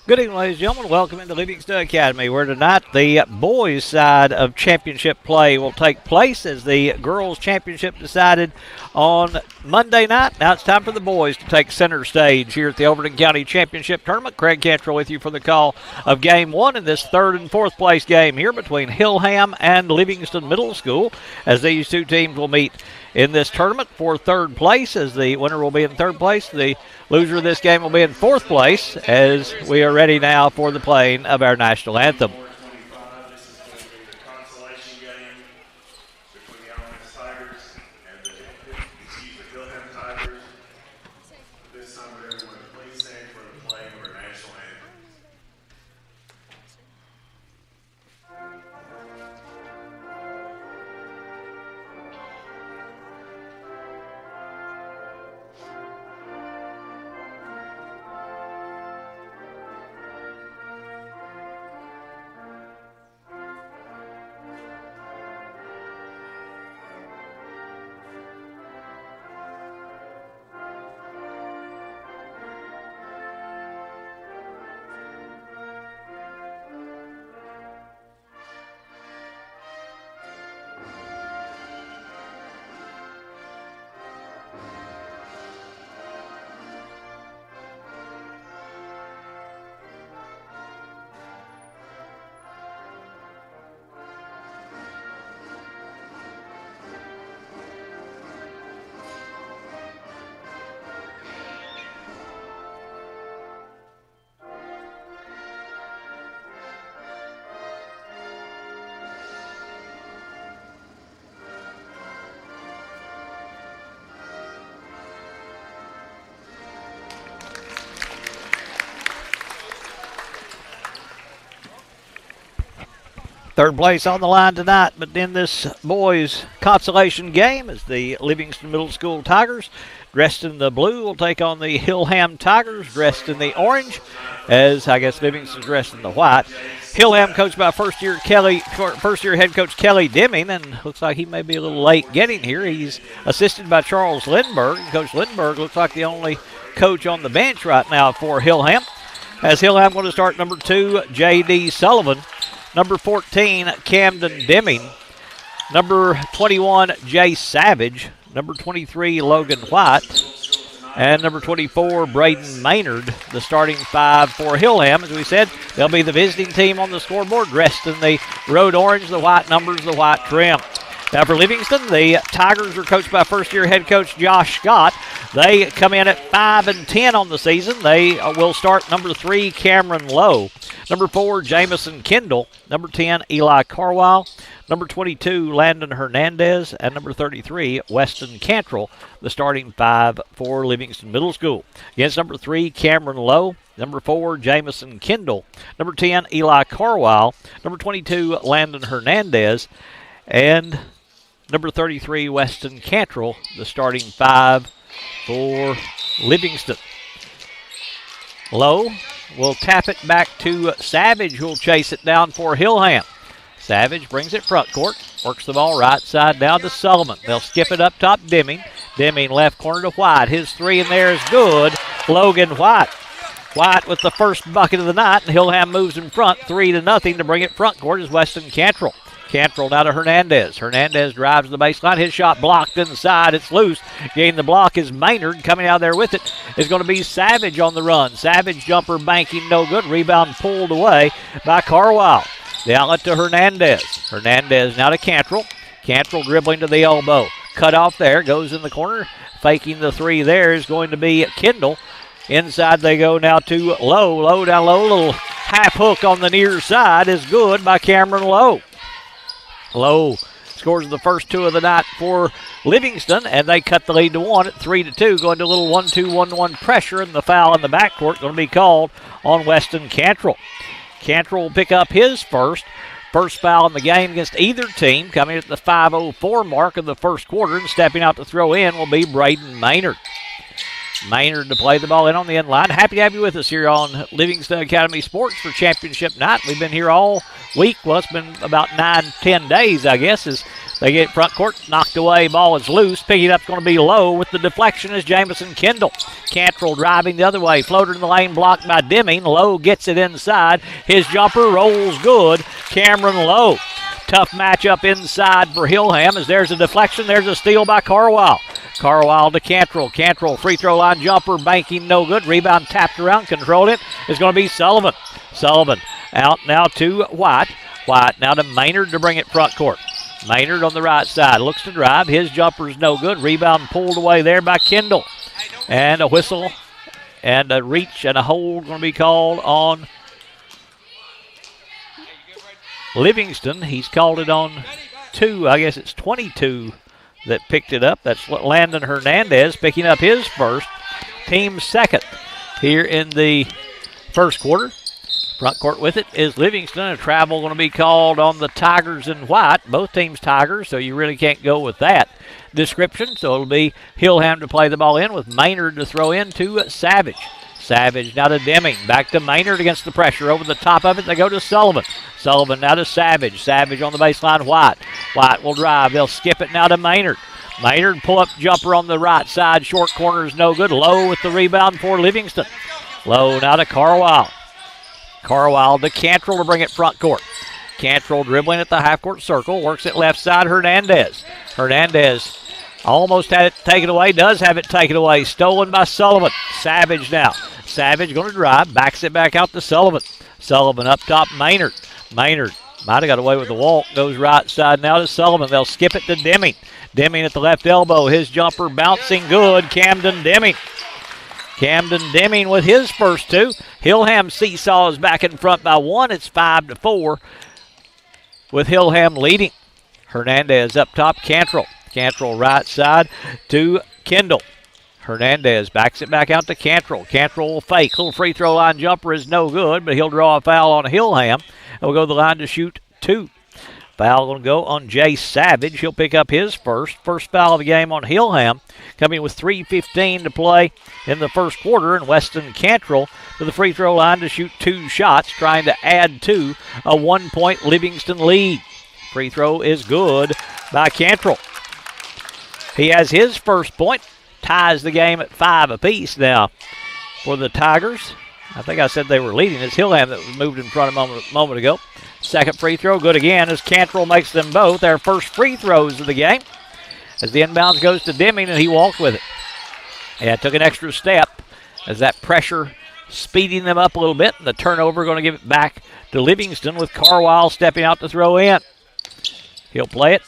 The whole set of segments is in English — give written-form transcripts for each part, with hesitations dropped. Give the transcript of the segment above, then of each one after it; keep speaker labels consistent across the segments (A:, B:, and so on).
A: Good evening, ladies and gentlemen. Welcome into Livingston Academy, where tonight the boys' side of championship play will take place as the girls' championship decided on Monday night. Now it's time for the boys to take center stage here at the Overton County Championship Tournament. Craig Cantrell with you for the call of Game 1 in this third and fourth place game here between Hillham and Livingston Middle School, as these two teams will meet in this tournament for third place, as the winner will be in third place. The loser of this game will be in fourth place, as we are ready now for the playing of our national anthem. Third place on the line tonight, but in this boys' consolation game is the Livingston Middle School Tigers. Dressed in the blue will take on the Hillham Tigers, dressed in the orange, as I guess Livingston's dressed in the white. Hillham coached by first-year head coach Kelly Deming, and looks like he may be a little late getting here. He's assisted by Charles Lindbergh. Coach Lindbergh looks like the only coach on the bench right now for Hillham. As Hillham going to start number 2, J.D. Sullivan. Number 14, Camden Deming. Number 21, Jay Savage. Number 23, Logan White. And number 24, Braden Maynard, the starting five for Hillham. As we said, they'll be the visiting team on the scoreboard, dressed in the road orange, the white numbers, the white trim. Now for Livingston, the Tigers are coached by first-year head coach Josh Scott. They come in at 5-10 on the season. They will start number 3, Cameron Lowe. Number 4, Jamison Kendall. Number 10, Eli Carwile. Number 22, Landon Hernandez. And number 33, Weston Cantrell, the starting five for Livingston Middle School. Against number 3, Cameron Lowe. Number 4, Jamison Kendall. Number 10, Eli Carwile. Number 22, Landon Hernandez. And number 33, Weston Cantrell, the starting five for Livingston. Lowe will tap it back to Savage, who will chase it down for Hillham. Savage brings it front court, works the ball right side down to Sullivan. They'll skip it up top, Deming. Deming left corner to White. His three in there is good. Logan White. White with the first bucket of the night, and Hillham moves in front 3-0 to bring it front court is Weston Cantrell. Cantrell now to Hernandez. Hernandez drives the baseline. His shot blocked inside. It's loose. Gaining the block is Maynard. Coming out there with it is going to be Savage on the run. Savage jumper banking no good. Rebound pulled away by Carwile. The outlet to Hernandez. Hernandez now to Cantrell. Cantrell dribbling to the elbow. Cut off there. Goes in the corner. Faking the three there is going to be Kendall. Inside they go now to Lowe. Lowe down low. Little half hook on the near side is good by Cameron Lowe. Lowe scores the first two of the night for Livingston, and they cut the lead to 1 at 3-2, going to a little 1-2-1-1 pressure, and the foul in the backcourt going to be called on Weston Cantrell. Cantrell will pick up his first foul in the game against either team, coming at the 5:04 mark of the first quarter, and stepping out to throw in will be Braden Maynard. Maynard to play the ball in on the end line. Happy to have you with us here on Livingston Academy Sports for championship night. We've been here all week. Well, it's been about 9-10 days, I guess, as They get front court, knocked away, ball is loose. Picking up going to be Lowe with the deflection is Jamison Kendall. Cantrell driving the other way, floater in the lane blocked by Deming. Lowe gets it inside. His jumper rolls good. Cameron Lowe. Tough matchup inside for Hillham as there's a deflection. There's a steal by Carwile. Carwile to Cantrell. Cantrell free throw line jumper banking no good. Rebound tapped around, controlled it. It's going to be Sullivan. Sullivan out now to White. White now to Maynard to bring it front court. Maynard on the right side looks to drive. His jumper's no good. Rebound pulled away there by Kendall. And a whistle and a reach and a hold going to be called on Livingston. He's called it on 2. I guess it's 22 that picked it up. That's Landon Hernandez picking up his first, team second here in the first quarter. Front court with it is Livingston. A travel going to be called on the Tigers in white. Both teams Tigers, so you really can't go with that description. So it'll be Hillham to play the ball in with Maynard to throw in to Savage. Savage now to Deming. Back to Maynard against the pressure. Over the top of it, they go to Sullivan. Sullivan now to Savage. Savage on the baseline, White. White will drive. They'll skip it now to Maynard. Maynard pull-up jumper on the right side. Short corner is no good. Lowe with the rebound for Livingston. Lowe now to Carwile. Carwile to Cantrell to bring it front court. Cantrell dribbling at the half-court circle. Works it left side, Hernandez. Hernandez almost had it taken away. Does have it taken away. Stolen by Sullivan. Savage now. Savage going to drive. Backs it back out to Sullivan. Sullivan up top, Maynard. Maynard might have got away with the walk. Goes right side now to Sullivan. They'll skip it to Deming. Deming at the left elbow. His jumper bouncing good. Camden Deming. Camden Deming with his first 2. Hillham seesaws back in front by 1. It's 5-4 with Hillham leading. Hernandez up top, Cantrell. Cantrell right side to Kendall. Hernandez backs it back out to Cantrell. Cantrell will fake. Little free throw line jumper is no good, but he'll draw a foul on Hillham. He'll go to the line to shoot 2. Foul going to go on Jay Savage. He'll pick up his first foul of the game on Hillham. Coming with 3:15 to play in the first quarter, and Weston Cantrell to the free throw line to shoot 2 shots, trying to add to a 1-point Livingston lead. Free throw is good by Cantrell. He has his first point, ties the game at 5 apiece now for the Tigers. I think I said they were leading. It's Hillham that was moved in front a moment ago. Second free throw, good again as Cantrell makes them both their first free throws of the game. As the inbounds goes to Deming, and he walked with it. Yeah, took an extra step as that pressure speeding them up a little bit. And the turnover going to give it back to Livingston with Carwile stepping out to throw in. He'll play it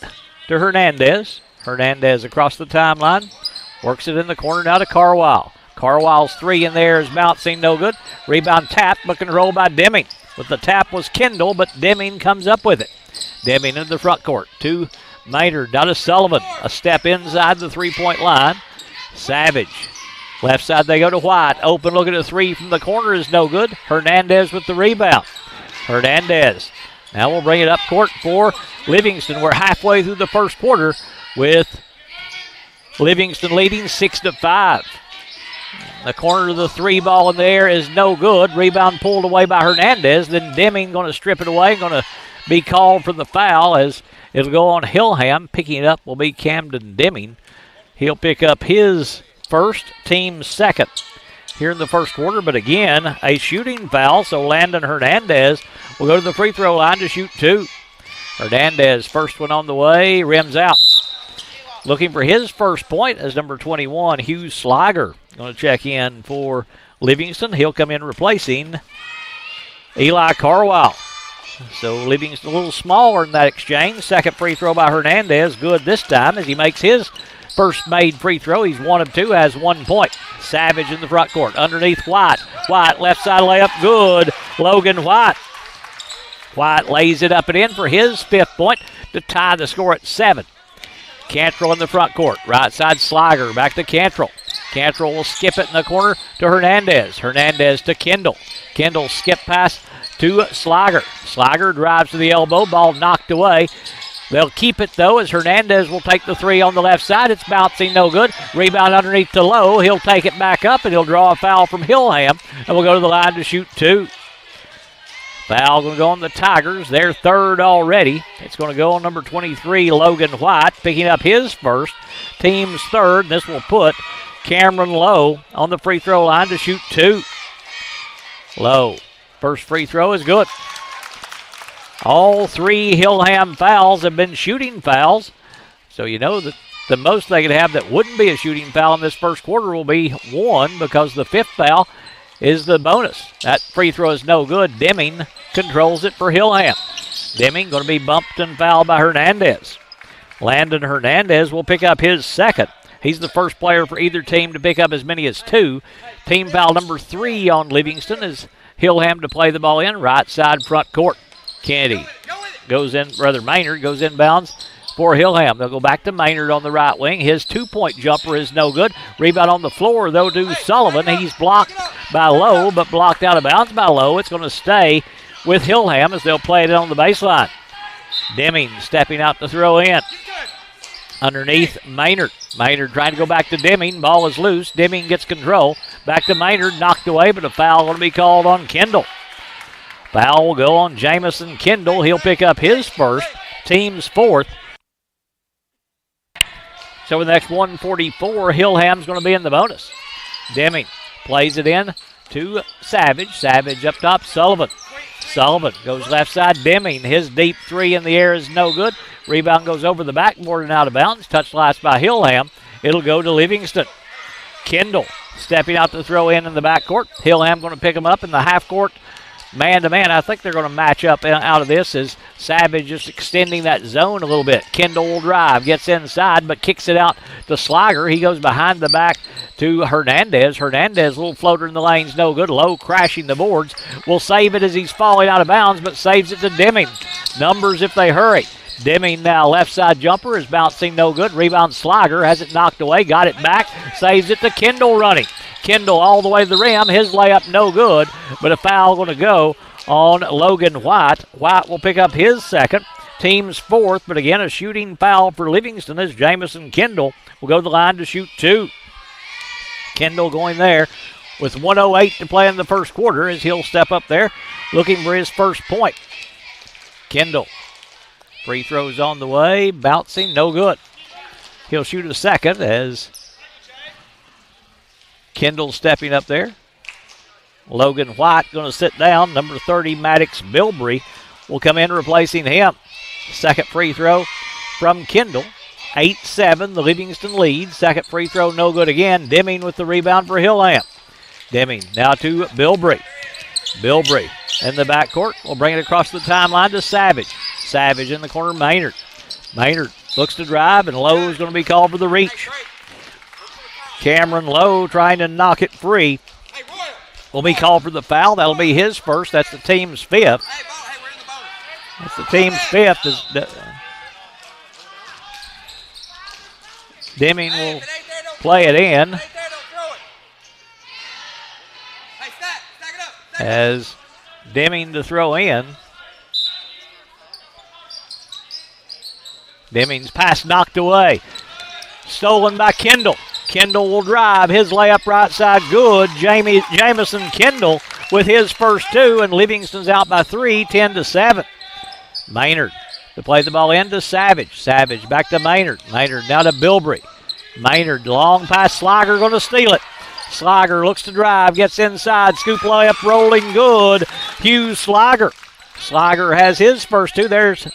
A: to Hernandez. Hernandez across the timeline. Works it in the corner now to Carwile. Carwile's 3 in there is bouncing no good. Rebound tap, but controlled by Deming. With the tap was Kendall, but Deming comes up with it. Deming into the front court to Maynard, down to Sullivan. A step inside the three-point line. Savage. Left side they go to White. Open look at a 3 from the corner is no good. Hernandez with the rebound. Hernandez. Now we'll bring it up court for Livingston. We're halfway through the first quarter with Livingston leading 6-5. The corner of the 3 ball in the air is no good. Rebound pulled away by Hernandez. Then Deming going to strip it away. Going to be called for the foul as it'll go on Hillham. Picking it up will be Camden Deming. He'll pick up his first, team second here in the first quarter. But again, a shooting foul. So Landon Hernandez will go to the free throw line to shoot 2. Hernandez, first one on the way, rims out. Looking for his first point as number 21, Hugh Sliger, going to check in for Livingston. He'll come in replacing Eli Carwile. So Livingston a little smaller in that exchange. Second free throw by Hernandez, good this time as he makes his first made free throw. He's 1 of 2, has 1 point. Savage in the front court, underneath White. White, left side layup, good. Logan White. White lays it up and in for his 5th point to tie the score at 7. Cantrell in the front court. Right side Sliger. Back to Cantrell. Cantrell will skip it in the corner to Hernandez. Hernandez to Kendall. Kendall skip pass to Sliger. Sliger drives to the elbow. Ball knocked away. They'll keep it, though, as Hernandez will take the 3 on the left side. It's bouncing no good. Rebound underneath to Lowe. He'll take it back up, and he'll draw a foul from Hillham, and will go to the line to shoot 2. Foul going to go on the Tigers. Their third already. It's going to go on number 23, Logan White, picking up his first. Team's third. And this will put Cameron Lowe on the free throw line to shoot 2. Lowe. First free throw is good. All 3 Hillham fouls have been shooting fouls. So you know that the most they could have that wouldn't be a shooting foul in this first quarter will be 1, because the 5th foul is the bonus. That free throw is no good. Deming controls it for Hillham. Deming going to be bumped and fouled by Hernandez. Landon Hernandez will pick up his second. He's the first player for either team to pick up as many as 2. Team foul number 3 on Livingston is Hillham to play the ball in right side front court. Kennedy goes in, Maynard goes inbounds for Hillham. They'll go back to Maynard on the right wing. His 2-point jumper is no good. Rebound on the floor, though, to Sullivan. He's blocked by Lowe, but blocked out of bounds by Lowe. It's going to stay with Hillham as they'll play it on the baseline. Deming stepping out to throw in. Underneath Maynard. Maynard trying to go back to Deming. Ball is loose. Deming gets control. Back to Maynard. Knocked away, but a foul going to be called on Kendall. Foul will go on Jamison Kendall. He'll pick up his first. Team's fourth. So with the next 1:44, Hillham's going to be in the bonus. Deming plays it in to Savage. Savage up top, Sullivan. Sullivan goes left side. Deming, his deep 3 in the air is no good. Rebound goes over the backboard and out of bounds. Touched last by Hillham. It'll go to Livingston. Kendall stepping out to throw in the backcourt. Hillham going to pick him up in the half court. Man-to-man, I think they're going to match up out of this as Savage just extending that zone a little bit. Kendall will drive, gets inside, but kicks it out to Slager. He goes behind the back to Hernandez. Hernandez, little floater in the lane's no good. Low crashing the boards. Will save it as he's falling out of bounds, but saves it to Deming. Numbers if they hurry. Deming now left side jumper is bouncing no good. Rebound Slager has it knocked away, got it back, saves it to Kendall running. Kendall all the way to the rim. His layup no good, but a foul going to go on Logan White. White will pick up his second. Team's fourth, but again a shooting foul for Livingston as Jamison Kendall will go to the line to shoot 2. Kendall going there with 1:08 to play in the first quarter as he'll step up there looking for his first point. Kendall. Free throws on the way. Bouncing, no good. He'll shoot a second as Kendall stepping up there. Logan White going to sit down. Number 30, Maddox Bilbrey, will come in replacing him. Second free throw from Kendall. 8-7, the Livingston lead. Second free throw, no good again. Deming with the rebound for Hillham. Deming now to Bilbrey. Bilbrey in the backcourt will bring it across the timeline to Savage. Savage in the corner, Maynard. Maynard looks to drive, and Lowe is going to be called for the reach. Cameron Lowe trying to knock it free. Will be called for the foul. That'll be his first. That's the team's 5th. That's the team's 5th. Deming will play it in. As Deming to throw in. Deming's pass knocked away. Stolen by Kendall. Kendall will drive. His layup right side good. Jamison Kendall with his first 2, and Livingston's out by 3, 10-7. Maynard to play the ball into Savage. Savage back to Maynard. Maynard now to Bilbrey. Maynard, long pass. Slager going to steal it. Slager looks to drive, gets inside, scoop layup, rolling good. Hughes Slager. Slager has his first 2. There's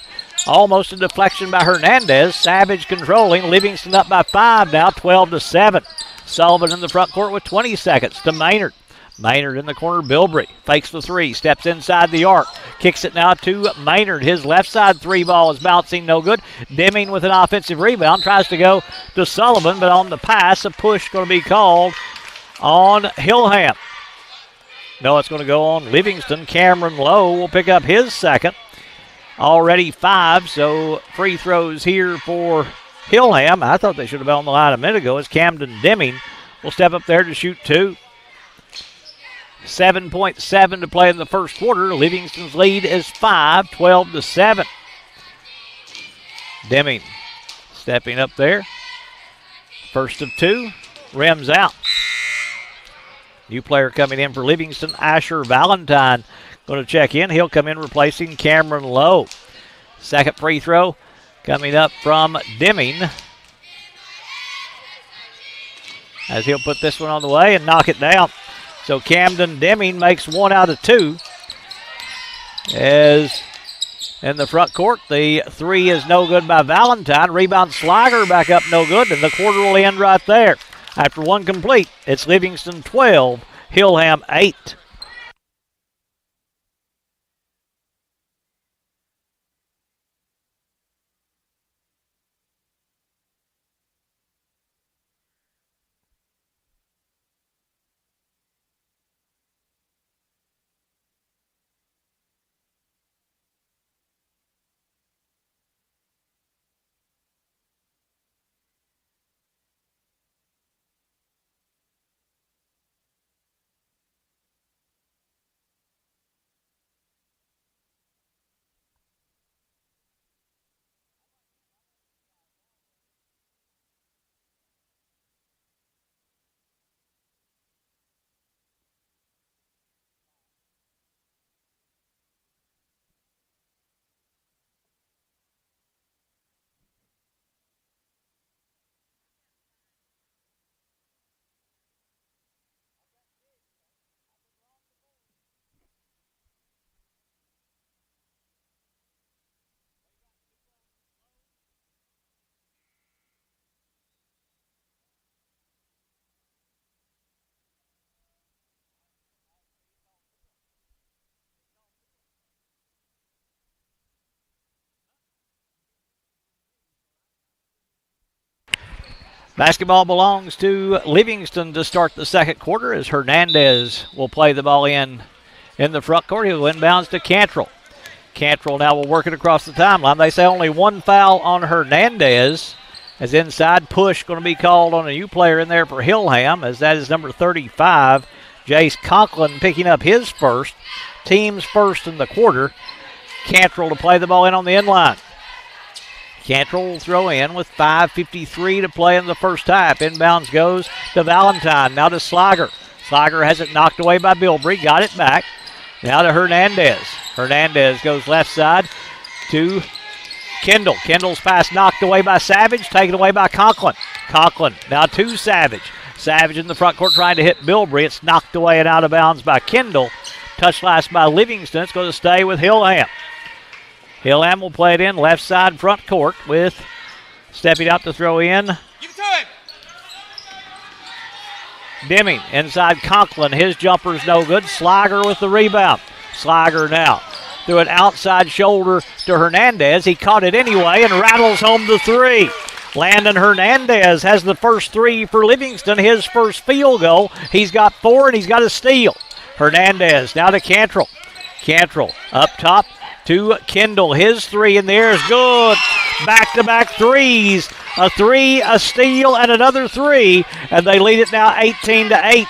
A: almost a deflection by Hernandez. Savage controlling. Livingston up by 5 now, 12-7. Sullivan in the front court with 20 seconds to Maynard. Maynard in the corner, Bilbrey. Fakes the 3, steps inside the arc. Kicks it now to Maynard. His left side 3 ball is bouncing no good. Deming with an offensive rebound. Tries to go to Sullivan, but on the pass, a push going to be called on Hillham. No, it's going to go on Livingston. Cameron Lowe will pick up his second. Already 5, so free throws here for Hillham. I thought they should have been on the line a minute ago as Camden Deming will step up there to shoot 2. 7.7 to play in the first quarter. Livingston's lead is 5, 12-7. Deming stepping up there. First of 2. Rims out. New player coming in for Livingston, Asher Valentine, going to check in. He'll come in replacing Cameron Lowe. Second free throw coming up from Deming, as he'll put this one on the way and knock it down. So Camden Deming makes 1 out of 2. As in the front court, the 3 is no good by Valentine. Rebound Slager back up no good, and the quarter will end right there. After 1 complete, it's Livingston 12, Hillham 8. Basketball belongs to Livingston to start the second quarter, as Hernandez will play the ball in the front court. He'll inbounds to Cantrell. Cantrell now will work it across the timeline. They say only 1 foul on Hernandez, as inside push going to be called on a new player in there for Hillham, as that is number 35, Jace Conklin, picking up his first, team's first in the quarter. Cantrell to play the ball in on the inline. Cantrell will throw in with 5:53 to play in the first half. Inbounds goes to Valentine, now to Slager. Slager has it knocked away by Bilbrey, got it back. Now to Hernandez. Hernandez goes left side to Kendall. Kendall's pass knocked away by Savage, taken away by Conklin. Conklin now to Savage. Savage in the front court trying to hit Bilbrey. It's knocked away and out of bounds by Kendall. Touched last by Livingston. It's going to stay with Hillham. Hillham will play it in left side front court with stepping out to throw in.
B: Give it to him.
A: Deming inside Conklin. His jumper's no good. Slager with the rebound. Slager now threw an outside shoulder to Hernandez. He caught it anyway and rattles home the 3. Landon Hernandez has the first 3 for Livingston, his first field goal. He's got 4 and he's got a steal. Hernandez now to Cantrell. Cantrell up top to Kendall. His 3 in the air is good. Back-to-back threes. A 3, a steal, and another 3. And they lead it now 18-8.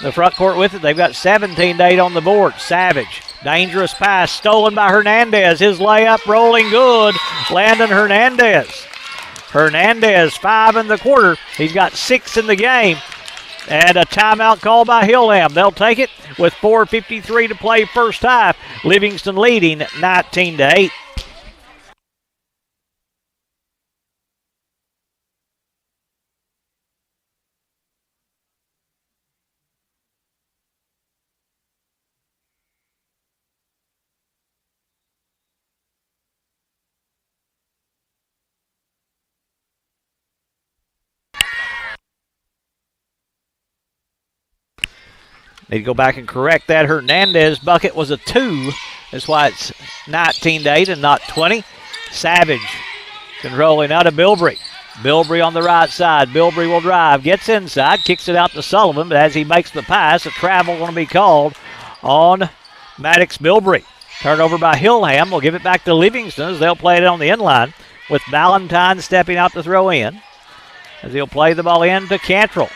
A: The front court with it. They've got 17-8 on the board. Savage. Dangerous pass stolen by Hernandez. His layup rolling good. Landon Hernandez. Hernandez 5 in the quarter. He's got 6 in the game. And a timeout called by Hillham. They'll take it with 4:53 to play first half. Livingston leading 19-8. Need to go back and correct that. Hernandez bucket was a 2. That's why it's 19-8 and not 20. Savage controlling out of Bilbrey. Bilbrey on the right side. Bilbrey will drive. Gets inside. Kicks it out to Sullivan. But as he makes the pass, a travel going to be called on Maddox Bilbrey. Turnover by Hillham. We'll give it back to Livingston as they'll play it on the inline with Valentine stepping out to throw in. As he'll play the ball in to Cantrell.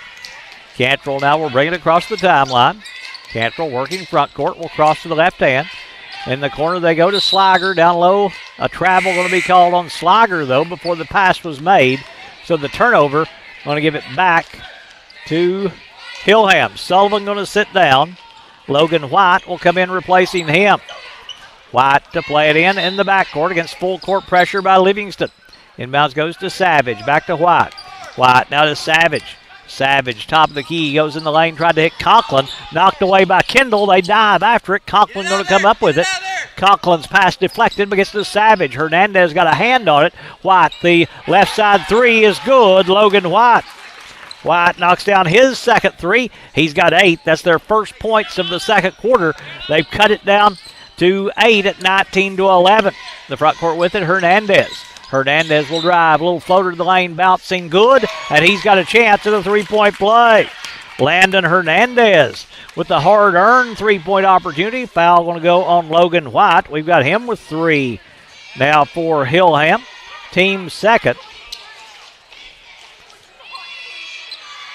A: Cantrell now will bring it across the timeline. Cantrell working front court, will cross to the left hand. In the corner they go to Slager. Down low, a travel going to be called on Slager, though, before the pass was made. So the turnover, going to give it back to Hillham. Sullivan going to sit down. Logan White will come in replacing him. White to play it in the backcourt against full court pressure by Livingston. Inbounds goes to Savage. Back to White. White now to Savage. Savage, top of the key, goes in the lane, tried to hit Conklin. Knocked away by Kendall. They dive after it. Conklin going to come up with it. Conklin's pass deflected, but gets to Savage. Hernandez got a hand on it. White, the left side three is good. Logan White. White knocks down his second three. He's got 8. That's their first points of the second quarter. They've cut it down to 8 at 19-11. The front court with it, Hernandez. Hernandez will drive. A little floater to the lane, bouncing good, and he's got a chance at a three-point play. Landon Hernandez with the hard-earned three-point opportunity. Foul going to go on Logan White. We've got him with 3. Now for Hillham, team second.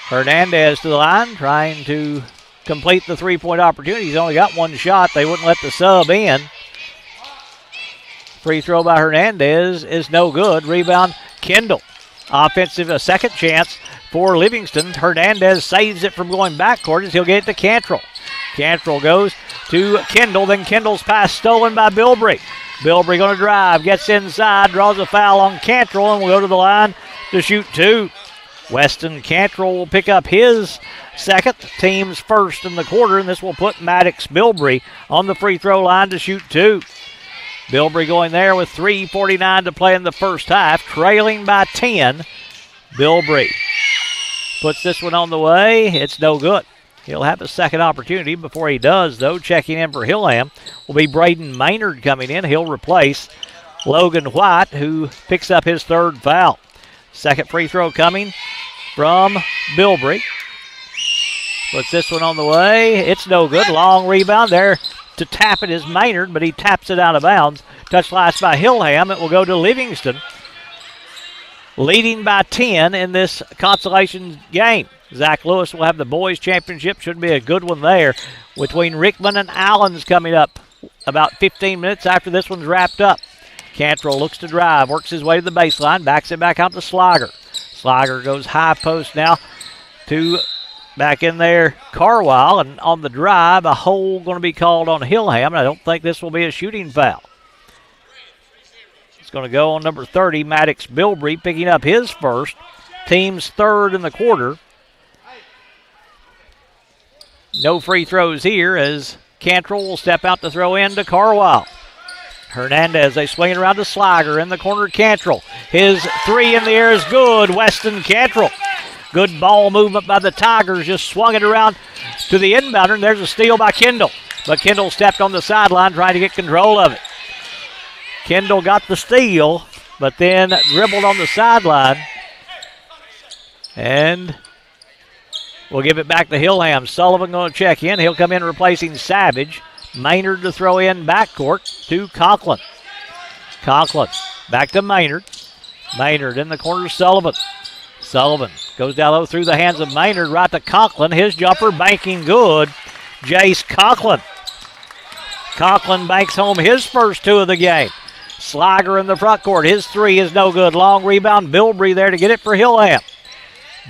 A: Hernandez to the line, trying to complete the three-point opportunity. He's only got one shot. They wouldn't let the sub in. Free throw by Hernandez is no good. Rebound, Kendall. Offensive, a second chance for Livingston. Hernandez saves it from going backcourt as he'll get it to Cantrell. Cantrell goes to Kendall, then Kendall's pass stolen by Bilbrey. Bilbrey going to drive, gets inside, draws a foul on Cantrell, and will go to the line to shoot 2. Weston Cantrell will pick up his second, team's first in the quarter, and this will put Maddox Bilbrey on the free throw line to shoot 2. Bilbrey going there with 3:49 to play in the first half, trailing by 10. Bilbrey puts this one on the way. It's no good. He'll have a second opportunity. Before he does, though, checking in for Hillham will be Braden Maynard coming in. He'll replace Logan White, who picks up his third foul. Second free throw coming from Bilbrey. Puts this one on the way. It's no good. Long rebound there to tap it is Maynard, but he taps it out of bounds. Touch last by Hillham. It will go to Livingston, leading by 10 in this consolation game. Zach Lewis will have the boys' championship. Should be a good one there between Rickman and Allens coming up about 15 minutes after this one's wrapped up. Cantrell looks to drive, works his way to the baseline, backs it back out to Slager. Slager goes high post now to back in there Carwile, and on the drive, a hold going to be called on Hillham, and I don't think this will be a shooting foul. It's going to go on number 30, Maddox Bilbrey, picking up his first, team's third in the quarter. No free throws here as Cantrell will step out to throw in to Carwile. Hernandez, they swing it around to Slager in the corner. Cantrell, his three in the air is good. Weston Cantrell. Good ball movement by the Tigers, just swung it around to the inbounder, and there's a steal by Kendall. But Kendall stepped on the sideline trying to get control of it. Kendall got the steal, but then dribbled on the sideline. And we'll give it back to Hillham. Sullivan going to check in. He'll come in replacing Savage. Maynard to throw in backcourt to Conklin. Conklin back to Maynard. Maynard in the corner, Sullivan. Sullivan goes down low through the hands of Maynard right to Conklin. His jumper banking good. Jace Conklin. Conklin banks home his first 2 of the game. Slager in the front court. His 3 is no good. Long rebound. Bilbrey there to get it for Hillham.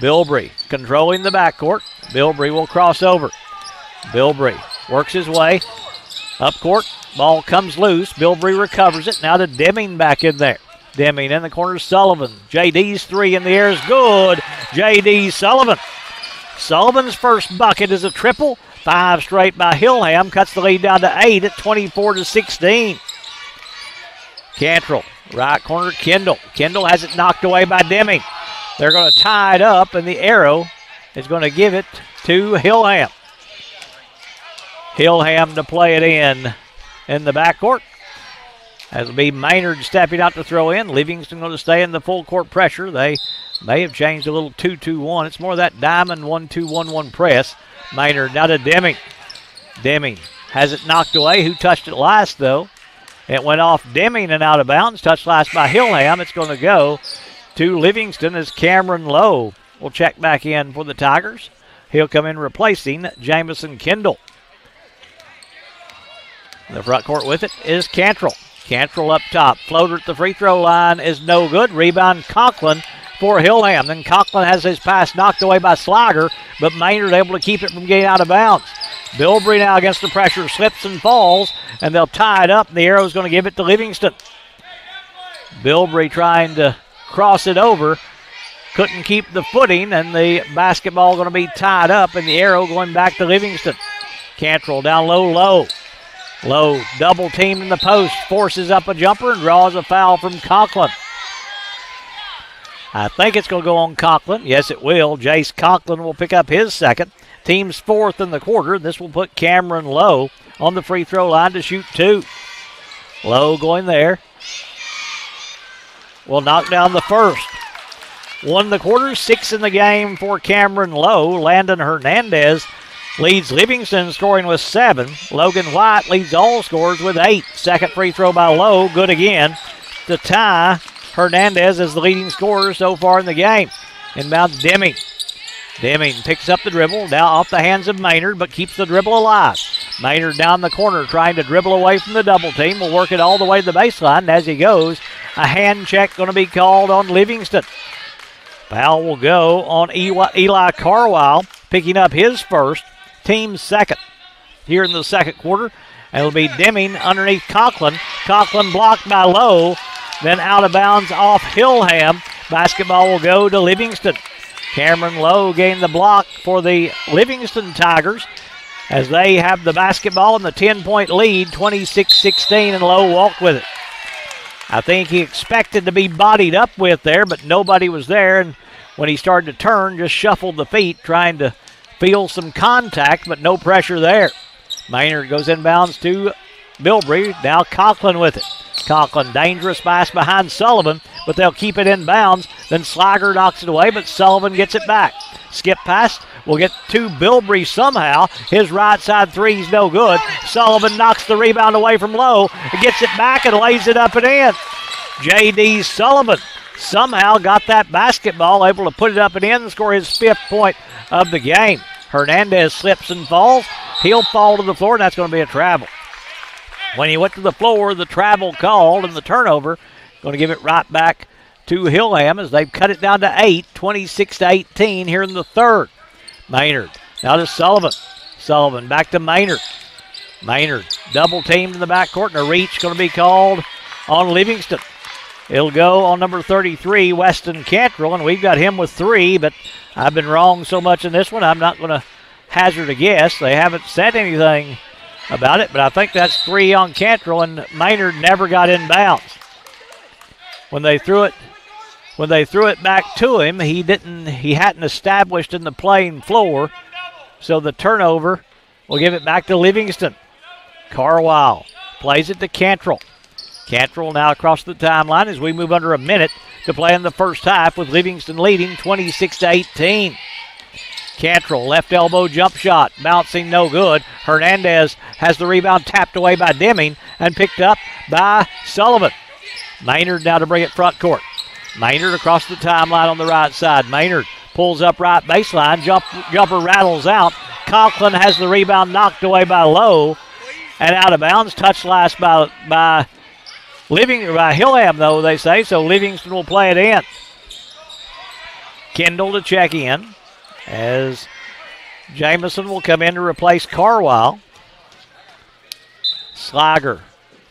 A: Bilbrey controlling the backcourt. Bilbrey will cross over. Bilbrey works his way up court. Ball comes loose. Bilbrey recovers it. Now to Deming back in there. Deming in the corner, Sullivan. JD's 3 in the air is good. JD Sullivan. Sullivan's first bucket is a triple. 5 straight by Hillham. Cuts the lead down to 8 at 24-16. Cantrell, right corner, Kendall. Kendall has it knocked away by Deming. They're going to tie it up, and the arrow is going to give it to Hillham. Hillham to play it in the backcourt. That'll be Maynard stepping out to throw in. Livingston going to stay in the full court pressure. They may have changed a little 2-2-1. It's more of that diamond 1-2-1-1 press. Maynard now to Deming. Deming has it knocked away. Who touched it last, though? It went off Deming and out of bounds. Touched last by Hillham. It's going to go to Livingston as Cameron Lowe will check back in for the Tigers. He'll come in replacing Jamison Kendall. The front court with it is Cantrell. Cantrell up top. Floater at the free throw line is no good. Rebound Conklin for Hillham. Then Conklin has his pass knocked away by Slager, but Maynard able to keep it from getting out of bounds. Bilbrey now against the pressure, slips and falls, and they'll tie it up, and the arrow's going to give it to Livingston. Bilbrey trying to cross it over, couldn't keep the footing, and the basketball going to be tied up, and the arrow going back to Livingston. Cantrell down low. Low double team in the post, forces up a jumper and draws a foul from Conklin. I think it's going to go on Conklin. Yes, it will. Jace Conklin will pick up his second. Team's fourth in the quarter. This will put Cameron Lowe on the free throw line to shoot 2. Lowe going there. Will knock down the first. 1 in the quarter, 6 in the game for Cameron Lowe. Landon Hernandez leads Livingston scoring with 7. Logan White leads all scorers with 8. Second free throw by Lowe, good again to tie Hernandez as the leading scorer so far in the game. Inbounds Deming. Deming picks up the dribble, now off the hands of Maynard, but keeps the dribble alive. Maynard down the corner trying to dribble away from the double team. Will work it all the way to the baseline, and as he goes, a hand check going to be called on Livingston. Foul will go on Eli Carwile, picking up his first. Team's second here in the second quarter. And it'll be Deming underneath Conklin. Conklin blocked by Lowe. Then out of bounds off Hillham. Basketball will go to Livingston. Cameron Lowe gained the block for the Livingston Tigers as they have the basketball in the 10-point lead, 26-16, and Lowe walked with it. I think he expected to be bodied up with there, but nobody was there. And when he started to turn, just shuffled the feet, trying to feel some contact, but no pressure there. Maynard goes inbounds to Bilbrey. Now Conklin with it. Conklin, dangerous pass behind Sullivan, but they'll keep it in bounds. Then Slager knocks it away, but Sullivan gets it back. Skip pass will get to Bilbrey somehow. His right side three's no good. Sullivan knocks the rebound away from Lowe, gets it back and lays it up and in. J.D. Sullivan somehow got that basketball, able to put it up and in and score his 5th point of the game. Hernandez slips and falls. He'll fall to the floor, and that's going to be a travel. When he went to the floor, the travel called, and the turnover going to give it right back to Hillham as they've cut it down to 8, 26-18 here in the third. Maynard now to Sullivan. Sullivan back to Maynard. Maynard double teamed in the backcourt, and a reach going to be called on Livingston. It'll go on number 33, Weston Cantrell, and we've got him with 3, but I've been wrong so much in this one, I'm not going to hazard a guess. They haven't said anything about it, but I think that's 3 on Cantrell, and Maynard never got in bounds. When they threw it back to him, he hadn't established in the playing floor, so the turnover will give it back to Livingston. Carwile plays it to Cantrell. Cantrell now across the timeline as we move under a minute to play in the first half with Livingston leading 26-18. Cantrell, left elbow jump shot, bouncing no good. Hernandez has the rebound tapped away by Deming and picked up by Sullivan. Maynard now to bring it front court. Maynard across the timeline on the right side. Maynard pulls up right baseline. Jumper rattles out. Conklin has the rebound knocked away by Lowe and out of bounds. Touch last by Hillham, though, they say, so Livingston will play it in. Kendall to check in as Jamison will come in to replace Carwile. Slager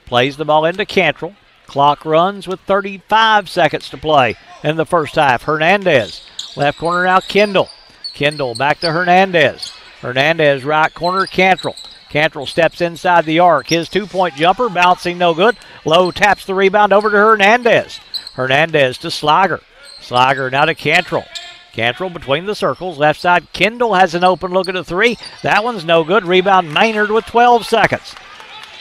A: plays the ball into Cantrell. Clock runs with 35 seconds to play in the first half. Hernandez, left corner now Kendall. Kendall back to Hernandez. Hernandez, right corner, Cantrell. Cantrell steps inside the arc. His 2-point jumper bouncing no good. Lowe taps the rebound over to Hernandez. Hernandez to Slager. Slager now to Cantrell. Cantrell between the circles. Left side, Kendall has an open look at a 3. That one's no good. Rebound Maynard with 12 seconds.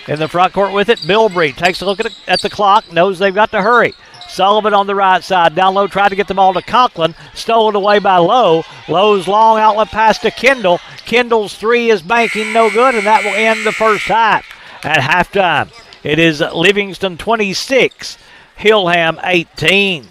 A: In the front court with it, Bilbrey takes a look at the clock, knows they've got to hurry. Sullivan on the right side. Down low, tried to get the ball to Conklin. Stolen away by Lowe. Lowe's long outlet pass to Kendall. Kendall's 3 is banking no good, and that will end the first half. At halftime, it is Livingston 26, Hillham 18.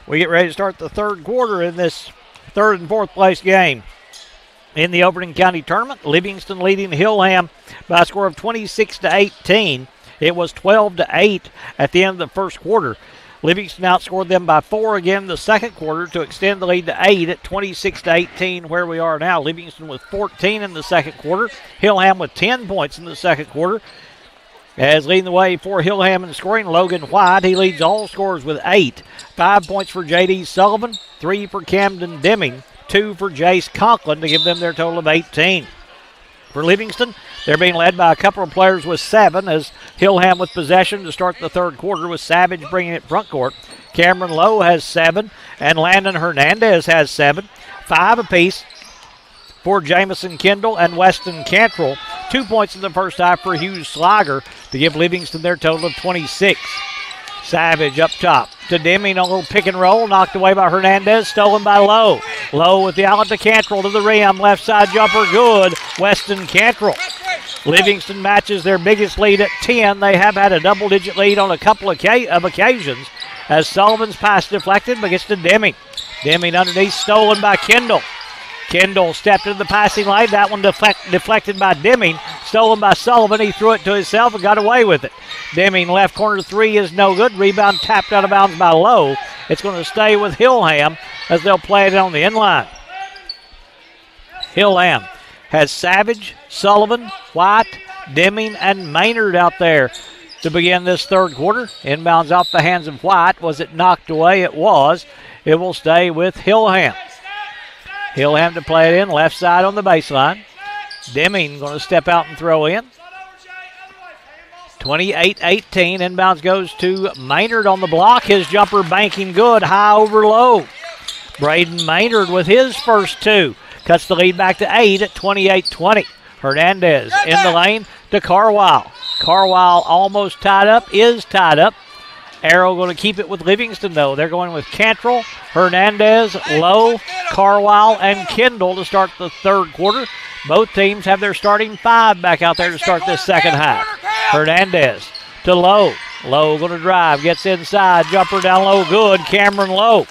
A: We get ready to start the third quarter in this third and fourth place game. In the Overton County Tournament, Livingston leading Hillham by a score of 26-18. It was 12-8 at the end of the first quarter. Livingston outscored them by 4 again in the second quarter to extend the lead to 8 at 26-18 where we are now. Livingston with 14 in the second quarter. Hillham with 10 points in the second quarter. As leading the way for Hillham in scoring, Logan White. He leads all scorers with 8. 5 points for J.D. Sullivan, 3 for Camden Deming, 2 for Jace Conklin to give them their total of 18. For Livingston, they're being led by a couple of players with 7 as Hillham with possession to start the third quarter with Savage bringing it front court. Cameron Lowe has 7 and Landon Hernandez has 7. 5 apiece for Jamison Kendall and Weston Cantrell. 2 points in the first half for Hughes Slager to give Livingston their total of 26. Savage up top to Deming on a little pick and roll, knocked away by Hernandez, stolen by Lowe. Lowe with the outlet to Cantrell to the rim, left side jumper good, Weston Cantrell. Livingston matches their biggest lead at 10. They have had a double-digit lead on a couple of occasions as Sullivan's pass deflected but gets to Deming. Deming underneath, stolen by Kendall. Kendall stepped into the passing lane. That one deflected by Deming. Stolen by Sullivan. He threw it to himself and got away with it. Deming left corner 3 is no good. Rebound tapped out of bounds by Lowe. It's going to stay with Hillham as they'll play it on the inline. Hillham has Savage, Sullivan, White, Deming, and Maynard out there to begin this third quarter. Inbounds off the hands of White. Was it knocked away? It was. It will stay with Hillham. Hillham to play it in, left side on the baseline. Deming going to step out and throw in. 28-18. Inbounds goes to Maynard on the block. His jumper banking good, high over low. Braden Maynard with his first 2. Cuts the lead back to 8 at 28-20. Hernandez in the lane to Carwile. Carwile almost tied up, is tied up. Arrow going to keep it with Livingston, though. They're going with Cantrell, Hernandez, Lowe, Carwile, and Kendall to start the third quarter. Both teams have their starting 5 back out there to start this second half. Hernandez to Lowe. Lowe going to drive, gets inside, jumper down low, good. Cameron Lowe.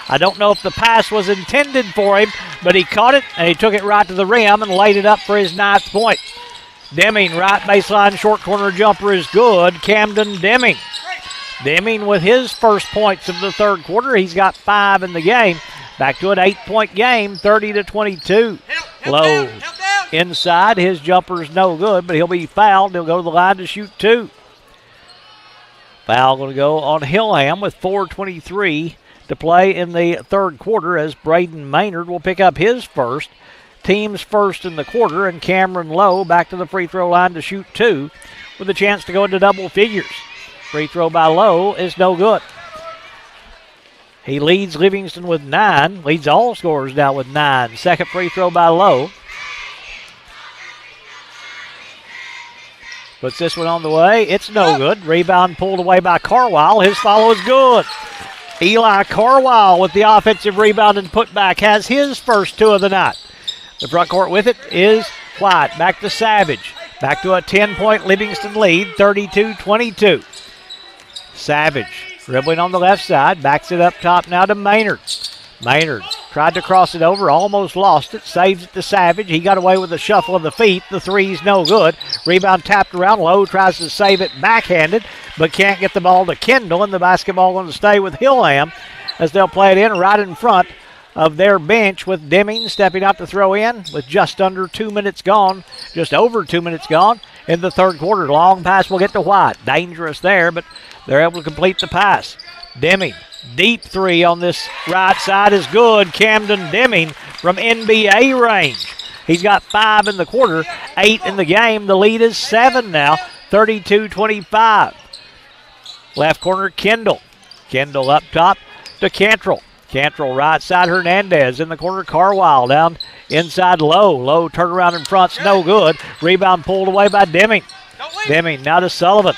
A: I don't know if the pass was intended for him, but he caught it, and he took it right to the rim and laid it up for his 9th point. Deming, right baseline, short corner jumper is good. Camden Deming. Deming with his first points of the third quarter. He's got 5 in the game. Back to an 8-point game, 30-22. Lowe inside. His jumper's no good, but he'll be fouled. He'll go to the line to shoot 2. Foul going to go on Hillham with 4:23 to play in the third quarter as Braden Maynard will pick up his first. Team's first in the quarter, and Cameron Lowe back to the free throw line to shoot 2 with a chance to go into double figures. Free throw by Lowe is no good. He leads Livingston with 9. Leads all scorers now with 9. Second free throw by Lowe. Puts this one on the way. It's no good. Rebound pulled away by Carwile. His follow is good. Eli Carwile with the offensive rebound and putback has his first 2 of the night. The front court with it is White. Back to Savage. Back to a 10-point Livingston lead, 32-22. Savage dribbling on the left side, backs it up top now to Maynard. Maynard tried to cross it over, almost lost it, saves it to Savage. He got away with a shuffle of the feet. The 3's no good. Rebound tapped around. Lowe tries to save it backhanded, but can't get the ball to Kendall, and the basketball going to stay with Hillham as they'll play it in right in front of their bench with Deming stepping out to throw in with just under 2 minutes gone, just over 2 minutes gone in the third quarter. Long pass will get to White. Dangerous there, but they're able to complete the pass. Deming, deep 3 on this right side is good. Camden Deming from NBA range. He's got 5 in the quarter, 8 in the game. The lead is 7 now, 32-25. Left corner, Kendall. Kendall up top to Cantrell. Cantrell right side, Hernandez in the corner, Carwile down inside Lowe. Lowe turnaround in front's no good. Rebound pulled away by Deming. Deming now to Sullivan.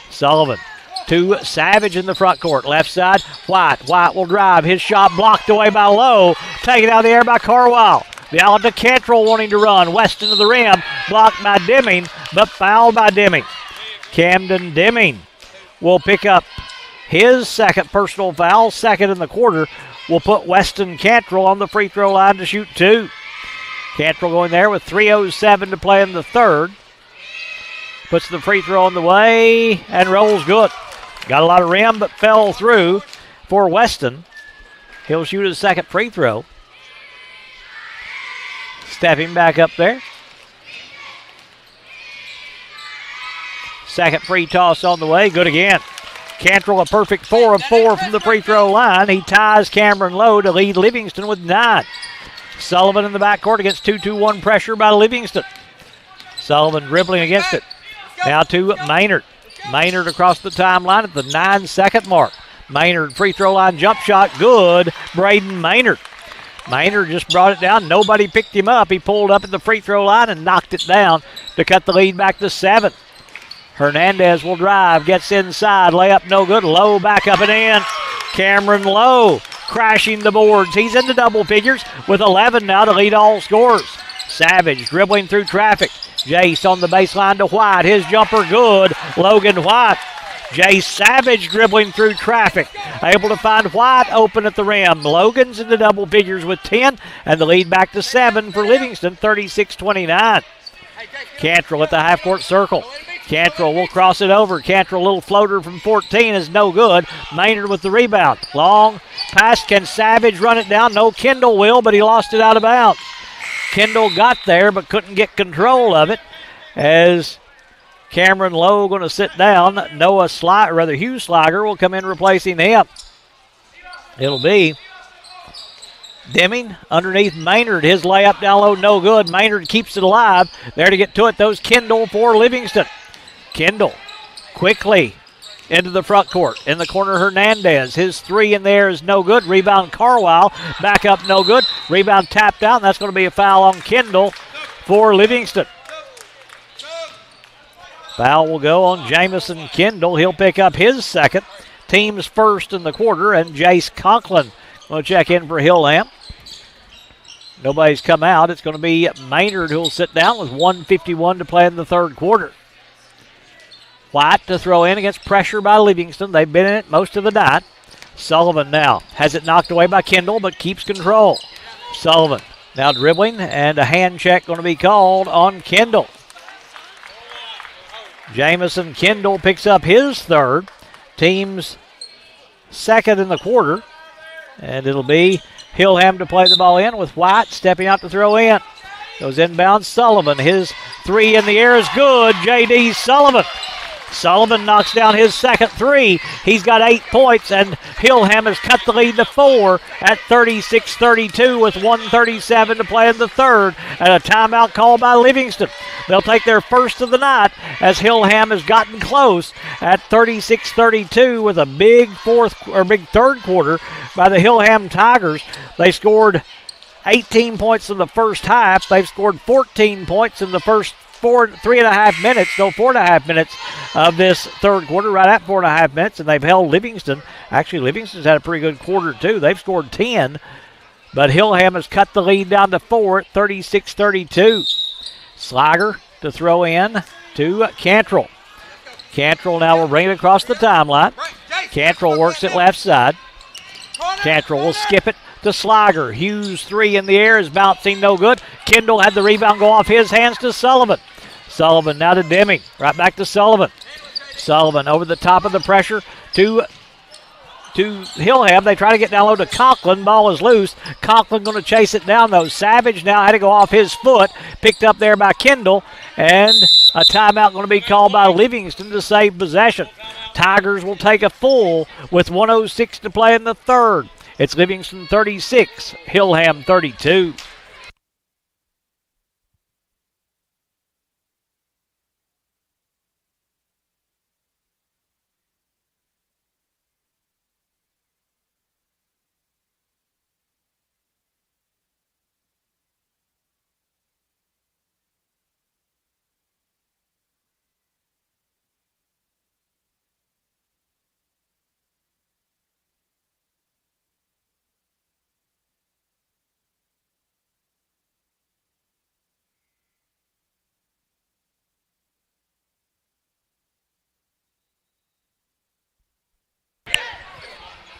A: Sullivan to Savage in the front court. Left side, White. White will drive. His shot blocked away by Lowe. Taken out of the air by Carwile. The outlet to Cantrell wanting to run. Weston to the rim. Blocked by Deming, but fouled by Deming. Camden Deming will pick up His second personal foul, second in the quarter, will put Weston Cantrell on the free throw line to shoot 2. Cantrell going there with 3:07 to play in the third. Puts the free throw on the way and rolls good. Got a lot of rim but fell through for Weston. He'll shoot his second free throw. Stepping back up there. Second free toss on the way. Good again. Cantrell a perfect 4 of 4 from the free throw line. He ties Cameron Lowe to lead Livingston with 9. Sullivan in the backcourt against 2-2-1 pressure by Livingston. Sullivan dribbling against it. Now to Maynard. Maynard across the timeline at the 9-second mark. Maynard free throw line jump shot. Good. Braden Maynard. Maynard just brought it down. Nobody picked him up. He pulled up at the free throw line and knocked it down to cut the lead back to 7. Hernandez will drive, gets inside, layup no good, Lowe back up and in. Cameron Lowe crashing the boards. He's into double figures with 11 now to lead all scorers. Savage dribbling through traffic. Jace on the baseline to White. His jumper good. Logan White. Jace Savage dribbling through traffic. Able to find White open at the rim. Logan's into double figures with 10 and the lead back to 7 for Livingston, 36-29. Cantrell at the half-court circle. Cantrell will cross it over. Cantrell, a little floater from 14 is no good. Maynard with the rebound. Long pass. Can Savage run it down? No, Kendall will, but he lost it out of bounds. Kendall got there but couldn't get control of it as Cameron Lowe going to sit down. Hugh Sliger will come in replacing him. It'll be Deming underneath Maynard. His layup down low, no good. Maynard keeps it alive. There to get to it, those Kendall for Livingston. Kendall quickly into the front court. In the corner, Hernandez. His 3 in there is no good. Rebound, Carwile. Back up, no good. Rebound tapped out, and that's going to be a foul on Kendall for Livingston. Foul will go on Jamison Kendall. He'll pick up his second. Team's first in the quarter, and Jace Conklin will check in for Hillham. Nobody's come out. It's going to be Maynard who'll sit down with 1:51 to play in the third quarter. White to throw in against pressure by Livingston. They've been in it most of the night. Sullivan now has it knocked away by Kendall, but keeps control. Sullivan now dribbling, and a hand check going to be called on Kendall. Jamison Kendall picks up his third. Team's second in the quarter. And it'll be Hillham to play the ball in with White stepping out to throw in. Goes inbound, Sullivan. His 3 in the air is good. J.D. Sullivan. Sullivan knocks down his second 3. He's got 8 points, and Hillham has cut the lead to 4 at 36-32 with 1:37 to play in the third, and a timeout called by Livingston. They'll take their first of the night as Hillham has gotten close at 36-32 with a big third quarter by the Hillham Tigers. They scored 18 points in the first half. They've scored 14 points in the first 4.5 minutes of this third quarter, right at 4.5 minutes, and they've held Livingston. Actually, Livingston's had a pretty good quarter, too. They've scored 10, but Hillham has cut the lead down to 4 at 36-32. Sliger to throw in to Cantrell. Cantrell now will bring it across the timeline. Cantrell works it left side. Cantrell will skip it to Sliger. Hughes 3 in the air is bouncing no good. Kendall had the rebound go off his hands to Sullivan. Sullivan now to Deming. Right back to Sullivan. Sullivan over the top of the pressure to Hillham. They try to get down low to Conklin. Ball is loose. Conklin going to chase it down though. Savage now had to go off his foot. Picked up there by Kendall. And a timeout going to be called by Livingston to save possession. Tigers will take a full with 1:06 to play in the third. It's Livingston 36, Hillham 32.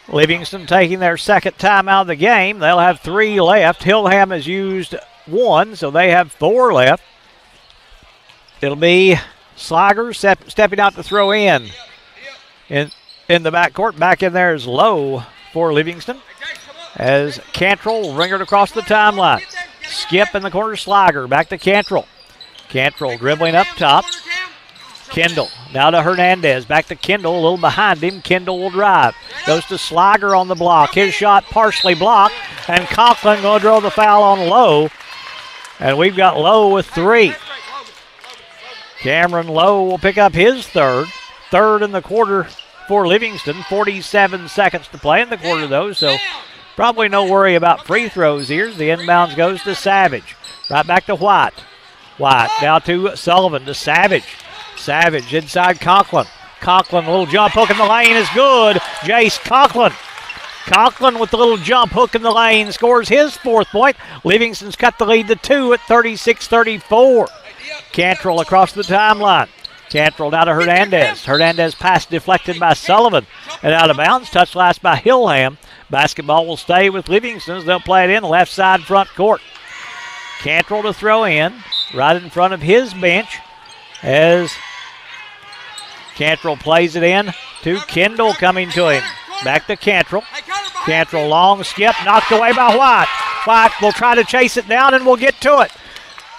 A: Livingston taking their second time out of the game. They'll have 3 left. Hillham has used 1, so they have 4 left. It'll be Slager stepping out to throw in the backcourt. Back in there is Lowe for Livingston. As Cantrell will ring it across the timeline. Skip in the corner, Slager. Back to Cantrell. Cantrell dribbling up top. Kendall now to Hernandez. Back to Kendall, a little behind him. Kendall will drive. Goes to Slager on the block. His shot partially blocked. And Conklin going to draw the foul on Lowe. And we've got Lowe with 3. Cameron Lowe will pick up his third. Third in the quarter for Livingston. 47 seconds to play in the quarter, though, so probably no worry about free throws here. The inbounds goes to Savage. Right back to White. White now to Sullivan, to Savage. Savage inside Conklin. Conklin, a little jump hook in the lane is good. Jace Conklin. Conklin with the little jump hook in the lane scores his 4th point. Livingston's cut the lead to 2 at 36-34. Cantrell across the timeline. Cantrell now to Hernandez. Hernandez pass deflected by Sullivan and out of bounds. Touch last by Hillham. Basketball will stay with Livingston as they'll play it in left side front court. Cantrell to throw in right in front of his bench as Cantrell plays it in to Kendall coming to him. Back to Cantrell. Cantrell long skip knocked away by White. White will try to chase it down and will get to it.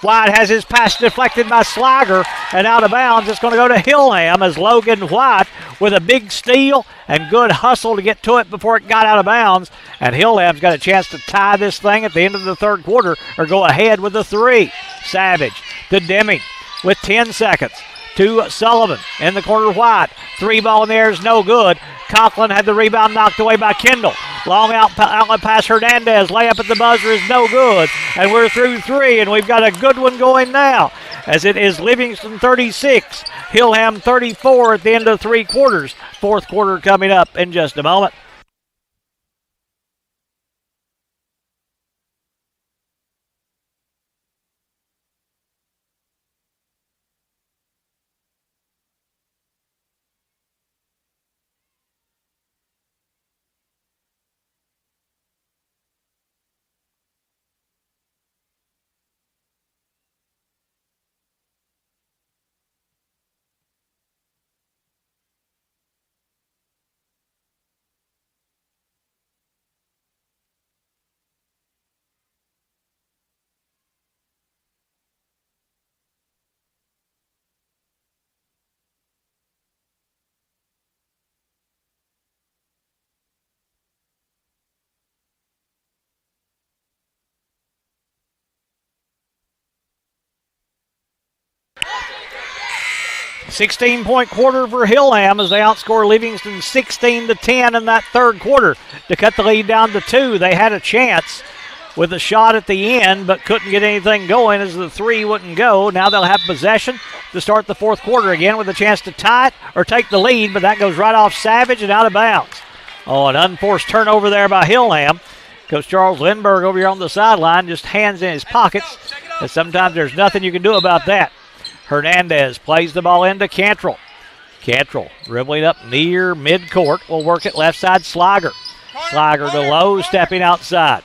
A: White has his pass deflected by Slager and out of bounds. It's going to go to Hillham as Logan White with a big steal and good hustle to get to it before it got out of bounds. And Hillham's got a chance to tie this thing at the end of the third quarter or go ahead with a 3. Savage to Deming with 10 seconds. To Sullivan in the corner. White. 3 ball in the air is no good. Conklin had the rebound knocked away by Kendall. Long outlet pass Hernandez. Layup at the buzzer is no good. And we're through 3, and we've got a good one going now as it is Livingston 36, Hillham 34 at the end of 3 quarters. 4th quarter coming up in just a moment. $16-point quarter for Hillham as they outscore Livingston 16-10 in that third quarter to cut the lead down to 2. They had a chance with a shot at the end but couldn't get anything going as the 3 wouldn't go. Now they'll have possession to start the 4th quarter again with a chance to tie it or take the lead, but that goes right off Savage and out of bounds. Oh, an unforced turnover there by Hillham. Coach Charles Lindbergh over here on the sideline just hands in his pockets, and sometimes there's nothing you can do about that. Hernandez plays the ball into Cantrell. Cantrell dribbling up near midcourt. Will work it left side. Slager. Slager to Lowe stepping outside.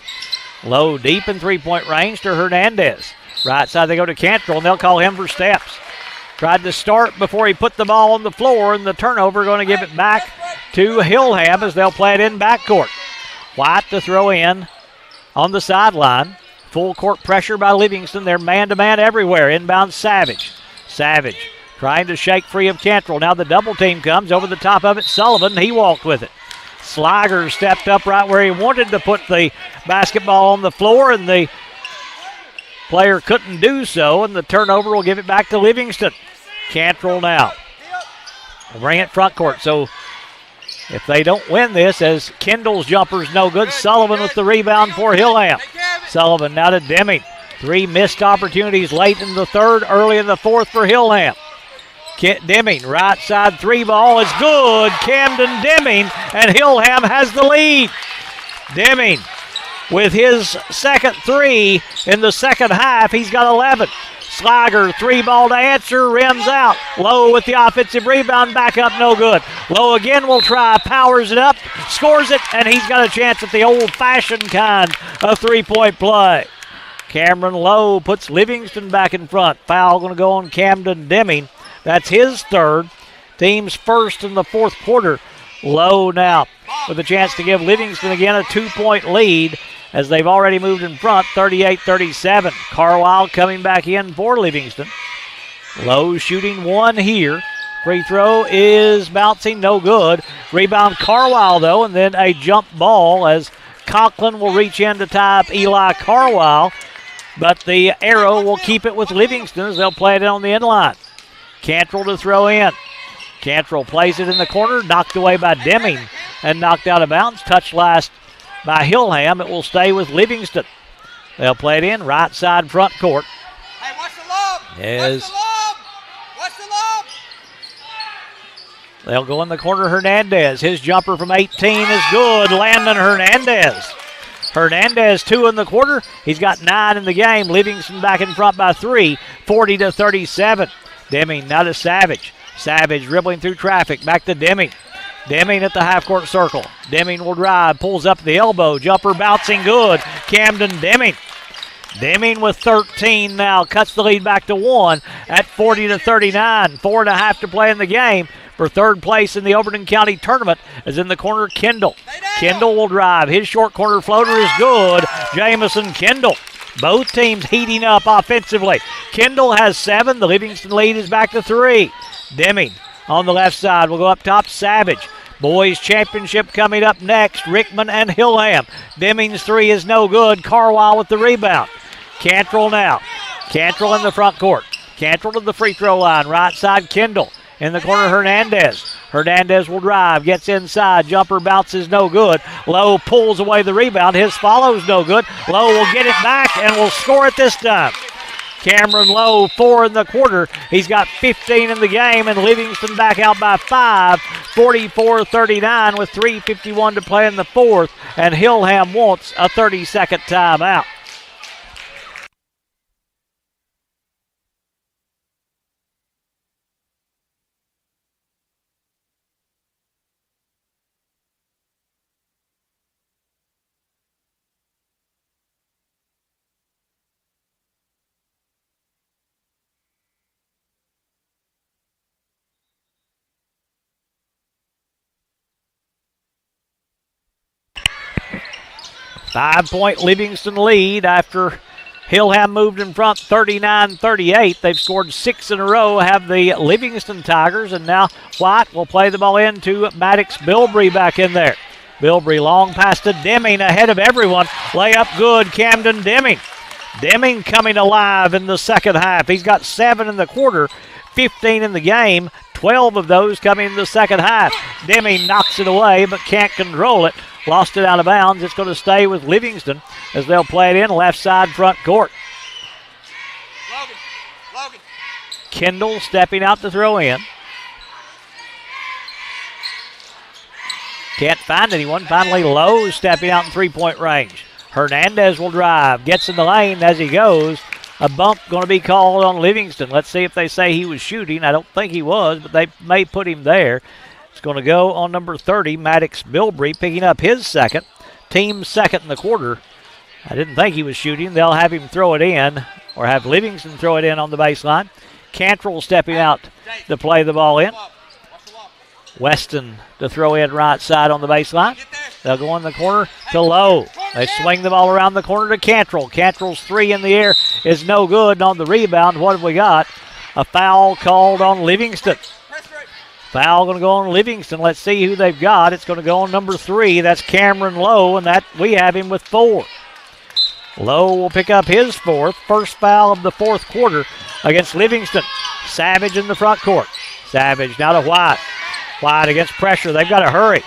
A: Lowe deep in 3-point range to Hernandez. Right side they go to Cantrell and they'll call him for steps. Tried to start before he put the ball on the floor, and the turnover going to give it back to Hillham as they'll play it in backcourt. White to throw in on the sideline. Full court pressure by Livingston. They're man-to-man everywhere. Inbound Savage. Savage trying to shake free of Cantrell. Now the double team comes over the top of it. Sullivan, he walked with it. Slager stepped up right where he wanted to put the basketball on the floor, and the player couldn't do so, and the turnover will give it back to Livingston. Cantrell now. Bring it front court. So if they don't win this, as Kendall's jumper's no good, Sullivan with the rebound for Hillham. Sullivan now to Deming. 3 missed opportunities late in the third, early in the 4th for Hillham. Deming, right side 3 ball is good. Camden Deming, and Hillham has the lead. Deming with his second 3 in the second half. He's got 11. Slager, 3-ball to answer, rims out. Lowe with the offensive rebound, back up, no good. Lowe again will try, powers it up, scores it, and he's got a chance at the old-fashioned kind of three-point play. Cameron Lowe puts Livingston back in front. Foul going to go on Camden Deming. That's his third. Team's first in the fourth quarter. Lowe now with a chance to give Livingston again a 2-point lead as they've already moved in front, 38-37. Carlisle coming back in for Livingston. Lowe shooting one here. Free throw is bouncing, no good. Rebound Carlisle, though, and then a jump ball as Conklin will reach in to tie up Eli Carlisle. But the arrow will keep it with Livingston as they'll play it on the end line. Cantrell to throw in. Cantrell plays it in the corner, knocked away by Deming and knocked out of bounds. Touch last by Hillham. It will stay with Livingston. They'll play it in right side front court.
B: Hey, watch the lob.
A: Yes.
B: Watch the lob. Watch the lob.
A: They'll go in the corner. Hernandez. His jumper from 18 is good. Landon Hernandez. Hernandez 2 in the quarter. He's got 9 in the game. Livingston back in front by 3, 40-37. Deming now to Savage. Savage dribbling through traffic. Back to Deming. Deming at the half-court circle. Deming will drive. Pulls up the elbow. Jumper bouncing good. Camden Deming. Deming with 13 now. Cuts the lead back to 1 at 40-39. 4.5 to play in the game. For third place in the Overton County tournament is in the corner Kendall. Kendall will drive. His short corner floater is good. Jamison Kendall. Both teams heating up offensively. Kendall has 7. The Livingston lead is back to 3. Deming on the left side will go up top. Savage. Boys championship coming up next. Rickman and Hillham. Deming's 3 is no good. Carlisle with the rebound. Cantrell now. Cantrell in the front court. Cantrell to the free throw line. Right side Kendall. In the corner, Hernandez. Hernandez will drive, gets inside. Jumper bounces, no good. Lowe pulls away the rebound. His follow's no good. Lowe will get it back and will score it this time. Cameron Lowe, 4 in the quarter. He's got 15 in the game, and Livingston back out by 5, 44-39 with 3:51 to play in the fourth, and Hillham wants a 30-second timeout. Five-point Livingston lead after Hillham moved in front 39-38. They've scored 6 in a row, have the Livingston Tigers, and now White will play the ball into Maddox Bilbrey back in there. Bilbrey long pass to Deming ahead of everyone. Layup good, Camden Deming. Deming coming alive in the second half. He's got 7 in the quarter, 15 in the game, 12 of those coming in the second half. Deming knocks it away but can't control it. Lost it out of bounds. It's going to stay with Livingston as they'll play it in left side front court.
B: Logan.
A: Kendall stepping out to throw in. Can't find anyone. Finally, Lowe stepping out in three-point range. Hernandez will drive. Gets in the lane as he goes. A bump going to be called on Livingston. Let's see if they say he was shooting. I don't think he was, but they may put him there. It's going to go on number 30, Maddox Bilbrey, picking up his second. Team second in the quarter. I didn't think he was shooting. They'll have him throw it in, or have Livingston throw it in on the baseline. Cantrell stepping out to play the ball in. Weston to throw in right side on the baseline. They'll go in the corner to Lowe. They swing the ball around the corner to Cantrell. Cantrell's 3 in the air is no good. And on the rebound, what have we got? A foul called on Livingston. Foul going to go on Livingston. Let's see who they've got. It's going to go on number 3. That's Cameron Lowe, and that we have him with 4. Lowe will pick up his 4th. First foul of the fourth quarter against Livingston. Savage in the front court. Savage now to White. White against pressure. They've got to hurry.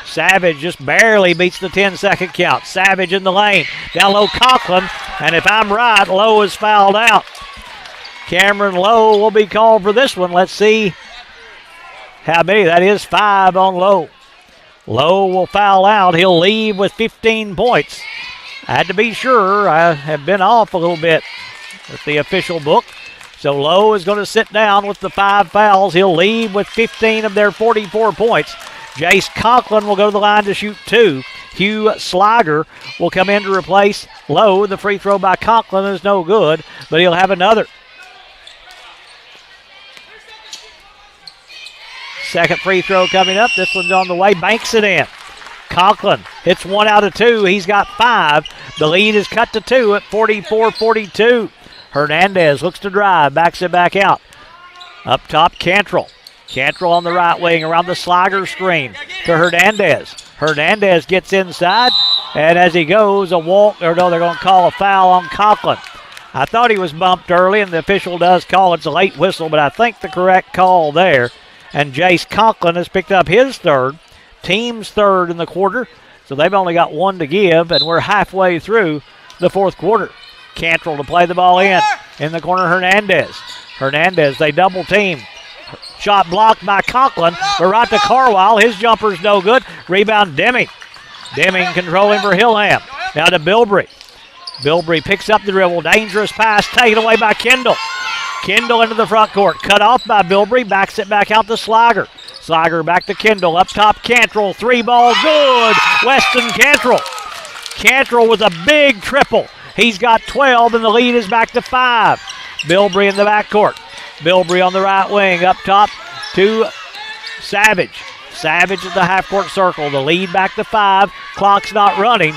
A: Savage just barely beats the 10-second count. Savage in the lane. Down low, Conklin. And if I'm right, Lowe is fouled out. Cameron Lowe will be called for this one. Let's see how many. That is 5 on Lowe. Lowe will foul out. He'll leave with 15 points. I had to be sure. I have been off a little bit with the official book. So Lowe is going to sit down with the 5 fouls. He'll leave with 15 of their 44 points. Jace Conklin will go to the line to shoot 2. Hugh Sliger will come in to replace Lowe. The free throw by Conklin is no good, but he'll have another. Second free throw coming up. This one's on the way. Banks it in. Conklin hits 1 out of 2. He's got 5. The lead is cut to 2 at 44-42. Hernandez looks to drive, backs it back out. Up top, Cantrell. Cantrell on the right wing around the Sliger screen to Hernandez. Hernandez gets inside, and as he goes, they're going to call a foul on Conklin. I thought he was bumped early, and the official does call it's a late whistle, but I think the correct call there. And Jace Conklin has picked up his third, team's third in the quarter, so they've only got 1 to give, and we're halfway through the fourth quarter. Cantrell to play the ball in the corner, Hernandez. Hernandez, they double team. Shot blocked by Conklin, but right to Carwile. His jumper's no good. Rebound, Deming. Deming controlling for Hillham. Now to Bilbrey. Bilbrey picks up the dribble. Dangerous pass taken away by Kendall. Kendall into the front court. Cut off by Bilbrey. Backs it back out to Sliger. Sliger back to Kendall. Up top, Cantrell. 3-ball, good. Weston Cantrell. Cantrell with a big triple. He's got 12, and the lead is back to 5. Bilbrey in the backcourt. Bilbrey on the right wing. Up top to Savage. Savage at the half-court circle. The lead back to 5. Clock's not running.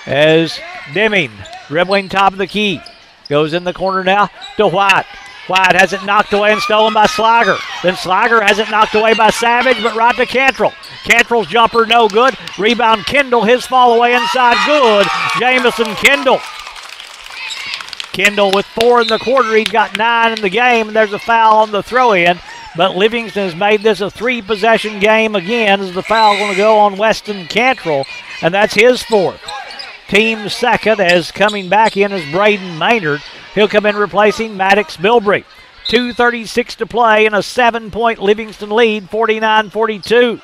A: As Deming, dribbling top of the key. Goes in the corner now to White. White has it knocked away and stolen by Sliger. Then Sliger has it knocked away by Savage, but right to Cantrell. Cantrell's jumper no good. Rebound Kendall, his fall away inside good. Jamison Kendall. Kendall with 4 in the quarter. He's got 9 in the game, and there's a foul on the throw-in. But Livingston has made this a 3-possession game again as the foul going to go on Weston Cantrell, and that's his 4th. Team second as coming back in is Braden Maynard. He'll come in replacing Maddox Bilbrey. 2:36 to play and a 7-point Livingston lead, 49-42.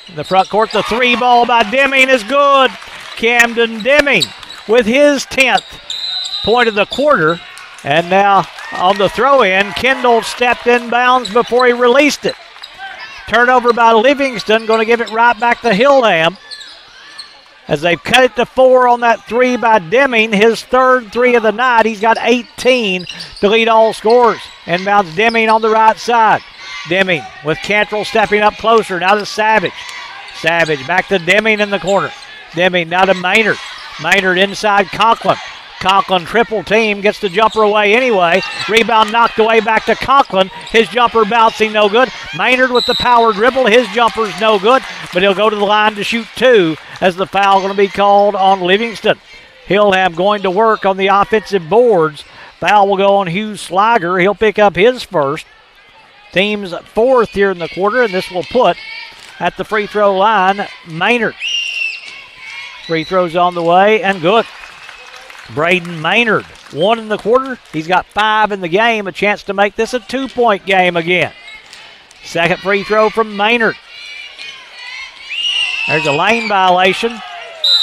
A: In the front court, the 3-ball by Deming is good. Camden Deming with his 10th point of the quarter. And now on the throw-in, Kendall stepped in bounds before he released it. Turnover by Livingston, going to give it right back to Hillham. As they've cut it to 4 on that 3 by Deming, his 3rd 3 of the night. He's got 18 to lead all scorers. Inbounds Deming on the right side. Deming with Cantrell stepping up closer. Now to Savage. Savage back to Deming in the corner. Deming now to Maynard. Maynard inside Conklin. Conklin triple team, gets the jumper away anyway. Rebound knocked away back to Conklin. His jumper bouncing no good. Maynard with the power dribble. His jumper's no good, but he'll go to the line to shoot 2 as the foul going to be called on Livingston. Hillham going to work on the offensive boards. Foul will go on Hugh Sliger. He'll pick up his first. Team's 4th here in the quarter, and this will put at the free throw line Maynard. Free throws on the way and good. Braden Maynard, 1 in the quarter. He's got 5 in the game, a chance to make this a 2-point game again. Second free throw from Maynard. There's a lane violation.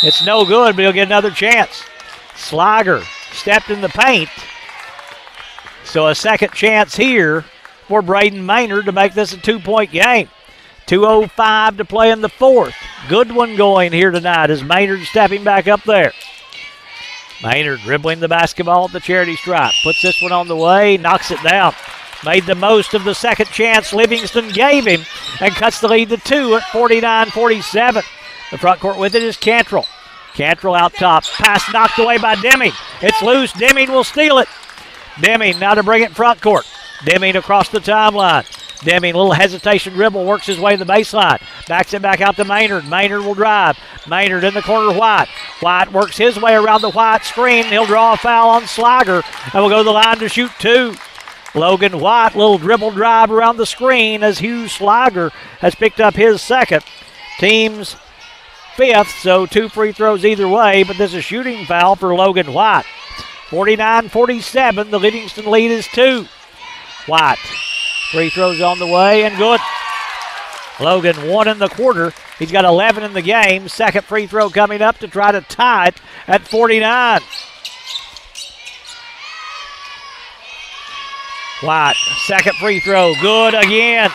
A: It's no good, but he'll get another chance. Sliger stepped in the paint. So a second chance here for Braden Maynard to make this a 2-point game. 2:05 to play in the 4th. Good one going here tonight as Maynard stepping back up there. Maynard dribbling the basketball at the charity stripe. Puts this one on the way, knocks it down. Made the most of the second chance Livingston gave him and cuts the lead to 2 at 49-47. The front court with it is Cantrell. Cantrell out top. Pass knocked away by Deming. It's loose. Deming will steal it. Deming now to bring it front court. Deming across the timeline. Deming, a little hesitation dribble, works his way to the baseline. Backs it back out to Maynard. Maynard will drive. Maynard in the corner, White. White works his way around the White screen. He'll draw a foul on Sliger and will go to the line to shoot 2. Logan White, little dribble drive around the screen as Hugh Sliger has picked up his second. Team's 5th, so 2 free throws either way, but this is a shooting foul for Logan White. 49-47, the Livingston lead is 2. White. Free throws on the way and good. Logan 1 in the quarter. He's got 11 in the game. Second free throw coming up to try to tie it at 49. White, second free throw, good again.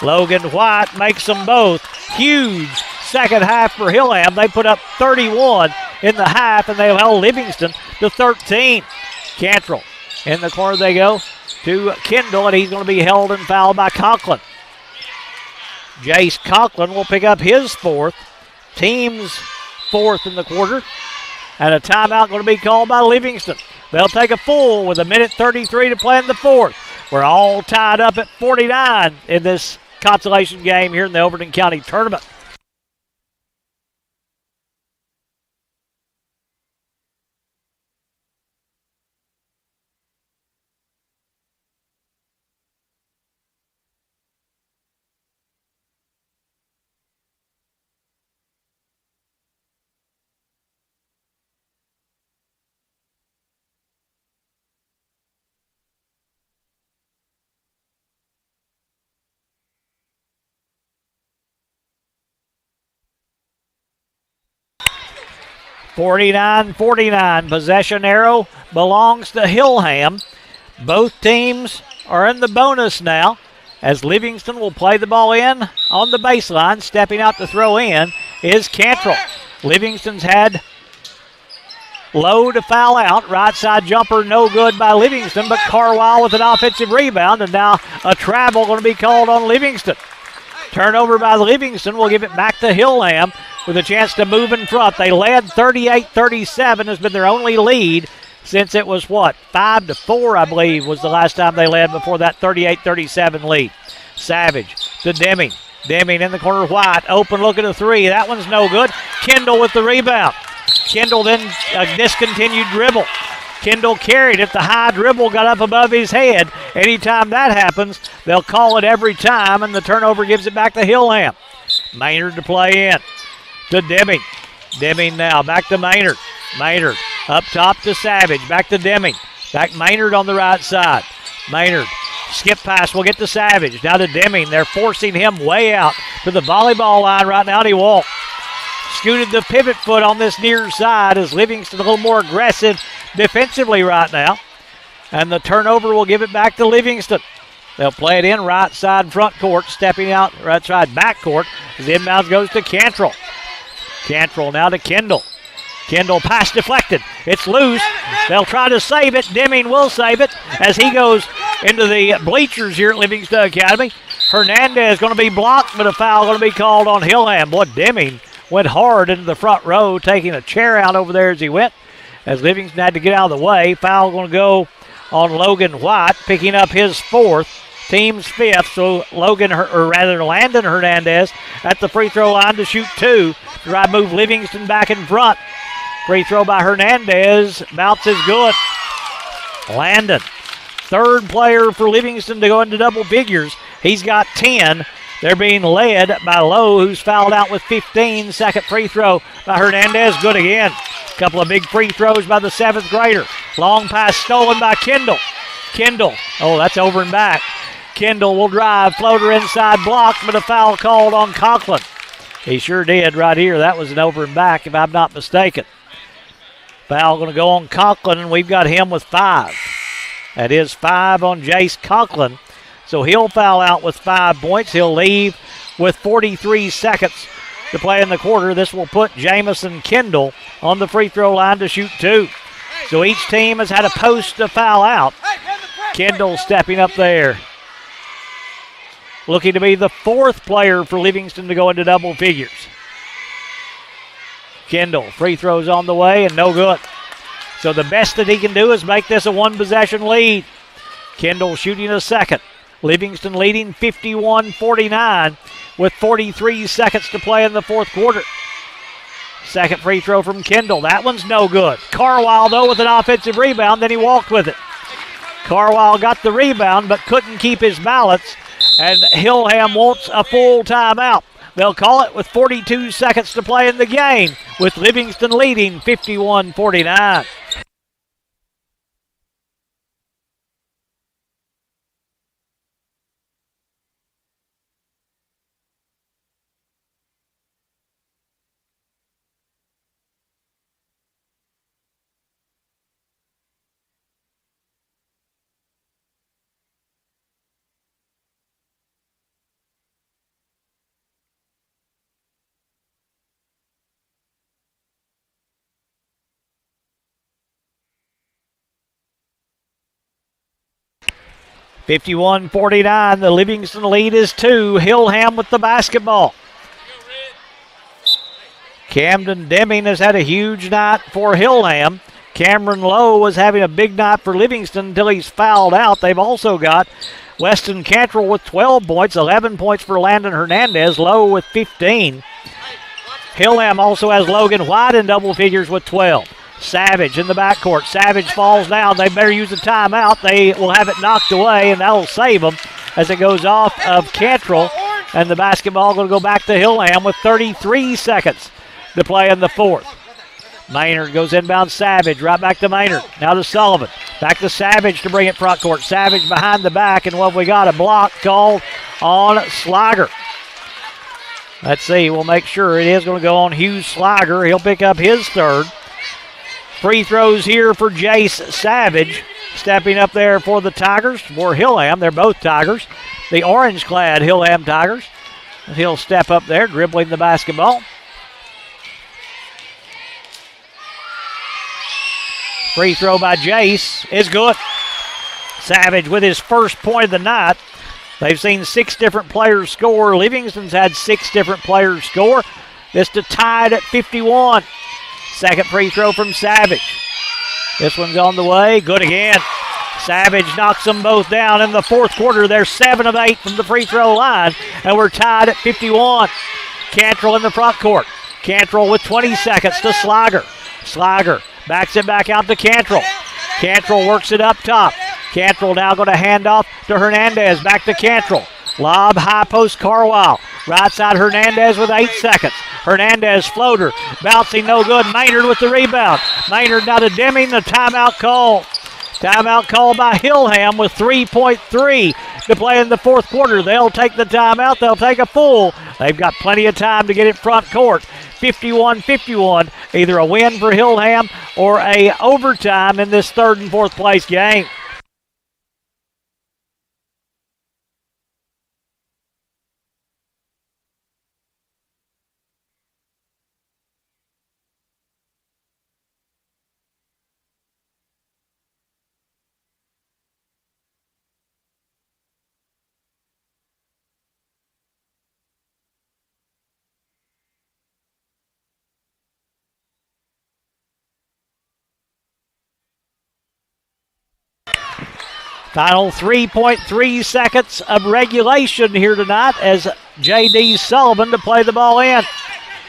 A: Logan White makes them both. Huge second half for Hillham. They put up 31 in the half, and they held Livingston to 13. Cantrell, in the corner they go to Kendall, and he's going to be held and fouled by Conklin. Jace Conklin will pick up his fourth, team's fourth in the quarter, and a timeout going to be called by Livingston. They'll take a full with 1:33 to play in the fourth. We're all tied up at 49 in this consolation game here in the Overton County Tournament. (49-49). Possession arrow belongs to Hillham. Both teams are in the bonus now as Livingston will play the ball in on the baseline. Stepping out to throw in is Cantrell. Livingston's had Lowe to foul out. Right side jumper no good by Livingston, but Carwile with an offensive rebound, and now a travel going to be called on Livingston. Turnover by Livingston will give it back to Hillham with a chance to move in front. They led 38-37, has been their only lead since it was 5-4, I believe, was the last time they led before that 38-37 lead. Savage to Deming. Deming in the corner, White, open look at a three. That one's no good. Kendall with the rebound. Kendall then a discontinued dribble. Kendall carried it. The high dribble got up above his head. Anytime that happens, they'll call it every time, and the turnover gives it back to Hillham. Maynard to play in to Deming. Deming now back to Maynard. Maynard up top to Savage. Back to Deming. Back Maynard on the right side. Maynard. Skip pass will get to Savage. Now to Deming. They're forcing him way out to the volleyball line right now, and he walked. Scooted the pivot foot on this near side as Livingston a little more aggressive defensively right now. And the turnover will give it back to Livingston. They'll play it in right side front court, stepping out right side back court as the inbounds goes to Cantrell. Cantrell now to Kendall. Kendall pass deflected. It's loose. They'll try to save it. Deming will save it as he goes into the bleachers here at Livingston Academy. Hernandez going to be blocked, but a foul going to be called on Hillham. Boy, Deming went hard into the front row, taking a chair out over there as he went, as Livingston had to get out of the way. Foul going to go on Logan White, picking up his fourth, team's fifth. So Landon Hernandez at the free throw line to shoot two. Try to move Livingston back in front. Free throw by Hernandez, bounces good. Landon, third player for Livingston to go into double figures. He's got 10. They're being led by Lowe, who's fouled out with 15. Second free throw by Hernandez, good again. Couple of big free throws by the seventh grader. Long pass stolen by Kendall. Kendall, oh, that's over and back. Kendall will drive, floater inside, blocked, but a foul called on Conklin. He sure did right here. That was an over and back, if I'm not mistaken. Foul going to go on Conklin, and we've got him with 5. That is 5 on Jace Conklin. So he'll foul out with 5 points. He'll leave with 43 seconds to play in the quarter. This will put Jamison Kendall on the free throw line to shoot 2. So each team has had a post to foul out. Kendall stepping up there. Looking to be the fourth player for Livingston to go into double figures. Kendall, free throws on the way and no good. So the best that he can do is make this a one-possession lead. Kendall shooting a second. Livingston leading 51-49 with 43 seconds to play in the fourth quarter. Second free throw from Kendall. That one's no good. Carwile, though, with an offensive rebound, then he walked with it. Carwile got the rebound but couldn't keep his balance, and Hillham wants a full timeout. They'll call it with 42 seconds to play in the game, with Livingston leading 51-49. 51-49. The Livingston lead is 2. Hillham with the basketball. Camden Deming has had a huge night for Hillham. Cameron Lowe was having a big night for Livingston until he's fouled out. They've also got Weston Cantrell with 12 points, 11 points for Landon Hernandez, Lowe with 15. Hillham also has Logan White in double figures with 12. Savage in the backcourt. Savage falls down. They better use a timeout. They will have it knocked away, and that'll save them as it goes off of Cantrell. And the basketball going to go back to Hillham with 33 seconds to play in the fourth. Maynard goes inbound. Savage right back to Maynard. Now to Sullivan. Back to Savage to bring it front court. Savage behind the back, and what we got? A block called on Slager. Let's see. We'll make sure it is going to go on Hughes Slager. He'll pick up his third. Free throws here for Jace Savage. Stepping up there for the Tigers, for Hillham. They're both Tigers. The orange-clad Hillham Tigers. He'll step up there, dribbling the basketball. Free throw by Jace is good. Savage with his first point of the night. They've seen 6 different players score. Livingston's had 6 different players score. This to tied at 51. Second free throw from Savage. This one's on the way. Good again. Savage knocks them both down in the fourth quarter. They're 7 of 8 from the free throw line, and we're tied at 51. Cantrell in the front court. Cantrell with 20 seconds to Slager. Slager backs it back out to Cantrell. Cantrell works it up top. Cantrell now going to hand off to Hernandez. Back to Cantrell. Lob, high post, Carwile. Right side, Hernandez with 8 seconds. Hernandez floater. Bouncing, no good. Maynard with the rebound. Maynard now to Deming. The timeout call. Timeout called by Hillham with 3.3 to play in the fourth quarter. They'll take the timeout. They'll take a full. They've got plenty of time to get it front court. 51-51, either a win for Hillham or a overtime in this third and fourth place game. Final 3.3 seconds of regulation here tonight as J.D. Sullivan to play the ball in.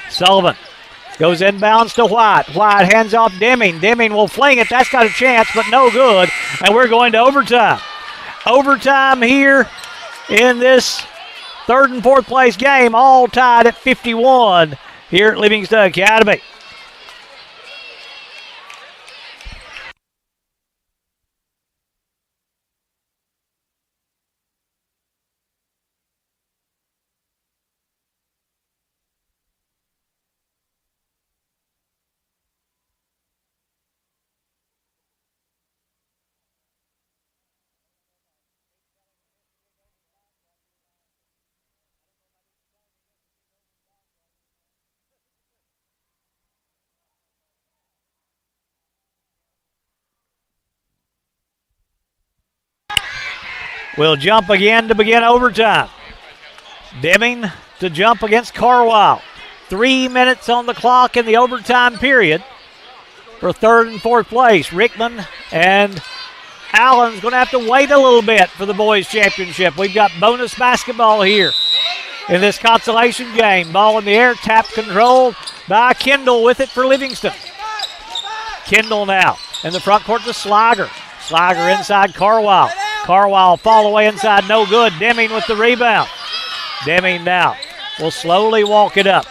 A: Sullivan goes inbounds to White. White hands off Deming. Deming will fling it. That's got a chance, but no good. And we're going to overtime. Overtime here in this third and fourth place game, all tied at 51 here at Livingston Academy. We'll jump again to begin overtime. Deming to jump against Carwile. 3 minutes on the clock in the overtime period for third and fourth place. Rickman and Allen's going to have to wait a little bit for the boys' championship. We've got bonus basketball here in this consolation game. Ball in the air, tap controlled by Kendall with it for Livingston. Kendall now in the front court to Slager. Slager inside Carwile. Carwile fall away inside, no good. Deming with the rebound. Deming now will slowly walk it up.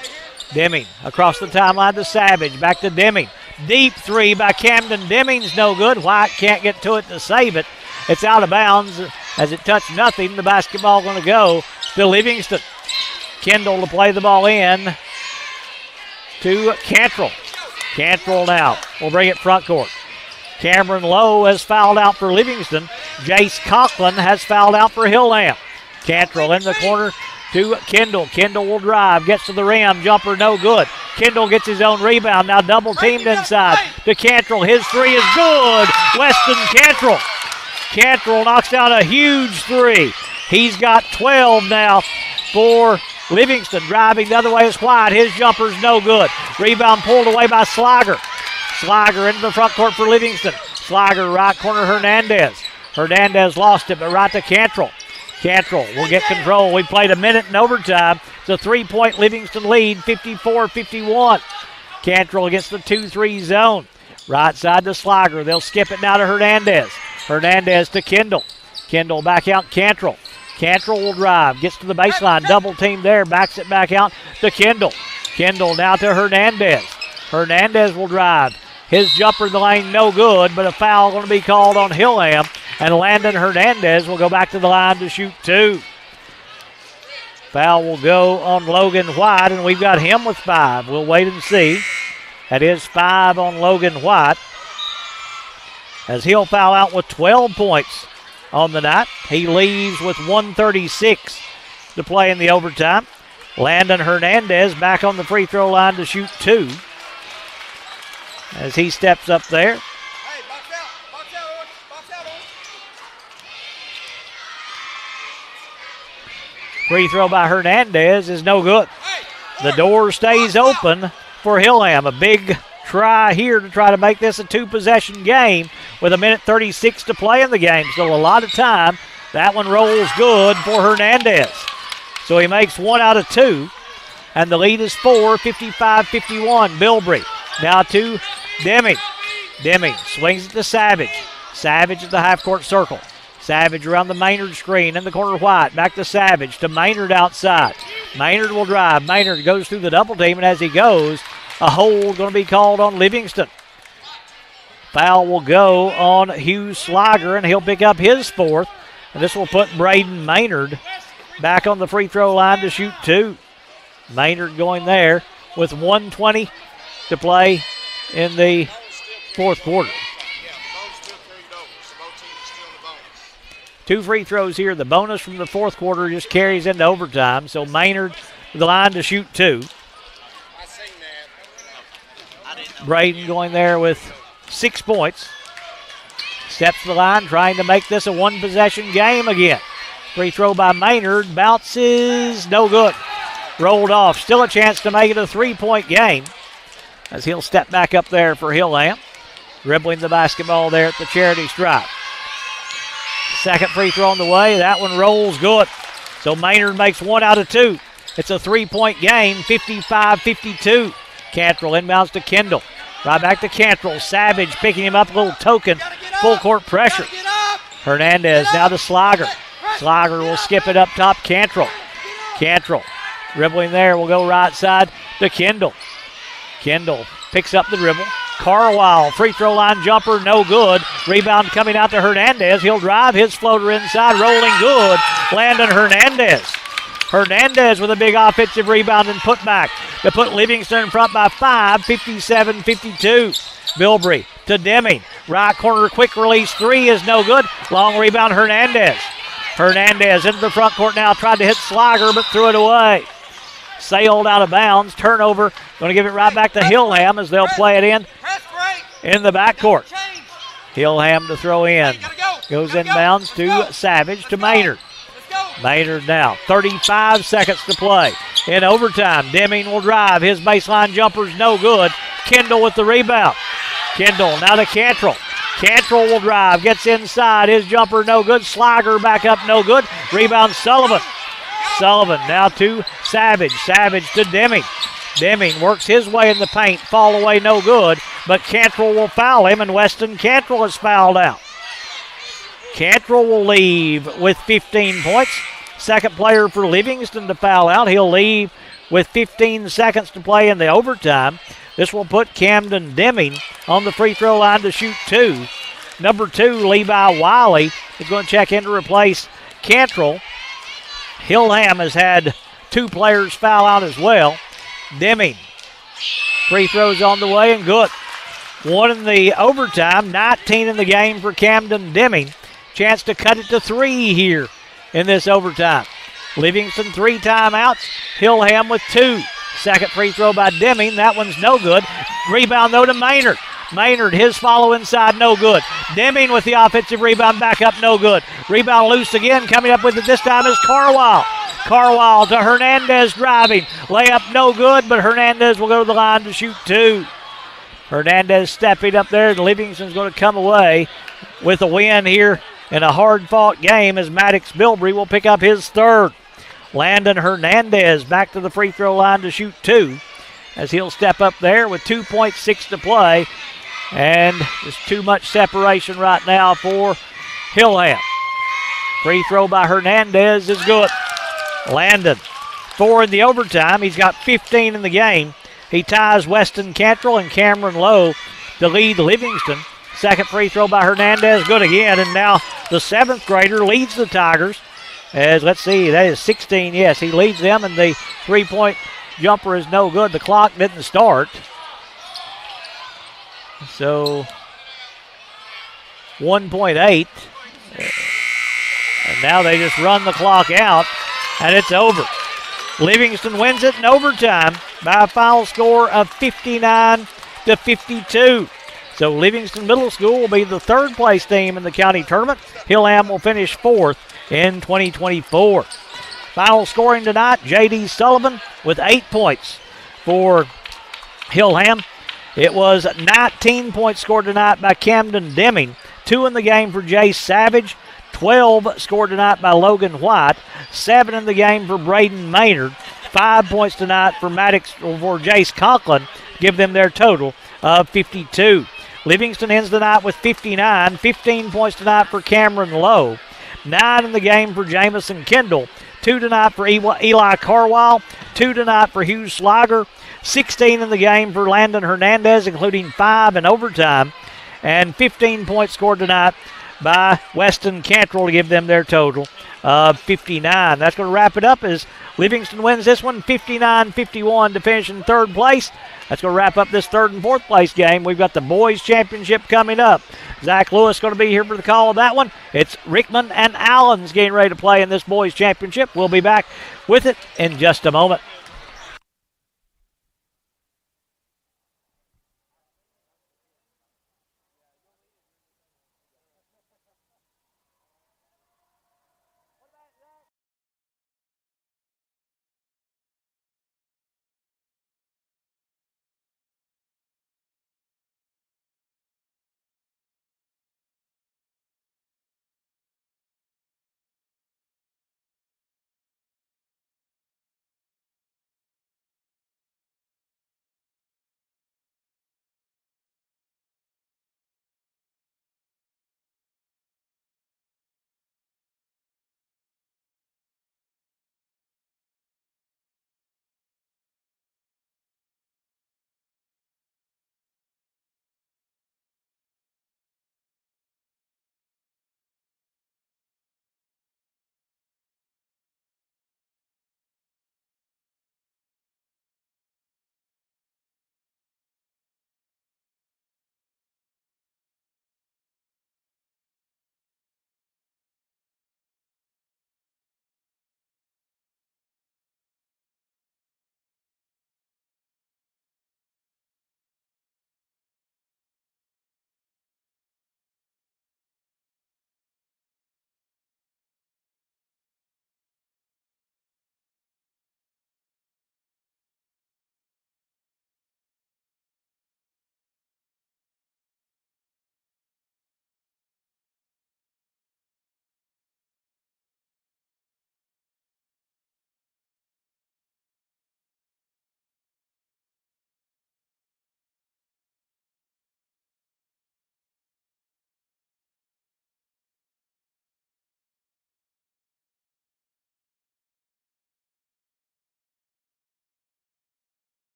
A: Deming across the timeline to Savage. Back to Deming. Deep three by Camden. Deming's no good. White can't get to it to save it. It's out of bounds as it touched nothing. The basketball going to go to Livingston. Kendall to play the ball in to Cantrell. Cantrell now will bring it front court. Cameron Lowe has fouled out for Livingston. Jace Conklin has fouled out for Hillham. Cantrell in the corner to Kendall. Kendall will drive, gets to the rim, jumper no good. Kendall gets his own rebound, now double teamed inside to Cantrell. His three is good. Weston Cantrell Cantrell knocks down a huge three. He's got 12 now for Livingston. Driving the other way is White. His jumper's no good. Rebound pulled away by Slager. Slager into the front court for Livingston. Slager, right corner, Hernandez. Hernandez lost it, but right to Cantrell. Cantrell will get control. We played a minute in overtime. It's a 3-point Livingston lead, 54-51. Cantrell against the 2-3 zone. Right side to Slager. They'll skip it now to Hernandez. Hernandez to Kendall. Kendall back out Cantrell. Cantrell will drive. Gets to the baseline. Double team there. Backs it back out to Kendall. Kendall now to Hernandez. Hernandez will drive. His jumper in the lane no good, but a foul going to be called on Hillham. And Landon Hernandez will go back to the line to shoot two. Foul will go on Logan White, and we've got him with 5. We'll wait and see. That is 5 on Logan White, as he'll foul out with 12 points on the night. He leaves with 1:36 to play in the overtime. Landon Hernandez back on the free throw line to shoot 2. As he steps up there.
B: Hey, box out.
A: Free throw by Hernandez is no good. The door stays open for Hillham. A big try here to try to make this a 2-possession game with a minute 36 to play in the game. Still a lot of time. That one rolls good for Hernandez. So he makes 1 out of 2. And the lead is 4, 55-51. Bilbrey now to Deming. Deming swings it to Savage. Savage at the half-court circle. Savage around the Maynard screen in the corner. White back to Savage to Maynard outside. Maynard will drive. Maynard goes through the double team, and as he goes, a hold going to be called on Livingston. Foul will go on Hugh Slager, and he'll pick up his 4th. And this will put Braden Maynard back on the free throw line to shoot 2. Maynard going there with 1:20 to play in the 4th quarter. 2 free throws here. The bonus from the 4th quarter just carries into overtime. So Maynard to the line to shoot 2. Braden going there with 6 points. Steps to the line, trying to make this a 1-possession game again. Free throw by Maynard. Bounces, no good. Rolled off. Still a chance to make it a 3-point game, as he'll step back up there for Hillham. Dribbling the basketball there at the charity stripe. Second free throw on the way. That one rolls good. So Maynard makes 1 out of 2. It's a 3-point game, 55-52. Cantrell inbounds to Kendall. Right back to Cantrell. Savage picking him up, a little token. Full court pressure. Hernandez now to Slager. Slager will skip it up top. Cantrell. Cantrell dribbling there. Will go right side to Kendall. Kendall picks up the dribble. Carlisle, free throw line jumper, no good. Rebound coming out to Hernandez. He'll drive his floater inside, rolling good. Landon Hernandez. Hernandez with a big offensive rebound and putback to put Livingston in front by 5, 57-52. Bilbrey to Deming. Right corner, quick release 3 is no good. Long rebound, Hernandez. Hernandez into the front court now, tried to hit Slager, but threw it away. Sailed out of bounds. Turnover. Going to give it right back to Hillham as they'll play it in the backcourt. Hillham to throw in. Goes inbounds to Savage to Maynard. Maynard now. 35 seconds to play. In overtime, Deming will drive. His baseline jumper's no good. Kendall with the rebound. Kendall now to Cantrell. Cantrell will drive. Gets inside. His jumper no good. Slager back up no good. Rebound Sullivan. Sullivan now to Savage. Savage to Deming. Deming works his way in the paint. Fall away no good. But Cantrell will foul him, and Weston Cantrell is fouled out. Cantrell will leave with 15 points. Second player for Livingston to foul out. He'll leave with 15 seconds to play in the overtime. This will put Camden Deming on the free throw line to shoot 2. Number 2, Levi Wiley, is going to check in to replace Cantrell. Hillham has had 2 players foul out as well. Deming. Free throws on the way and good. 1 in the overtime, 19 in the game for Camden Deming. Chance to cut it to 3 here in this overtime. Livingston 3 timeouts. Hillham with 2. Second free throw by Deming. That one's no good. Rebound though to Maynard. Maynard, his follow inside, no good. Deming with the offensive rebound, back up, no good. Rebound loose again, coming up with it this time is Carwile. Carwile to Hernandez driving. Layup no good, but Hernandez will go to the line to shoot 2. Hernandez stepping up there, and Livingston's going to come away with a win here in a hard-fought game as Maddox Bilbrey will pick up his 3rd. Landon Hernandez back to the free throw line to shoot 2 as he'll step up there with 2.6 to play. And there's too much separation right now for Hillham. Free throw by Hernandez is good. Landon, 4 in the overtime. He's got 15 in the game. He ties Weston Cantrell and Cameron Lowe to lead Livingston. Second free throw by Hernandez, good again. And now the 7th grader leads the Tigers. As, let's see, that is 16. Yes, he leads them, and the three-point jumper is no good. The clock didn't start. So, 1.8. And now they just run the clock out, and it's over. Livingston wins it in overtime by a final score of 59-52. So Livingston Middle School will be the 3rd place team in the county tournament. Hillham will finish 4th in 2024. Final scoring tonight, J.D. Sullivan with 8 points for Hillham. It was 19 points scored tonight by Camden Deming, 2 in the game for Jay Savage, 12 scored tonight by Logan White, 7 in the game for Braden Maynard, 5 points tonight for Jace Conklin, give them their total of 52. Livingston ends the night with 59, 15 points tonight for Cameron Lowe, 9 in the game for Jamison Kendall, 2 tonight for Eli Carwile, 2 tonight for Hugh Slager, 16 in the game for Landon Hernandez, including 5 in overtime, and 15 points scored tonight by Weston Cantrell to give them their total of 59. That's going to wrap it up as Livingston wins this one 59-51 to finish in 3rd place. That's going to wrap up this 3rd and 4th place game. We've got the boys championship coming up. Zach Lewis going to be here for the call of that one. It's Rickman and Allen's getting ready to play in this boys championship. We'll be back with it in just a moment.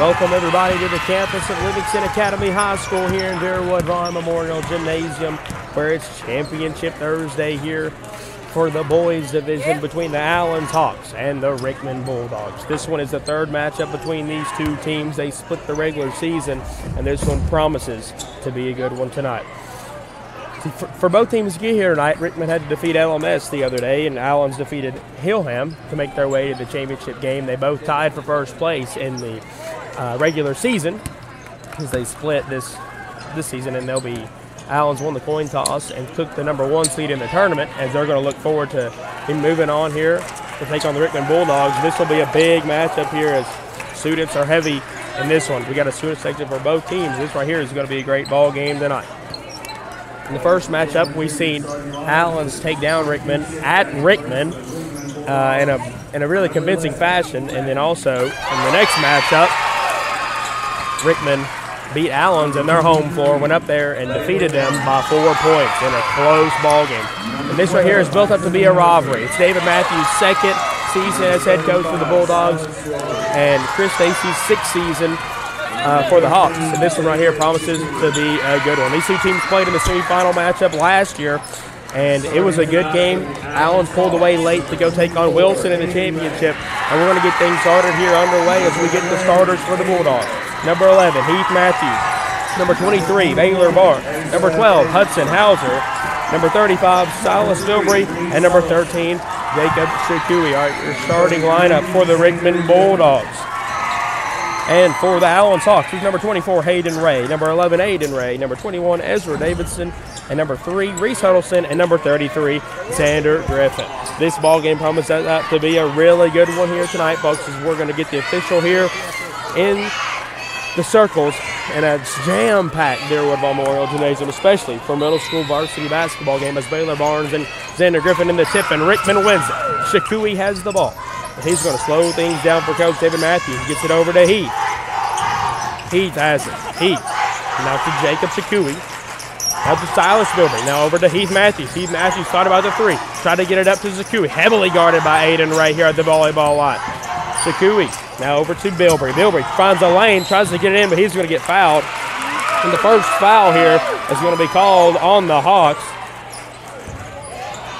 C: Welcome everybody to the campus of Livingston Academy High School here in Deerwood Vaughn Memorial Gymnasium, where it's Championship Thursday here for the boys division between the Allens Hawks and the Rickman Bulldogs. This one is the third matchup between these two teams. They split the regular season, and this one promises to be a good one tonight. For both teams to get here tonight, Rickman had to defeat LMS the other day, and Allens defeated Hillham to make their way to the championship game. They both tied for first place in the regular season because they split this season, and they'll be Allens won the coin toss and took the number 1 seed in the tournament, as they're going to look forward to him moving on here to take on the Rickman Bulldogs. This will be a big matchup here as students are heavy in this one. We got a student section for both teams. This right here is going to be a great ball game tonight. In the first matchup, we've seen Allens take down Rickman at Rickman in a really convincing fashion, and then also in the next matchup, Rickman beat Allens in their home floor, went up there and defeated them by 4 points in a close ball game. And this right here is built up to be a rivalry. It's David Matthews' second season as head coach for the Bulldogs, and Chris Stacy's 6th season for the Hawks. And this one right here promises to be a good one. These two teams played in the semifinal matchup last year, and it was a good game. Allens pulled away late to go take on Wilson in the championship, and we're going to get things started here underway as we get the starters for the Bulldogs. Number 11, Heath Matthews. Number 23, Baylor Barr. Number 12, Hudson Hauser. Number 35, Silas Filbury. And number 13, Jacob Shikui. All right, your starting lineup for the Rickman Bulldogs. And for the Allens Hawks, who's number 24, Hayden Ray. Number 11, Aiden Ray. Number 21, Ezra Davidson. And number 3, Reese Huddleston. And number 33, Xander Griffin. This ball game promises that to be a really good one here tonight, folks, as we're going to get the official here in the circles, and a jam-packed Deerwood Memorial Gymnasium, especially for middle school varsity basketball game, as Baylor Barnes and Xander Griffin in the tip, and Rickman wins it. Shikui has the ball. And he's going to slow things down for Coach David Matthews. He gets it over to Heath. Heath has it. Heath. Now to Jacob Shikui. Now to Silas Filbury. Now over to Heath Matthews. Heath Matthews thought about the 3. Tried to get it up to Shikui. Heavily guarded by Aiden right here at the volleyball line. Shikui. Now over to Bilbury. Bilbury finds a lane, tries to get it in, but he's going to get fouled. And the first foul here is going to be called on the Hawks.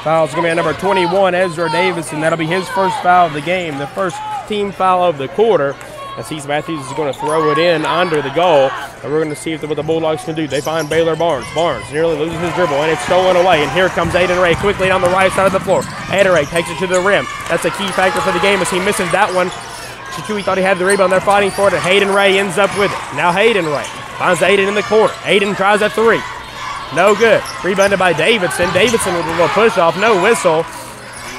C: Foul's going to be on number 21, Ezra Davidson. That'll be his first foul of the game, the first team foul of the quarter. As Heath Matthews is going to throw it in under the goal. And we're going to see what the Bulldogs can do. They find Baylor Barnes. Barnes nearly loses his dribble, and it's stolen away. And here comes Aiden Ray quickly down the right side of the floor. Aiden Ray takes it to the rim. That's a key factor for the game as he misses that one. Shikui thought he had the rebound. They're fighting for it, and Hayden Ray ends up with it. Now Hayden Ray finds Aiden in the corner. Aiden tries a 3. No good. Rebounded by Davidson. Davidson with a little push-off. No whistle.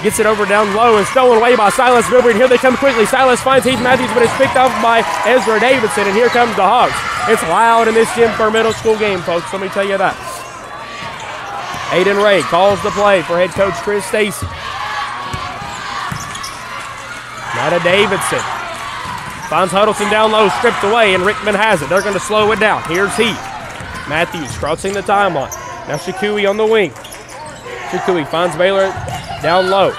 C: Gets it over down low and stolen away by Silas Filbury. And here they come quickly. Silas finds Heath Matthews, but it's picked off by Ezra Davidson. And here comes the Hawks. It's loud in this gym for a middle school game, folks. Let me tell you that. Aiden Ray calls the play for head coach Chris Stacy. Now to Davidson. Finds Huddleston down low, stripped away, and Rickman has it. They're going to slow it down. Here's Heath. Matthews crossing the timeline. Now Shikui on the wing. Shikui finds Baylor down low.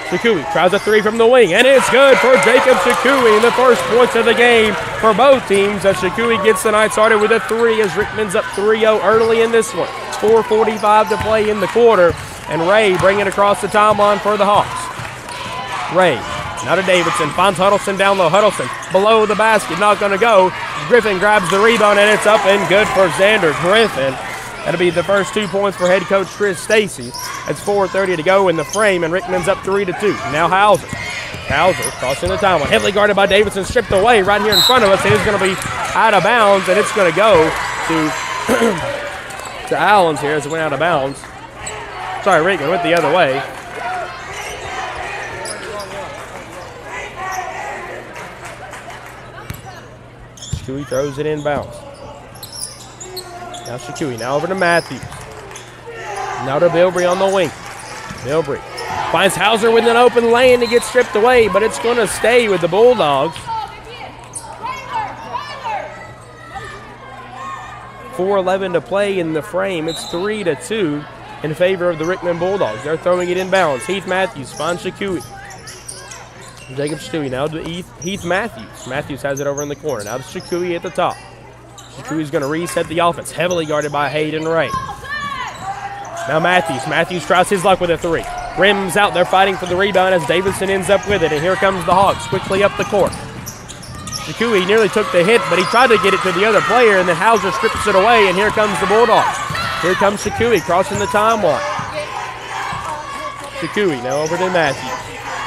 C: Shikui tries a 3 from the wing, and it's good for Jacob Shikui in the first points of the game for both teams, as Shikui gets the night started with a 3 as Rickman's up 3-0 early in this one. 4:45 to play in the quarter, and Ray bringing it across the timeline for the Hawks. Ray, now to Davidson, finds Huddleston down low. Huddleston below the basket, not going to go. Griffin grabs the rebound, and it's up and good for Xander Griffin. That'll be the first 2 points for head coach Chris Stacy. It's 4:30 to go in the frame, and Rickman's up 3-2. Now Hauser. Hauser crossing the timeline. Heavily guarded by Davidson, stripped away right here in front of us. It is going to be out of bounds, and it's going to go to Allens here as it went out of bounds. Sorry, Rickman went the other way. Shikui throws it in bounds. Now Shikui, now over to Matthews. Now to Bilbury on the wing. Bilbury finds Hauser with an open lane to get stripped away, but it's going to stay with the Bulldogs. 4:11 to play in the frame. It's 3-2 in favor of the Rickman Bulldogs. They're throwing it inbounds. Heath Matthews finds Shikui. Jacob Stewie now to Heath Matthews. Matthews has it over in the corner. Now to Shakui at the top. Shakui's going to reset the offense. Heavily guarded by Hayden Ray. Now Matthews. Matthews tries his luck with a three. Rims out. They're fighting for the rebound as Davidson ends up with it. And here comes the Hawks quickly up the court. Shakui nearly took the hit, but he tried to get it to the other player, and then Hauser strips it away, and here comes the Bulldogs. Here comes Shakui crossing the timeline. Shakui now over to Matthews.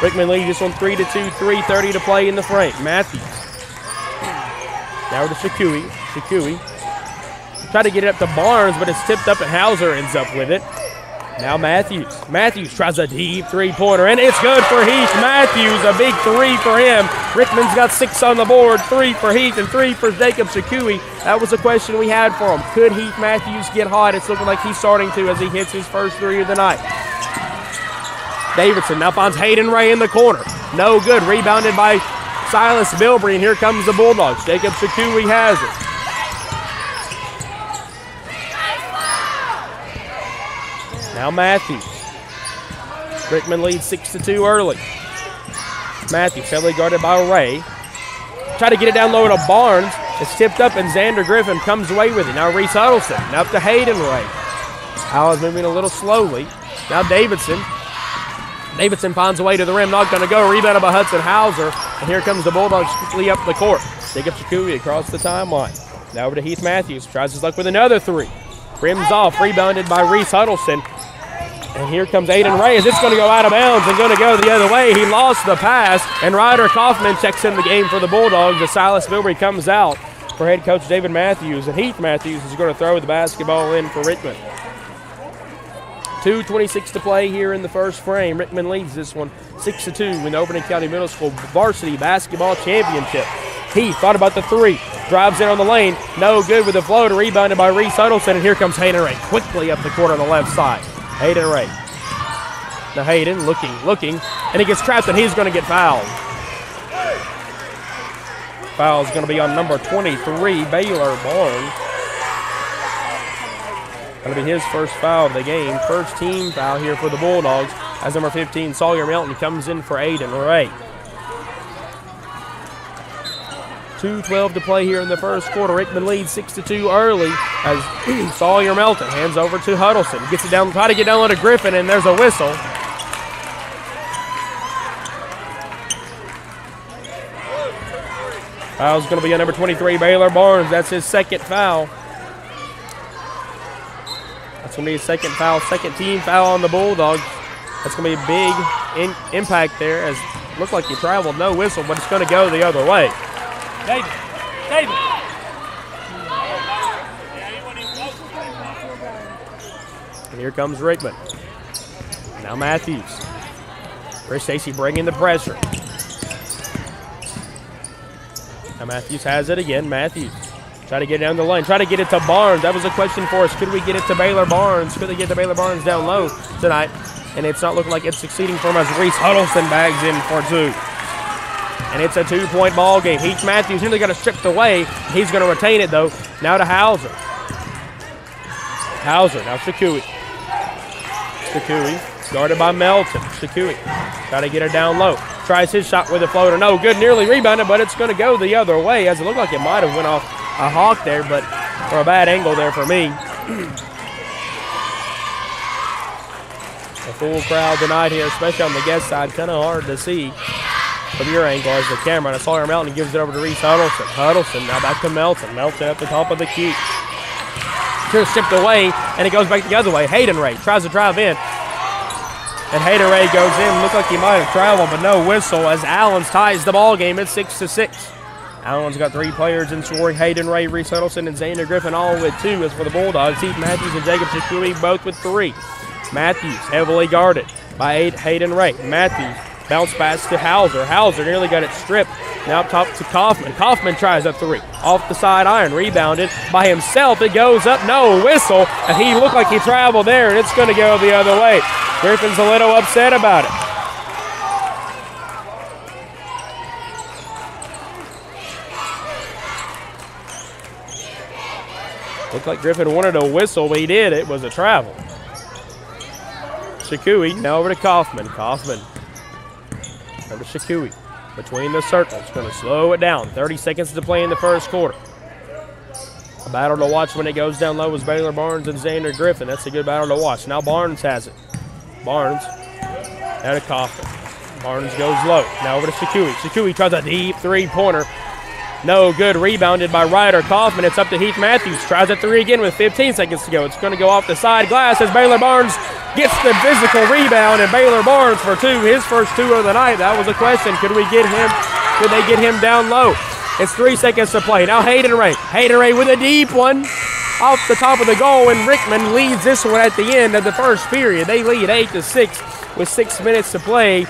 C: Rickman leads this one 3-2, 3:30 to play in the frame. Matthews. Now to Shakui. Shakui. Tried to get it up to Barnes, but it's tipped up and Hauser ends up with it. Now Matthews. Matthews tries a deep three-pointer, and it's good for Heath Matthews. A big three for him. Rickman's got 6 on the board. 3 for Heath and 3 for Jacob Shakui. That was a question we had for him. Could Heath Matthews get hot? It's looking like he's starting to as he hits his first three of the night. Davidson now finds Hayden Ray in the corner. No good. Rebounded by Silas Bilbrey, and here comes the Bulldogs. Jacob Shakui has it. Now Matthews. Rickman leads 6-2 early. Matthews heavily guarded by Ray. Try to get it down low to Barnes. It's tipped up and Xander Griffin comes away with it. Now Reese Huddleston. Now up to Hayden Ray. Howell's moving a little slowly. Now Davidson. Davidson finds a way to the rim. Not going to go. Rebounded by Hudson Hauser. And here comes the Bulldogs quickly up the court. Jacob Shakui across the timeline. Now over to Heath Matthews. Tries his luck with another three. Rims off. Rebounded by Reese Huddleston. And here comes Aiden Reyes. It's going to go out of bounds and going to go the other way. He lost the pass, and Ryder Kaufman checks in the game for the Bulldogs as Silas Bilbrey comes out for head coach David Matthews. And Heath Matthews is going to throw the basketball in for Rickman. 2:26 to play here in the first frame. Rickman leads this one 6-2 in the Overton County Middle School Varsity Basketball Championship. Heath thought about the three. Drives in on the lane. No good with the floater. Rebounded by Reese Huddleston. And here comes Hayden Ray quickly up the court on the left side. Hayden Ray. Now Hayden looking, and he gets trapped, and he's going to get fouled. Foul's going to be on number 23, Baylor Barnes. Going to be his first foul of the game. First team foul here for the Bulldogs as number 15, Sawyer Melton, comes in for Hayden Ray. 2:12 to play here in the first quarter. Rickman leads 6-2 early as Sawyer Melton hands over to Huddleston. Gets it down, try to get down to Griffin, and there's a whistle. Foul's going to be on number 23, Baylor Barnes. That's his second foul. That's going to be his second foul, second team foul on the Bulldogs. That's going to be a big impact there as it looked like he traveled. No whistle, but it's going to go the other way.
B: David.
C: And here comes Rickman. Now Matthews. Chris Stacy bringing the pressure. Now Matthews has it again. Matthews try to get it down the lane. Try to get it to Barnes. That was a question for us. Could we get it to Baylor Barnes? Could they get to Baylor Barnes down low tonight? And it's not looking like it's succeeding for him as Reese Huddleston bags in for two. And it's a 2-point ball game. Heath Matthews nearly got it stripped away. He's going to retain it, though. Now to Hauser. Now Shakui. Guarded by Melton. Shakui try to get it down low. Tries his shot with a floater. No good. Nearly rebounded, but it's going to go the other way as it looked like it might have went off a hawk there, but for a bad angle there for me. A full crowd tonight here, especially on the guest side. Kind of hard to see from your angle as the camera. And Sawyer Melton gives it over to Reese Huddleston. Huddleston now back to Melton. Melton at the top of the key. Just shipped away, and it goes back the other way. Hayden Ray tries to drive in. And Hayden Ray goes in. Looked like he might have traveled, but no whistle as Allens ties the ball game at 6-6. Allens got 3 players in scoring. Hayden Ray, Reese Huddleston, and Xander Griffin all with 2. As for the Bulldogs, Heath Matthews and Jacob Shakui both with 3. Matthews heavily guarded by Hayden Ray. Matthews bounce pass to Hauser. Hauser nearly got it stripped. Now up top to Kaufman. Kaufman tries a 3. Off the side iron. Rebounded by himself. It goes up. No whistle. And he looked like he traveled there, and it's going to go the other way. Griffin's a little upset about it. Looked like Griffin wanted a whistle, but he did. It was a travel. Shakui now over to Kaufman. Over to Shakui. between the circles. Going to slow it down. 30 seconds to play in the first quarter. A battle to watch when it goes down low is Baylor Barnes and Xander Griffin. That's a good battle to watch. Now Barnes has it. Barnes out of Kaufman. Barnes goes low. Now over to Shakui. Shakui tries a deep three-pointer. No good. Rebounded by Ryder Kaufman. It's up to Heath Matthews. Tries a three again with 15 seconds to go. It's going to go off the side glass as Baylor Barnes gets the physical rebound, and Baylor Barnes for two, his first two of the night. That was a question. Could they get him down low? It's 3 seconds to play. Now Hayden Ray. Hayden Ray with a deep one off the top of the goal, and Rickman leads this one at the end of the first period. They lead 8-6 with 6 minutes to play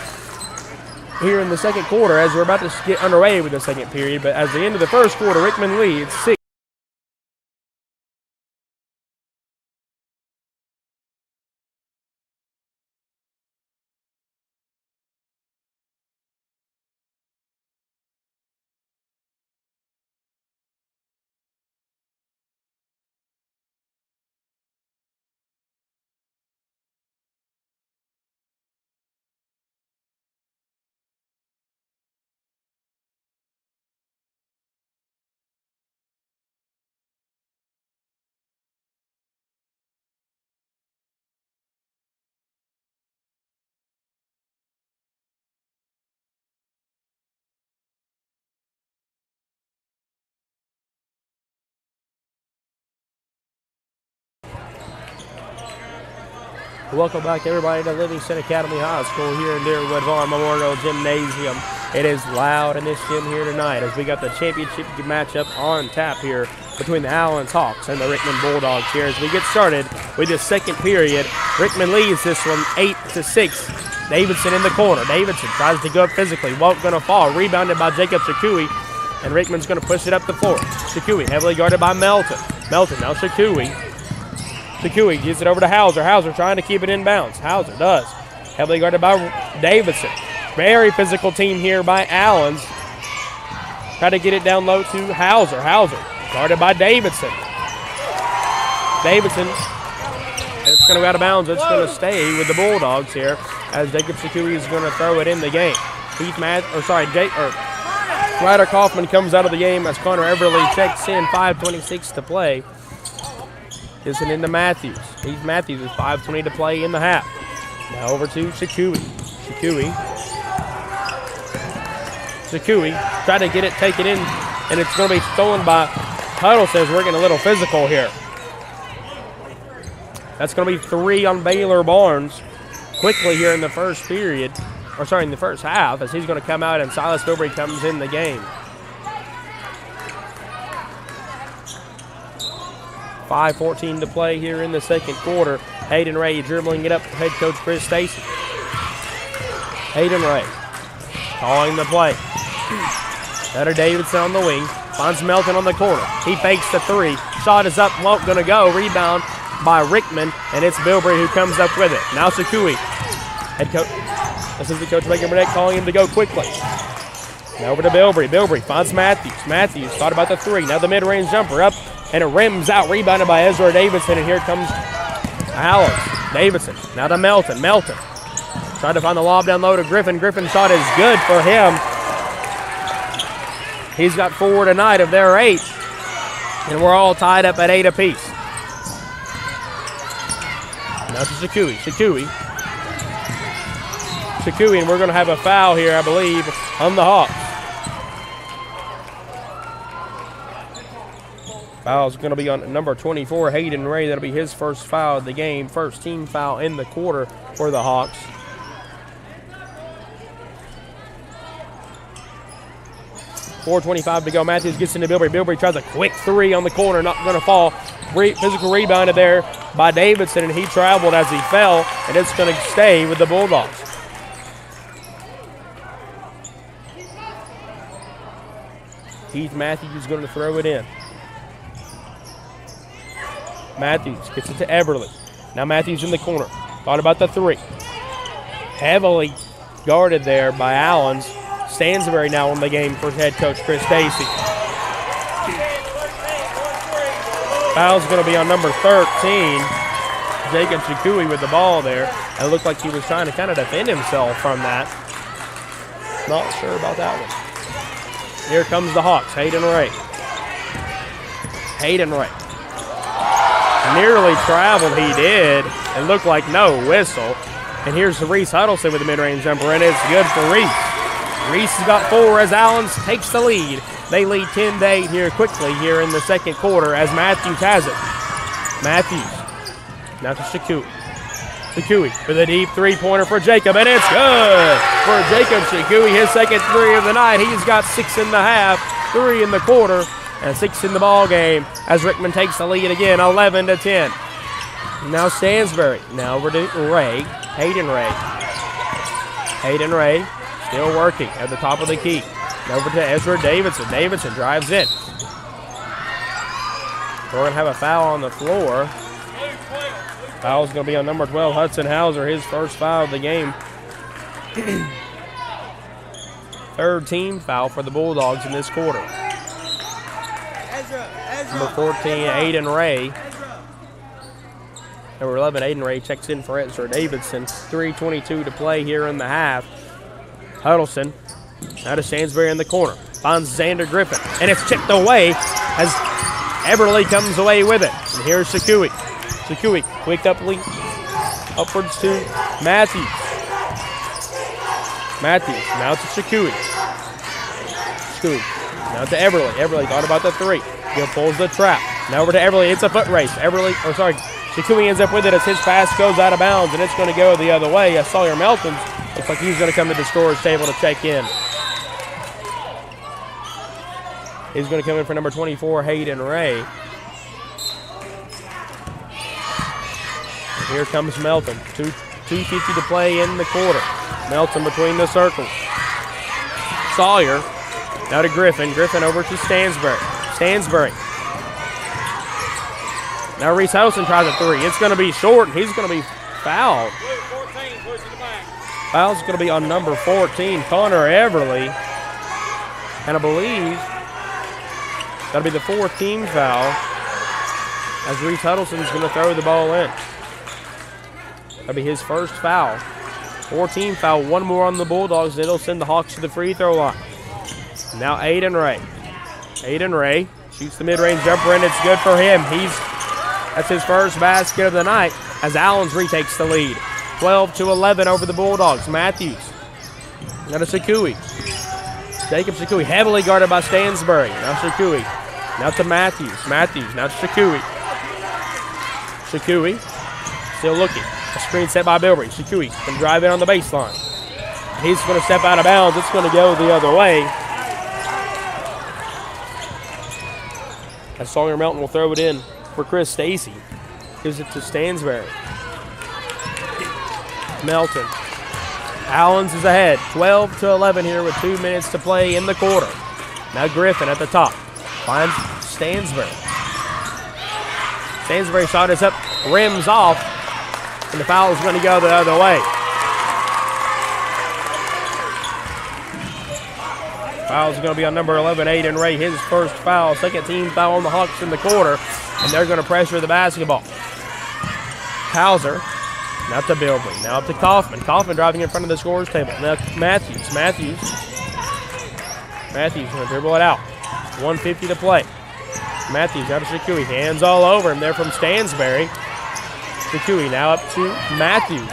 C: here in the second quarter as we're about to get underway with the second period. But at the end of the first quarter, Rickman leads 6. Welcome back, everybody, to Livingston Academy High School here in Deerwood Vaughn Memorial Gymnasium. It is loud in this gym here tonight as we got the championship matchup on tap here between the Allen's Hawks and the Rickman Bulldogs here as we get started with the second period. Rickman leads this one 8-6. Davidson in the corner. Davidson tries to go up physically. Won't going to fall. Rebounded by Jacob Shakui, and Rickman's going to push it up the floor. Shakui heavily guarded by Melton. Melton now Shakui. Shakui gives it over to Hauser. Hauser trying to keep it in bounds. Hauser does. Heavily guarded by Davidson. Very physical team here by Allens. Try to get it down low to Hauser. Hauser guarded by Davidson. Davidson. It's going to go out of bounds. It's going to stay with the Bulldogs here as Jacob Shakui is going to throw it in the game. Ryder Kaufman comes out of the game as Connor Everly checks in. 5:26 to play. Gives it into Matthews. Heath Matthews with 5:20 to play in the half. Now over to Shakui. Shakui try to get it, take it in, and it's going to be stolen by Huddle. Says we're getting a little physical here. That's going to be 3 on Baylor Barnes quickly here in the first period, in the first half, as he's going to come out and Silas Bilbrey comes in the game. 5:14 to play here in the second quarter. Hayden Ray dribbling it up to head coach Chris Stacy. Hayden Ray calling the play. Better Davidson on the wing. Finds Melton on the corner. He fakes the three. Shot is up, won't gonna go. Rebound by Rickman, and it's Bilbrey who comes up with it. Now Shakui. Head coach, assistant coach Megan Burnett calling him to go quickly. Now over to Bilbrey. Bilbrey finds Matthews. Matthews thought about the three. Now the mid-range jumper up, and it rims out. Rebounded by Ezra Davidson, and here comes Allens. Davidson. Now to Melton. Melton tried to find the lob down low to Griffin. Griffin's shot is good for him. He's got 4 tonight of their 8. And we're all tied up at 8 apiece. Now to Shakui. Shakui, and we're going to have a foul here, I believe, on the Hawks. Foul's going to be on number 24, Hayden Ray. That'll be his first foul of the game. First team foul in the quarter for the Hawks. .425 to go. Matthews gets into Bilbrey. Bilbrey tries a quick three on the corner. Not going to fall. Physical rebounded there by Davidson, and he traveled as he fell, and it's going to stay with the Bulldogs. Heath Matthews is going to throw it in. Matthews gets it to Everly. Now Matthews in the corner. Thought about the three. Heavily guarded there by Allens. Stansbury now in the game for head coach Chris Stacy. Foul's going to be on number 13. Jacob Shakui with the ball there. It looked like he was trying to kind of defend himself from that. Not sure about that one. Here comes the Hawks. Hayden Ray. Nearly traveled. He did. It looked like no whistle. And here's Reese Huddleston with the mid-range jumper, and it's good for Reese. Reese has got 4 as Allens takes the lead. They lead 10-8 here quickly here in the second quarter as Matthews has it. Matthews. Now to Shakui. Shakui for the deep three-pointer for Jacob, and it's good for Jacob Shakui. His second 3 of the night. He's got 6 in the half, 3 in the quarter, and 6 in the ball game as Rickman takes the lead again, 11-10. Now Stansbury. Now over to Ray. Hayden Ray still working at the top of the key. Over to Ezra Davidson. Davidson drives in. We're going to have a foul on the floor. Foul's going to be on number 12, Hudson Hauser, his first foul of the game. Third team foul for the Bulldogs in this quarter. Number 14, Aiden Ray. Number 11, Aiden Ray checks in for Ezra Davidson. 3:22 to play here in the half. Huddleston now to Stansbury in the corner. Finds Xander Griffin, and it's chipped away as Everly comes away with it. And here's Shakui. Shakui, quick upwards to Matthews. Matthews, now to Shakui. Shakui, now to Everly. Everly thought about the 3. He pulls the trap. Now over to Everly. It's a foot race. Shakui ends up with it as his pass goes out of bounds, and it's going to go the other way. Sawyer Melton looks like he's going to come to the scorer's table to check in. He's going to come in for number 24, Hayden Ray. And here comes Melton. 2:50 to play in the quarter. Melton between the circles. Sawyer. Now to Griffin. Griffin over to Stansbury. Stansbury. Now Reese Huddleston tries a 3. It's going to be short, and he's going to be fouled. Foul's going to be on number 14, Connor Everly. And I believe that'll be the 4th team foul as Reese Huddleston's going to throw the ball in. That'll be his first foul. 4-team foul, 1 more on the Bulldogs. It'll send the Hawks to the free throw line. Now Aiden Ray. Aiden Ray shoots the mid-range jumper, and it's good for him. That's his first basket of the night as Allens retakes the lead. 12-11 over the Bulldogs. Matthews. Now to Shakui. Jacob Shakui heavily guarded by Stansbury. Now Shakui. Now to Matthews. Matthews. Now to Shakui. Shakui still looking. A screen set by Bilbrey. Shakui can drive in on the baseline. He's going to step out of bounds. It's going to go the other way. As Sawyer Melton will throw it in for Chris Stacy. Gives it to Stansbury. Melton. Allens is ahead. 12-11 here with 2 minutes to play in the quarter. Now Griffin at the top. Finds Stansbury. Stansbury shot is up. Rims off. And the foul is going to go the other way. Foul is going to be on number 11, Aiden Ray. His first foul. 2nd team foul on the Hawks in the quarter. And they're going to pressure the basketball. Hauser. Now to Bilbrey. Now up to Kaufman. Kaufman driving in front of the scorer's table. Now Matthews. Matthews going to dribble it out. 1:50 to play. Matthews out to Shakui. Hands all over him there from Stansbury. Shakui now up to Matthews.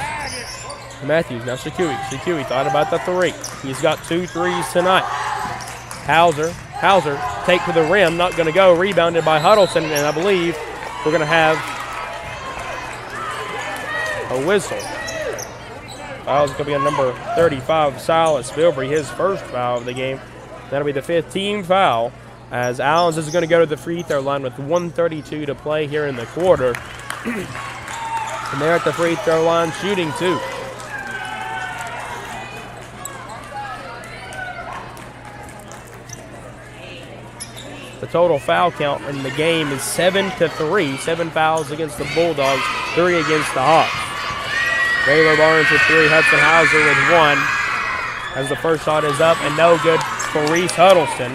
C: Matthews now Shakui. Shakui thought about the 3. He's got 2 threes tonight. Hauser take to the rim. Not going to go. Rebounded by Huddleston. And I believe we're going to have a whistle. Foul's going to be on number 35, Silas Bilbrey, his first foul of the game. That'll be the 5th team foul as Allens is going to go to the free throw line with 1:32 to play here in the quarter. And they're at the free throw line shooting 2. The total foul count in the game is 7-3. 7 fouls against the Bulldogs, 3 against the Hawks. Baylor Barnes with 3, Hudson Hauser with 1. As the first shot is up and no good for Reese Huddleston.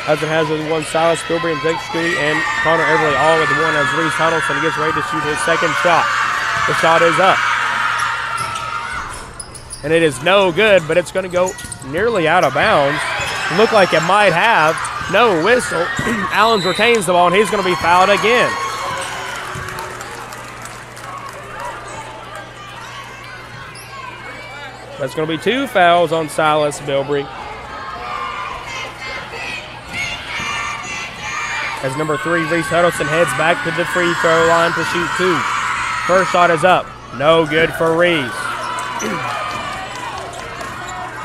C: Hudson Hauser with 1, Silas Bilbrey and Jake Shakui and Connor Everly all with 1 as Reese Huddleston gets ready to shoot his second shot. The shot is up. and it is no good, but it's going to go nearly out of bounds. It looked like it might have. No whistle. Allens retains the ball, and he's going to be fouled again. That's going to be 2 fouls on Silas Bilbrey. As number 3, Reese Huddleston, heads back to the free throw line to shoot 2. First shot is up. No good for Reese.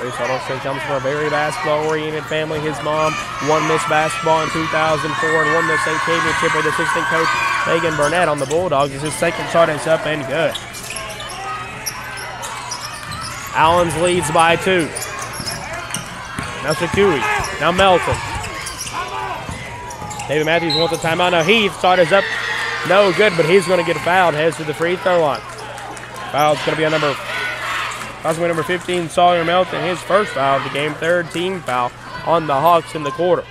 C: Reese Huddleston comes from a very basketball-oriented family. His mom won Miss Basketball in 2004 and won the state championship with assistant coach Megan Burnett on the Bulldogs. His second shot is up and good. Allens leads by 2. Now Shakui. Now Melton. David Matthews wants a timeout. Now Heath. Shot is up. No good, but he's going to get fouled. Heads to the free throw line. Foul's going to be on number 15, Sawyer Melton. His first foul of the game. 3rd team foul on the Hawks in the quarter.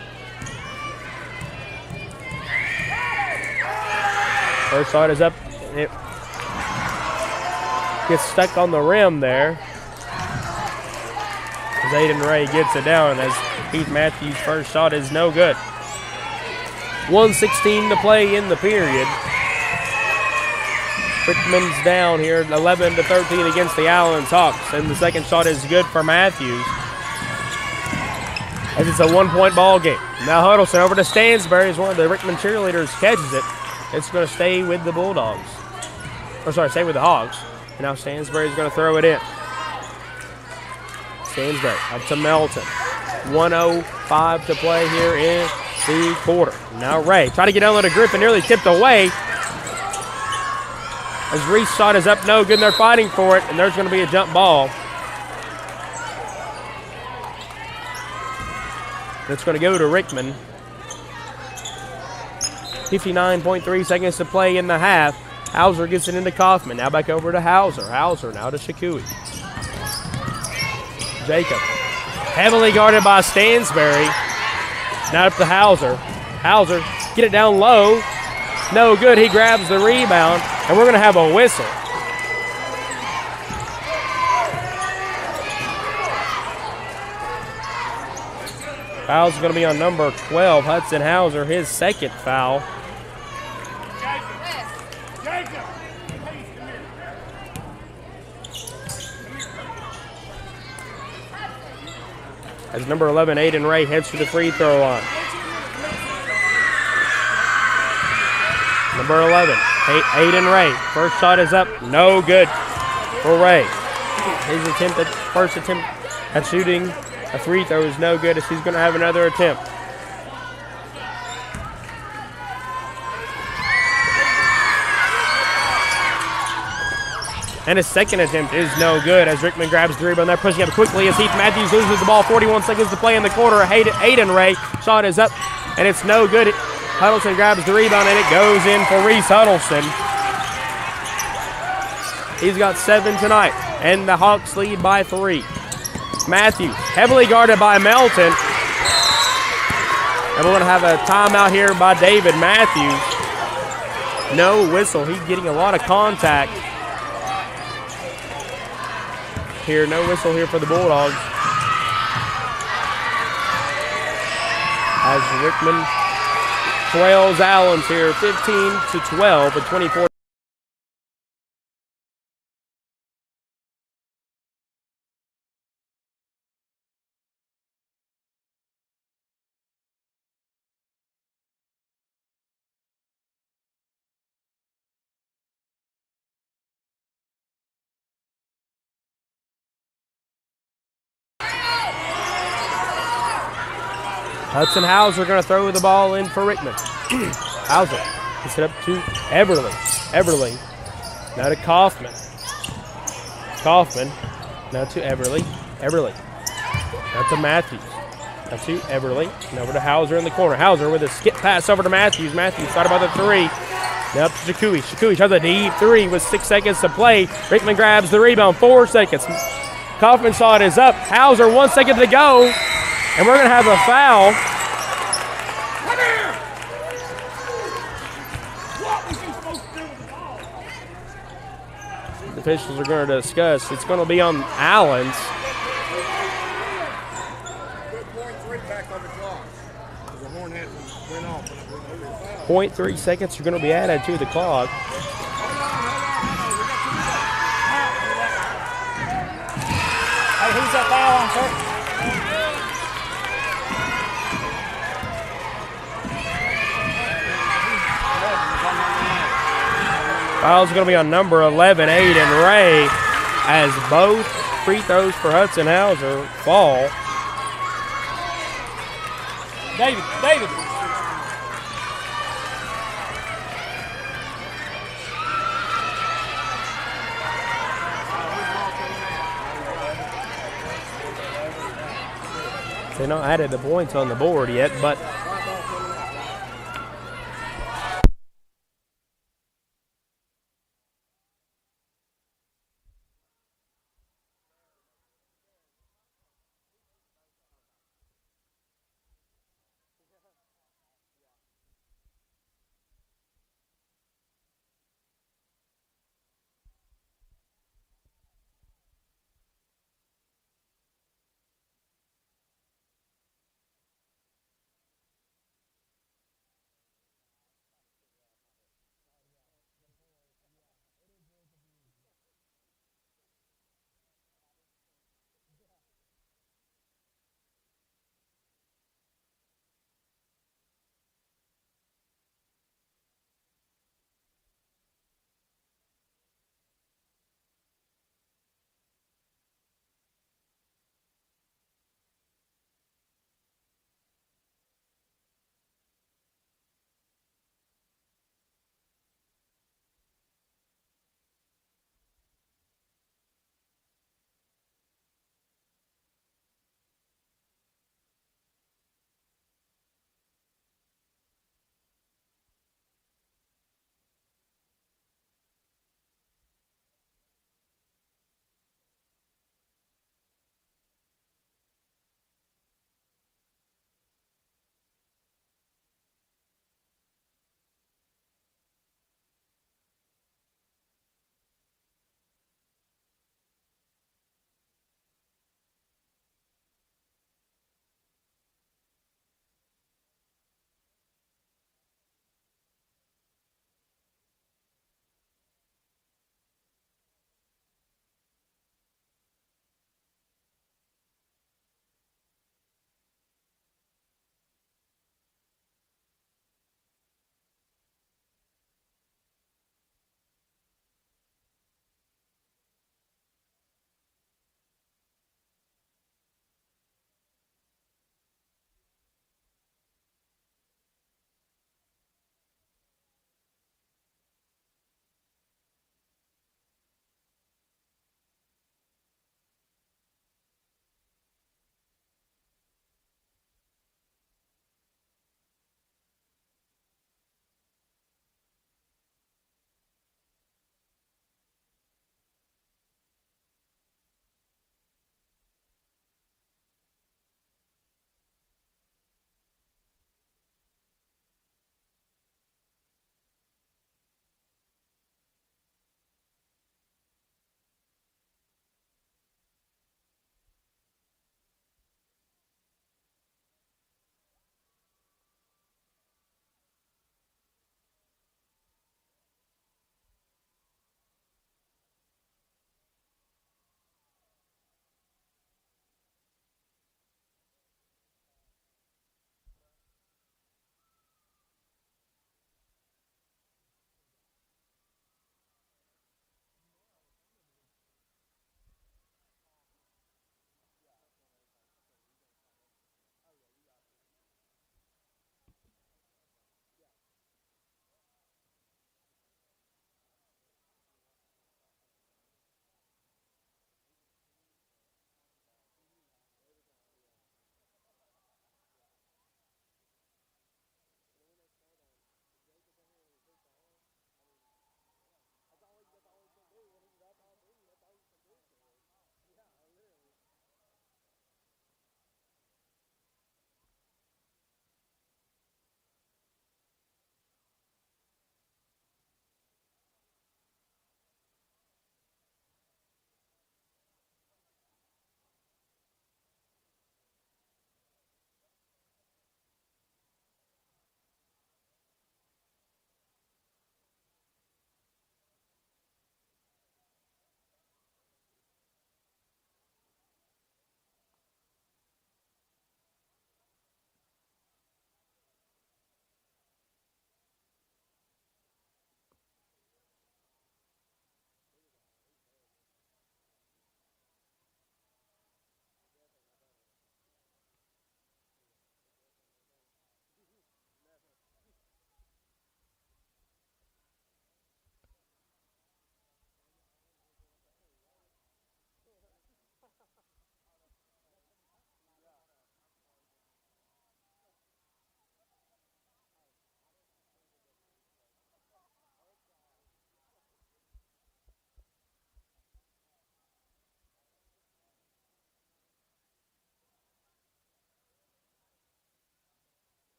C: First shot is up. It gets stuck on the rim there. As Aiden Ray gets it down, as Heath Matthews' first shot is no good. 1:16 to play in the period. Rickman's down here, 11-13 against the Allens Hawks, and the second shot is good for Matthews. As it's a 1-point ball game. Now Huddleston over to Stansbury as one of the Rickman cheerleaders catches it. It's going to stay with the Bulldogs. Stay with the Hawks. And now Stansbury's going to throw it in. Stansbury up to Melton. 1:05 to play here in the quarter. Now Ray trying to get down to Griffin, nearly tipped away. As Reese shot is up, no good, and they're fighting for it, and there's going to be a jump ball. It's going to go to Rickman. 59.3 seconds to play in the half. Hauser gets it into Kaufman. Now back over to Hauser. Hauser now to Shakui. Jacob. Heavily guarded by Stansbury. Now up to Hauser. Hauser, get it down low. No good. He grabs the rebound, and we're going to have a whistle. Foul's going to be on number 12, Hudson Hauser, his second foul. As number 11, Aiden Ray, heads to the free throw line. Number 11, Aiden Ray. First shot is up, no good for Ray. His first attempt at shooting a free throw is no good, as he's going to have another attempt. And his second attempt is no good, as Rickman grabs the rebound. They're pushing up quickly as Heath Matthews loses the ball. 41 seconds to play in the quarter. Aiden Ray, shot is up, and it's no good. Huddleston grabs the rebound, and it goes in for Reese Huddleston. He's got 7 tonight, and the Hawks lead by 3. Matthews, heavily guarded by Melton. And we're going to have a timeout here by David Matthews. No whistle. He's getting a lot of contact here. No whistle here for the Bulldogs. As Rickman trails Allens here 15-12 with 24. Hudson Hauser going to throw the ball in for Rickman. Hauser gets it up to Everly. Everly now to Kaufman. Kaufman now to Everly. Everly now to Matthews. Now to Everly. And over to Hauser in the corner. Hauser with a skip pass over to Matthews. Matthews started by the 3. Now up to Shakui. Shakui tries a deep 3 with 6 seconds to play. Rickman grabs the rebound. 4 seconds. Kaufman's shot is up. Hauser 1 second to go. And we're going to have a foul. The officials are going to discuss. It's going to be on Allen's.
B: Put .3 back on the clock. The horn had went off.
C: 0.3 seconds are going to be added to the clock.
D: Hey, who's that foul on, sir?
C: Foul's going to be on number 11, Aiden Ray, as both free throws for Hudson Hauser fall.
D: David.
C: They're not added the points on the board yet, but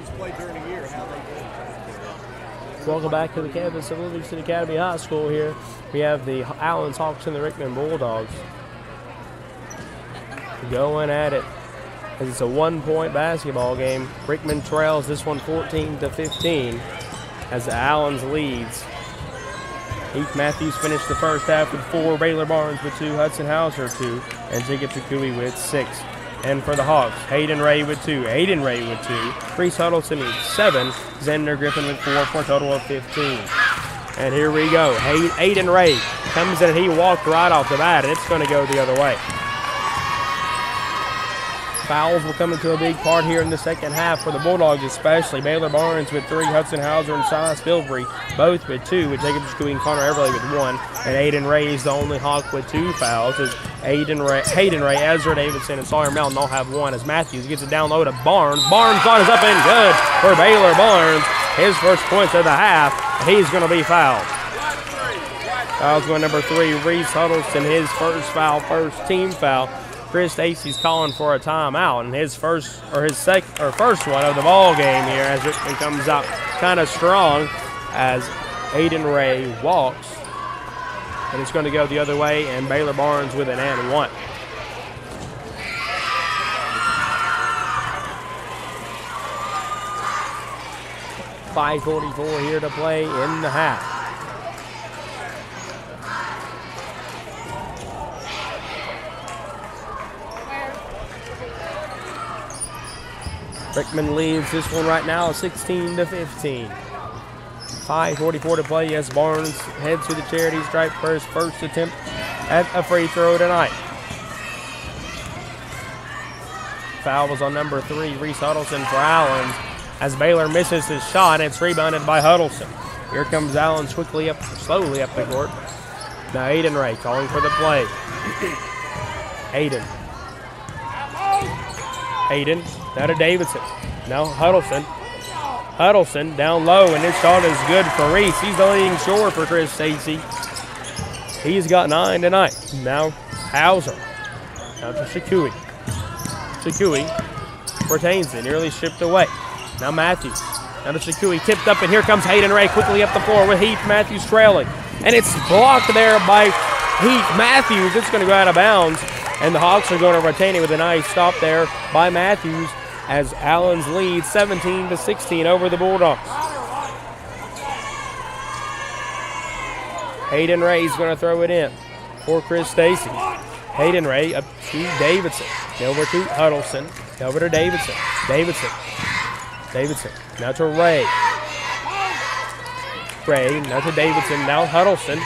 B: teams play during the year, how they do.
C: Welcome back to the campus of Livingston Academy High School here. We have the Allens Hawks and the Rickman Bulldogs going at it. As it's a 1-point basketball game. Rickman trails this one 14-15 as the Allens leads. Heath Matthews finished the first half with 4, Baylor Barnes with 2, Hudson Hauser 2, and Jacob Chakui with 6. And for the Hawks, Hayden Ray with 2, Aiden Ray with 2, Reese Huddleston with 7, Xander Griffin with 4 for a total of 15. And here we go. Aiden Ray comes in and he walked right off the bat, and it's going to go the other way. Fouls will come into a big part here in the second half for the Bulldogs especially. Baylor Barnes with 3, Hudson Hauser and Silas Filbury both with 2, with Jacob Chakui and Connor Everly with 1. And Aiden Ray is the only Hawk with 2 fouls as Hayden Ray, Ezra Davidson, and Sawyer Melton all have 1 as Matthews gets it down low to Barnes. Barnes shot is up and good for Baylor Barnes. His first points of the half. He's going to be fouled. Foul's going number 3, Reese Huddleston, his first foul, first team foul. Chris Stacy's calling for a timeout, and his first one of the ball game here as it comes out kind of strong as Aiden Ray walks, and it's going to go the other way, and Baylor Barnes with an and 1. .5:44 here to play in the half. Rickman leads this one right now 16-15. 5:44 to play as Barnes heads to the charity stripe for his first attempt at a free throw tonight. Foul was on number 3, Reese Huddleston for Allens, as Baylor misses his shot, and it's rebounded by Huddleston. Here comes Allens slowly up the court. Now Aiden Ray calling for the play. Aiden, now to Davidson. Now Huddleston. Huddleston down low, and his shot is good for Reese. He's the leading scorer for Chris Stacy. He's got 9 tonight. Now Hauser. Now to Chakui. Chakui retains it, nearly stripped away. Now Matthews. Now to Chakui, tipped up, and here comes Hayden Ray quickly up the floor with Heath Matthews trailing. And it's blocked there by Heath Matthews. It's going to go out of bounds. And the Hawks are going to retain it with a nice stop there by Matthews as Allens leads 17-16 over the Bulldogs. Hayden Ray is going to throw it in for Chris Stacy. Hayden Ray up to Davidson. Over to Huddleston. Over to Davidson. Davidson. Now to Ray. Now to Davidson. Now Huddleston.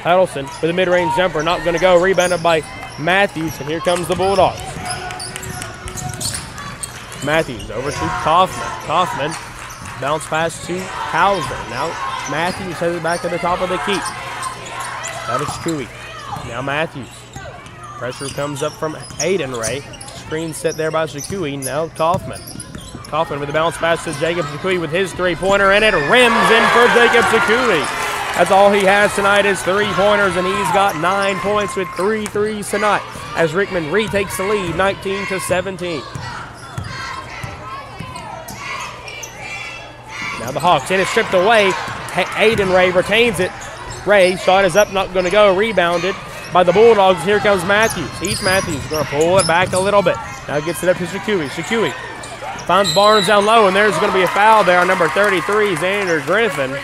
C: Huddleston with a mid-range jumper. Not going to go. Rebounded by Matthews, and here comes the Bulldogs. Matthews over to Kaufman. Bounce pass to Hauser. Now Matthews has it back to the top of the key. That is Chakui. Now Matthews. Pressure comes up from Aiden Ray. Screen set there by Chakui. Now Kaufman. Kaufman with the bounce pass to Jacob Chakui with his three-pointer, and it rims in for Jacob Chakui. That's all he has tonight is 3-pointers, and he's got 9 points with 3 threes tonight as Rickman retakes the lead 19-17. Now the Hawks in it, stripped away. Aiden Ray retains it. Ray, shot is up, not going to go. Rebounded by the Bulldogs. Here comes Matthews. Heath Matthews going to pull it back a little bit. Now gets it up to Chakui. Chakui finds Barnes down low, and there's going to be a foul there on number 33, Xander Griffin.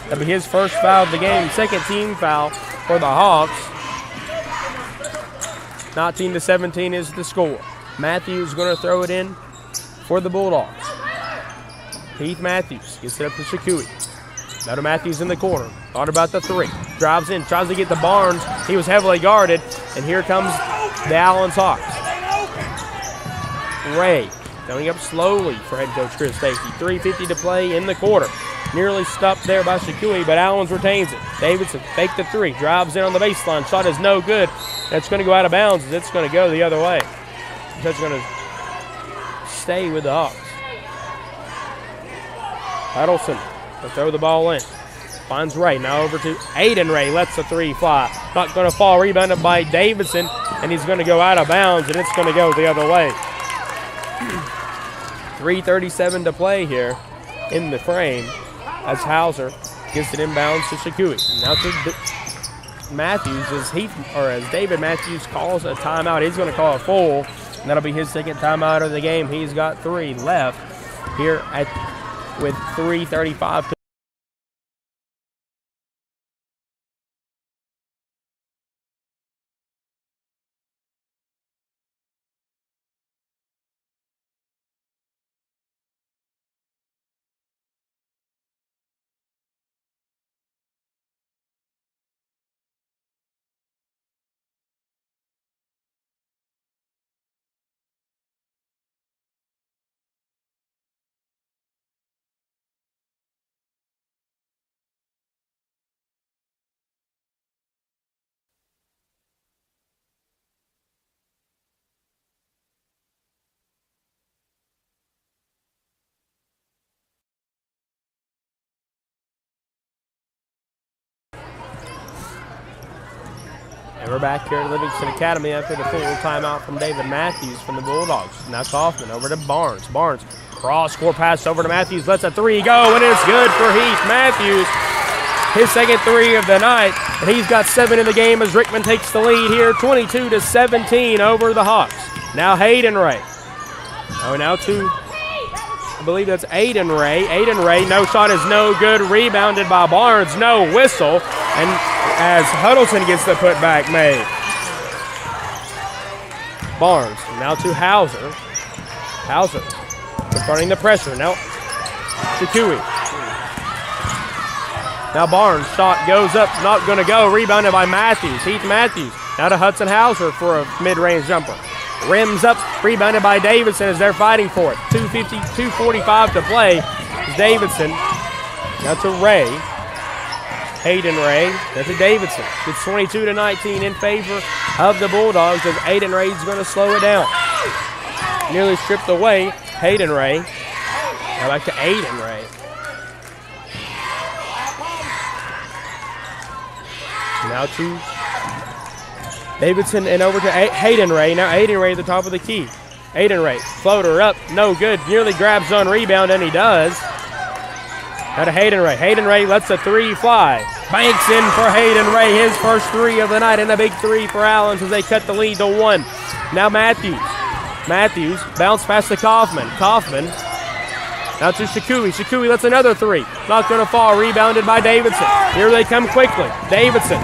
C: That'll be his first foul of the game, second team foul for the Hawks. 19-17 is the score. Matthews going to throw it in for the Bulldogs. Heath Matthews gets it up to Chakui. Now to Matthews in the corner. Thought about the 3. Drives in, tries to get to Barnes. He was heavily guarded, and here comes the Allens Hawks. Ray coming up slowly for head coach Chris Stacy. 3:50 to play in the quarter. Nearly stopped there by Chakui, but Allens retains it. Davidson faked the 3, drives in on the baseline. Shot is no good. That's going to go out of bounds. It's going to go the other way. That's going to stay with the Hawks. Huddleston will throw the ball in. Finds Ray. Now over to Aiden Ray. Lets the 3 fly. Not going to fall. Rebounded by Davidson, and he's going to go out of bounds, and it's going to go the other way. 3:37 to play here in the frame as Hauser gets it inbounds to Shakui. Now to Matthews as David Matthews calls a timeout. He's going to call a full, and that'll be his second timeout of the game. He's got 3 left here with 3:35 to And we're back here at Livingston Academy after the full timeout from David Matthews from the Bulldogs. Now Kaufman over to Barnes. Barnes, cross-court pass over to Matthews, lets a 3 go, and it's good for Heath Matthews. His second 3 of the night, and he's got 7 in the game as Rickman takes the lead here, 22-17 over the Hawks. Now Hayden Ray. Oh, now to, I believe that's Aiden Ray. Aiden Ray, no shot is no good, rebounded by Barnes, no whistle, and as Huddleston gets the putback made. Barnes now to Hauser. Hauser confronting the pressure. Now Shakui. Now Barnes, shot goes up, not going to go. Rebounded by Matthews. Heath Matthews. Now to Hudson Hauser for a mid-range jumper. Rims up, rebounded by Davidson as they're fighting for it. 2:45 to play. Davidson. Now to Ray. Hayden Ray. That's to Davidson. It's 22-19 in favor of the Bulldogs as Hayden Ray's going to slow it down. Nearly stripped away. Hayden Ray. Now back to Hayden Ray. Now to Davidson and over to Hayden Ray. Now Hayden Ray at the top of the key. Hayden Ray, floater up, no good. Nearly grabs on rebound, and he does. Now to Hayden Ray. Hayden Ray lets a 3 fly. Banks in for Hayden Ray, his first 3 of the night, and a big 3 for Allen as they cut the lead to 1. Now Matthews. Matthews bounce past to Kaufman. Kaufman now to Shakui. Shakui lets another 3. Not going to fall. Rebounded by Davidson. Here they come quickly. Davidson.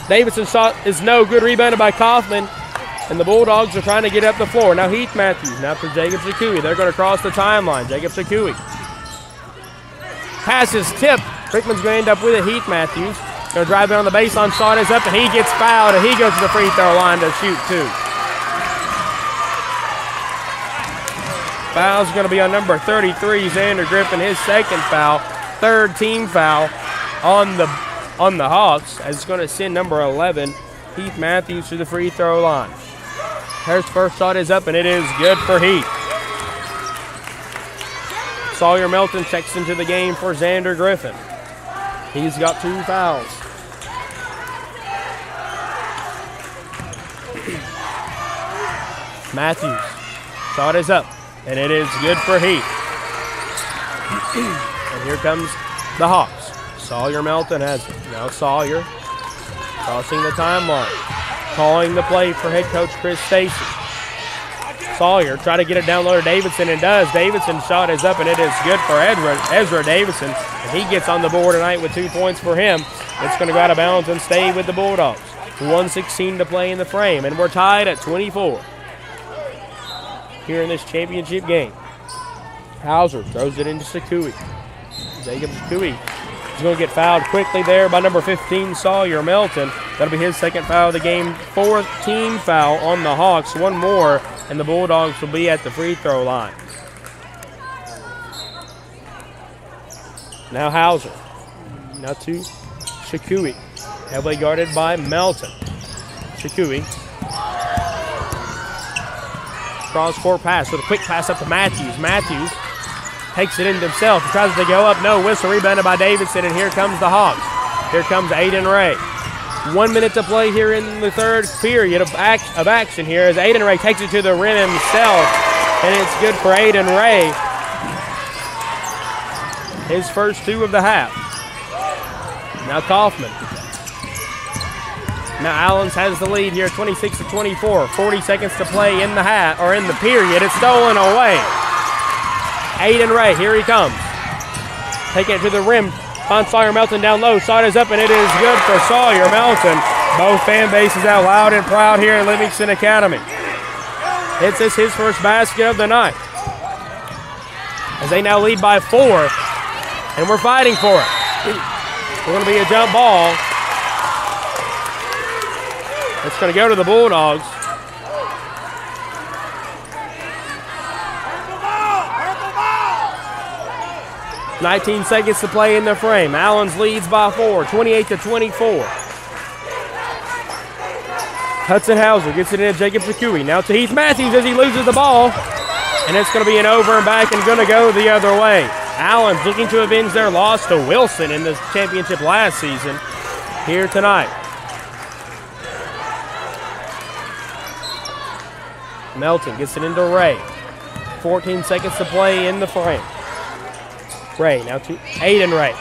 C: Davidson's shot is no good. Rebounded by Kaufman. And the Bulldogs are trying to get up the floor. Now Heath Matthews. Now for Jacob Shakui. They're going to cross the timeline. Jacob Shakui. Pass is tipped. Rickman's going to end up with it. Heath Matthews. Going to drive it on the baseline. Shot is up, and he gets fouled, and he goes to the free throw line to shoot 2. Foul's going to be on number 33, Xander Griffin, his second foul. 3rd team foul on the Hawks, as it's going to send number 11, Heath Matthews, to the free throw line. His first shot is up, and it is good for Heath. Sawyer Melton checks into the game for Xander Griffin. He's got 2 fouls. Matthews, shot is up, and it is good for Heath. And here comes the Hawks. Sawyer Melton has it. Now Sawyer crossing the timeline. Calling the play for head coach Chris Stacy. Sawyer try to get it down low to Davidson, and does. Davidson's shot is up, and it is good for Ezra Davidson. And he gets on the board tonight with 2 points for him. It's going to go out of bounds and stay with the Bulldogs. 1:16 to play in the frame, and we're tied at 24 here in this championship game. Hauser throws it into Shakui. Jacob Shakui is going to get fouled quickly there by number 15, Sawyer Melton. That'll be his second foul of the game. 4th team foul on the Hawks. 1 more, and the Bulldogs will be at the free throw line. Now Hauser. Now to Shakui. Heavily guarded by Melton. Shakui. Cross-court pass with a quick pass up to Matthews. Matthews takes it in himself. Tries to go up. No whistle. Rebounded by Davidson, and here comes the Hawks. Here comes Aiden Ray. 1 minute to play here in the 3rd period of action here as Aiden Ray takes it to the rim himself and it's good for Aiden Ray. His first 2 of the half. Now Kaufman. Now Allens has the lead here, 26-24. 40 seconds to play in the half, or in the period. It's stolen away. Aiden Ray, here he comes. Taking it to the rim. Finds Sawyer Melton down low. Shot is up, and it is good for Sawyer Melton. Both fan bases out loud and proud here at Livingston Academy. It's his first basket of the night. As they now lead by 4, and we're fighting for it. It's going to be a jump ball. It's going to go to the Bulldogs.
B: Purple ball! Purple ball!
C: 19 seconds to play in the frame. Allens leads by 4, 28-24. Hudson Hauser gets it in to Jacob Zakui. Now to Heath Matthews as he loses the ball. And it's going to be an over and back and going to go the other way. Allens looking to avenge their loss to Wilson in the championship last season here tonight. Melton gets it into Ray. 14 seconds to play in the frame. Ray now to Aiden Ray.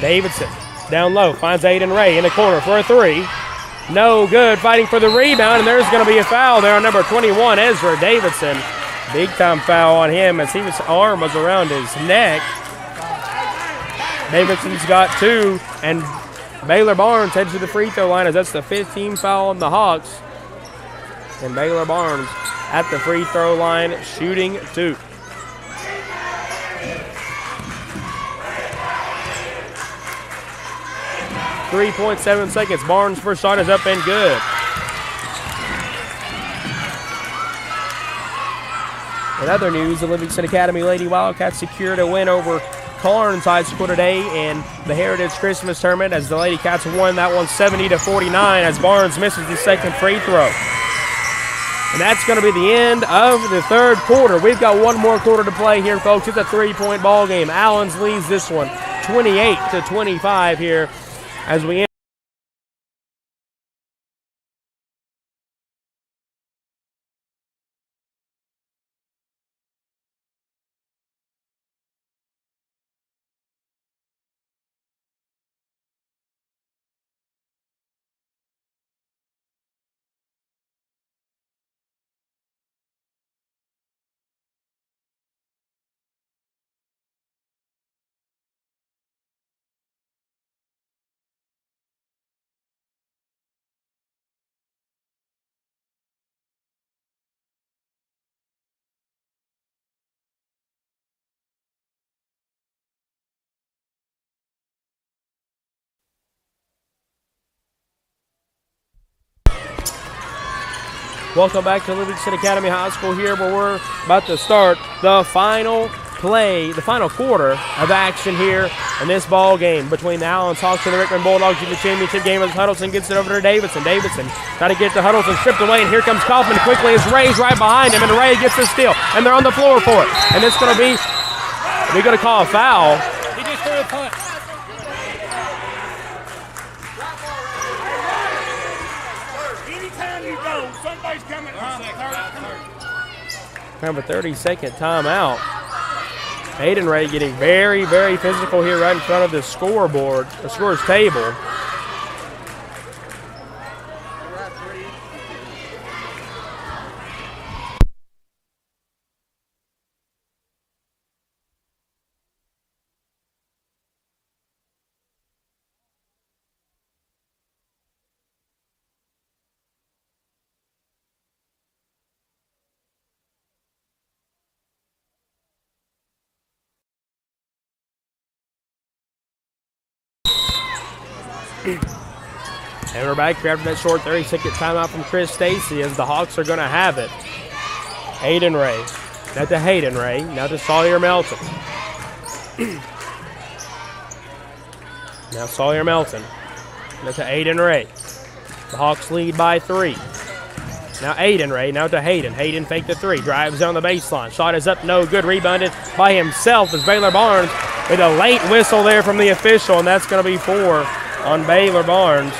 C: Davidson down low finds Aiden Ray in the corner for a 3. No good, fighting for the rebound, and there's going to be a foul there on number 21, Ezra Davidson. Big time foul on him as his arm was around his neck. Davidson's got 2, and Baylor Barnes heads to the free throw line as that's the 15th foul on the Hawks. And Baylor Barnes at the free throw line shooting 2. .7 seconds. Barnes' first shot is up and good. In other news, the Livingston Academy Lady Wildcats secured a win over Carnes High School today in the Heritage Christmas Tournament as the Lady Cats won that one 70-49 as Barnes misses the second free throw. And that's going to be the end of the third quarter. We've got one more quarter to play here, folks. It's a 3-point ball game. Allens leads this one 28-25 here as we end. Welcome back to Livingston Academy High School here where we're about to start the final quarter of action here in this ball game between the Allens Hawks and the Rickman Bulldogs in the championship game as Huddleston gets it over to Davidson. Davidson trying to get to Huddleston, stripped away, and here comes Kaufman quickly as Ray's right behind him, and Ray gets the steal, and they're on the floor for it. And it's going to be, we're going to call a foul.
D: He just threw a punt.
B: Anytime you go, somebody's coming.
C: Kind of a 30-second timeout. Aiden Ray getting very, very physical here right in front of the scoreboard, the scorer's table. And we're back here after that short 30-second timeout from Chris Stacy as the Hawks are going to have it. Aiden Ray. Now to Hayden Ray. Now to Sawyer Melton. Now Sawyer Melton. Now to Aiden Ray. The Hawks lead by 3. Now Aiden Ray. Now to Hayden. Hayden faked the 3. Drives down the baseline. Shot is up. No good. Rebounded by himself as Baylor Barnes with a late whistle there from the official. And that's going to be 4 on Baylor Barnes.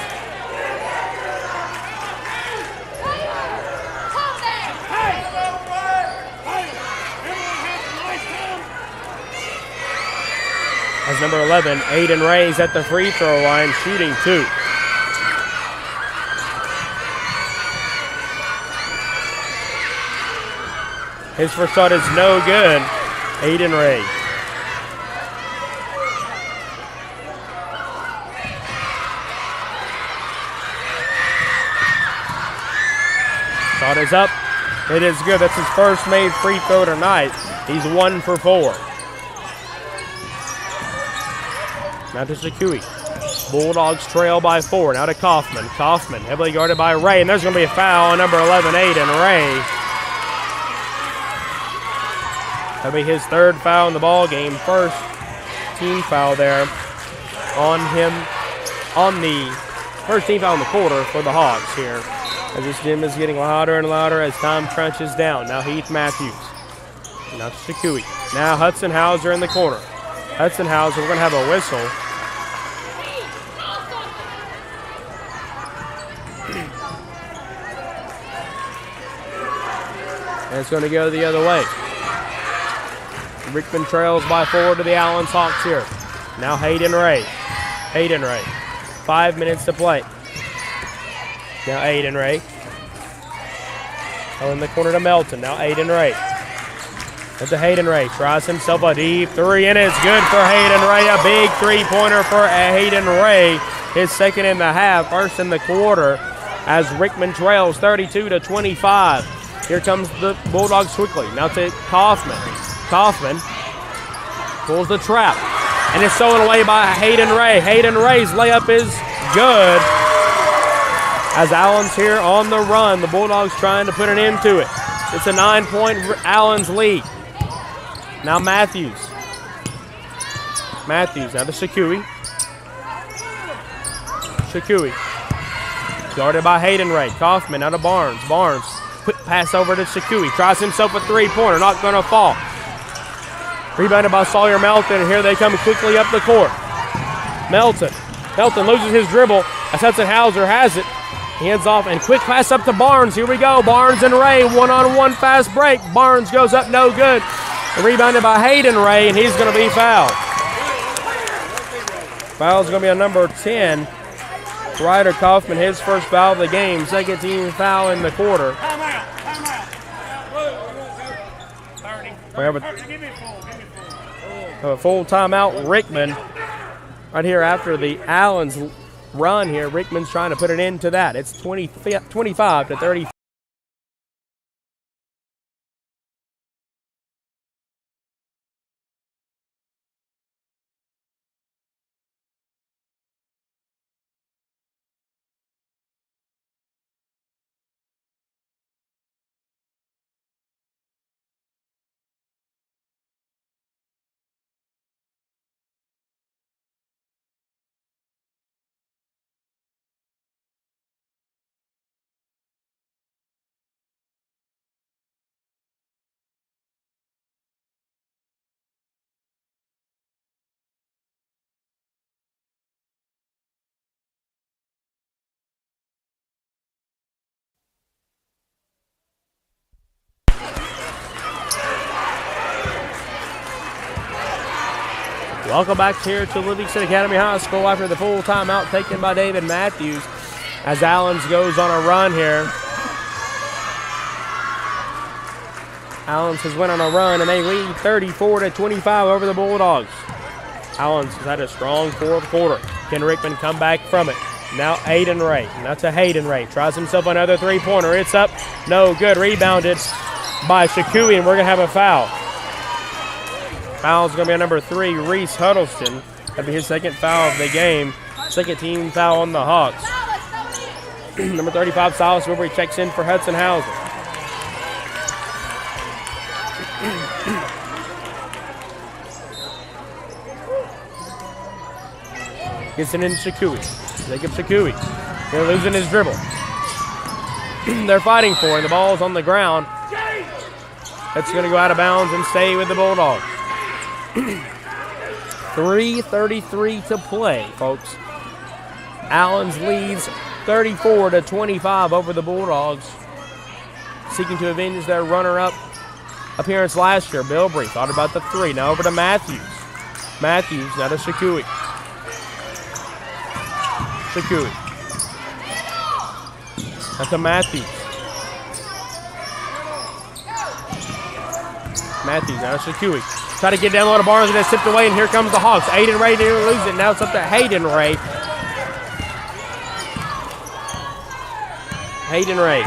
C: as number 11, Aiden Ray's at the free throw line, shooting 2. His first shot is no good. Aiden Ray. Shot is up. It is good. That's his first made free throw tonight. He's 1 for 4. Now to Shakui. Bulldogs trail by 4. Now to Kaufman. Kaufman heavily guarded by Ray, and there's going to be a foul on number 11, Aiden Ray. That'll be his 3rd foul in the ball game. First team foul there on him, on the first team foul in the quarter for the Hogs here. As this gym is getting louder and louder as time crunches down. Now Heath Matthews. Now to Shakui. Now Hudson Hauser in the corner. Hudson Hauser, we're going to have a whistle. And it's going to go the other way. Rickman trails by 4 to the Allens Hawks here. Now Hayden Ray. Hayden Ray. 5 minutes to play. Now Aiden Ray. Oh, in the corner to Melton. Now Aiden Ray. That's a Hayden Ray. Tries himself a deep 3, and it's good for Hayden Ray. A big 3-pointer for Hayden Ray. His 2nd in the half, 1st in the quarter, as Rickman trails 32-25. Here comes the Bulldogs quickly. Now to Kaufman. Kaufman pulls the trap, and it's stolen away by Hayden Ray. Hayden Ray's layup is good. As Allen's here on the run, the Bulldogs trying to put an end to it. It's a 9-point Allen's lead. Now Matthews. Matthews now to Shakui. Shakui. Guarded by Hayden Ray. Kaufman out of Barnes. Barnes, quick pass over to Shakui. Tries himself a 3-pointer, not going to fall. Rebounded by Sawyer Melton, and here they come quickly up the court. Melton. Melton loses his dribble as Hudson Hauser has it. Hands off and quick pass up to Barnes. Here we go. Barnes and Ray, 1-on-1 fast break. Barnes goes up, no good. Rebounded by Hayden Ray, and he's going to be fouled. Foul's going to be on number 10. Ryder Kaufman, his first foul of the game. 2nd team foul in the quarter. We have a full timeout. Rickman right here after the Allens run here. Rickman's trying to put an end to that. It's 25-30. Welcome back here to Livingston Academy High School after the full timeout taken by David Matthews as Allens goes on a run here. Allens has went on a run and they lead 34-25 over the Bulldogs. Allens has had a strong 4th quarter. Can Rickman come back from it? Now Aiden Ray. Now to Hayden Ray. Tries himself another 3-pointer. It's up. No good. Rebounded by Shakui, and we're going to have a foul. Foul's going to be on number 3, Reese Huddleston. That'll be his 2nd foul of the game. 2nd team foul on the Hawks. Number 35, Silas Wilbury checks in for Hudson Hauser. Gets it in Shakui. Jacob Shakui. They're losing his dribble. They're fighting for it, and the ball's on the ground. That's going to go out of bounds and stay with the Bulldogs. 3:33 to play, folks. Allens leads 34-25 over the Bulldogs, seeking to avenge their runner-up appearance last year. Bilbrey thought about the 3. Now over to Matthews. Matthews, now to Shakui. Shakui. That's a Matthews. Matthews, now to Shakui. Try to get down low to Barnes, and it's tipped away, and here comes the Hawks. Aiden Ray didn't lose it. Now it's up to Hayden Ray. Hayden Ray.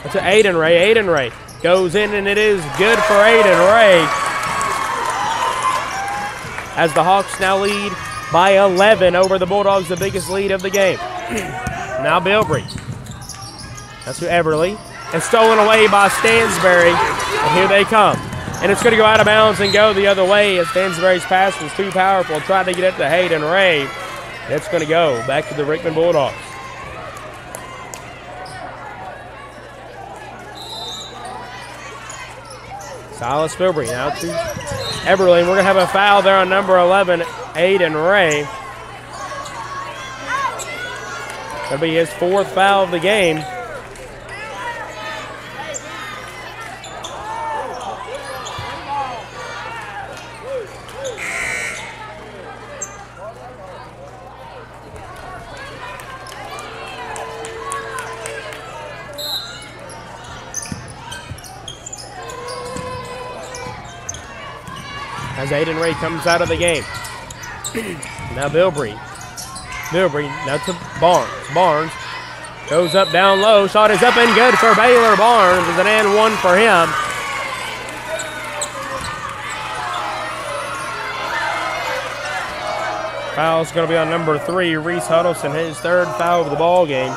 C: That's to Aiden Ray. Aiden Ray goes in, and it is good for Aiden Ray. As the Hawks now lead by 11 over the Bulldogs, the biggest lead of the game. Now Bilbrey. That's to Everly. And stolen away by Stansberry. And here they come. And it's going to go out of bounds and go the other way as Stansberry's pass was too powerful. Tried to get it to Hayden Ray. It's going to go back to the Rickman Bulldogs. Silas Bilbrey now to Everly. And we're going to have a foul there on number 11, Hayden Ray. That'll be his 4th foul of the game. As Aiden Ray comes out of the game. Now Bilbrey. Bilbrey now to Barnes. Barnes goes up down low. Shot is up and good for Baylor Barnes. It's an and one for him. Foul's going to be on number 3, Reese Huddleston, his 3rd foul of the ball game.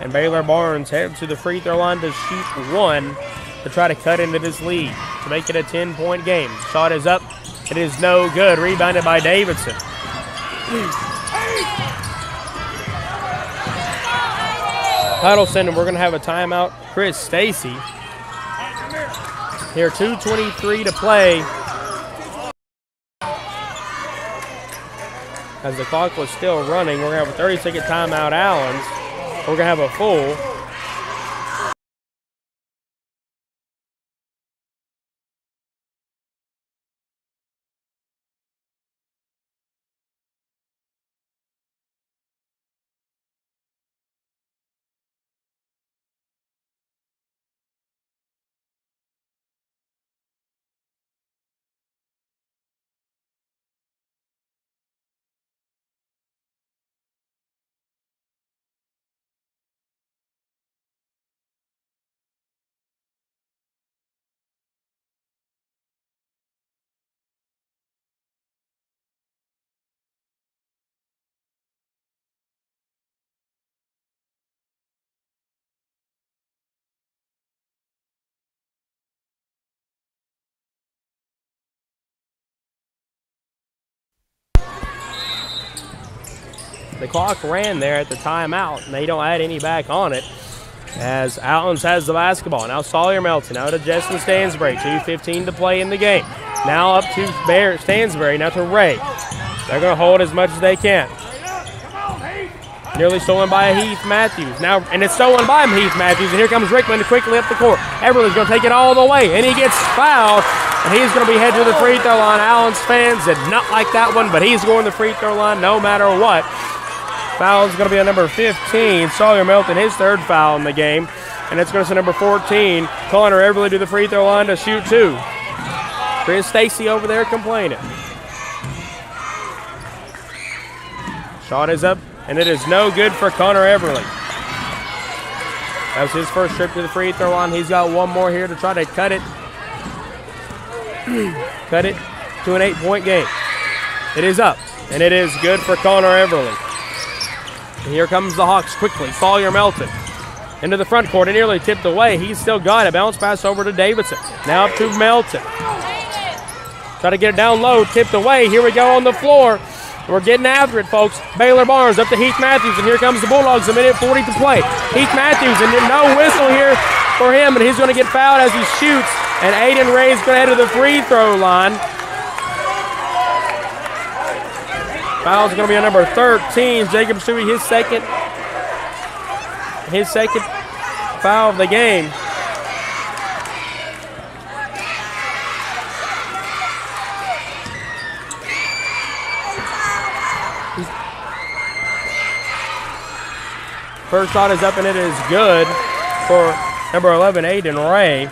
C: And Baylor Barnes heads to the free throw line to shoot 1 to try to cut into this lead to make it a 10-point game. Shot is up. It is no good. Rebounded by Davidson. Huddleston, and we're going to have a timeout. Chris Stacy. Here, 2:23 to play. As the clock was still running, we're going to have a 30-second timeout, Allens. We're going to have a full. The clock ran there at the timeout, and they don't add any back on it as Allens has the basketball. Now Sawyer Melton out to Justin Stansberry. 2:15 to play in the game. Now up to Stansberry, now to Ray. They're going to hold as much as they can. Nearly stolen by Heath Matthews. Now, and it's stolen by Heath Matthews, and here comes Rickman quickly up the court. Everly's going to take it all the way, and he gets fouled, and he's going to be headed to the free throw line. Allens fans did not like that one, but he's going to the free throw line no matter what. Foul is going to be on number 15, Sawyer Melton, his 3rd foul in the game. And it's going to send number 14, Connor Everly, to the free throw line to shoot 2. Chris Stacy over there complaining. Shot is up, and it is no good for Connor Everly. That was his first trip to the free throw line. He's got one more here to try to cut it. Cut it to an 8-point game. It is up, and it is good for Connor Everly. And here comes the Hawks quickly. Sawyer Melton into the front court and nearly tipped away. He's still got it. Bounce pass over to Davidson. Now up to Melton. Try to get it down low. Tipped away. Here we go on the floor. We're getting after it, folks. Baylor Barnes up to Heath Matthews, and here comes the Bulldogs. A minute 40 to play. Heath Matthews, and no whistle here for him, and he's going to get fouled as he shoots. And Aiden Ray's going to head to the free throw line. Foul's going to be on number 13, Jacob Stewie, his second foul of the game. First shot is up and it is good for number 11, Aiden Ray.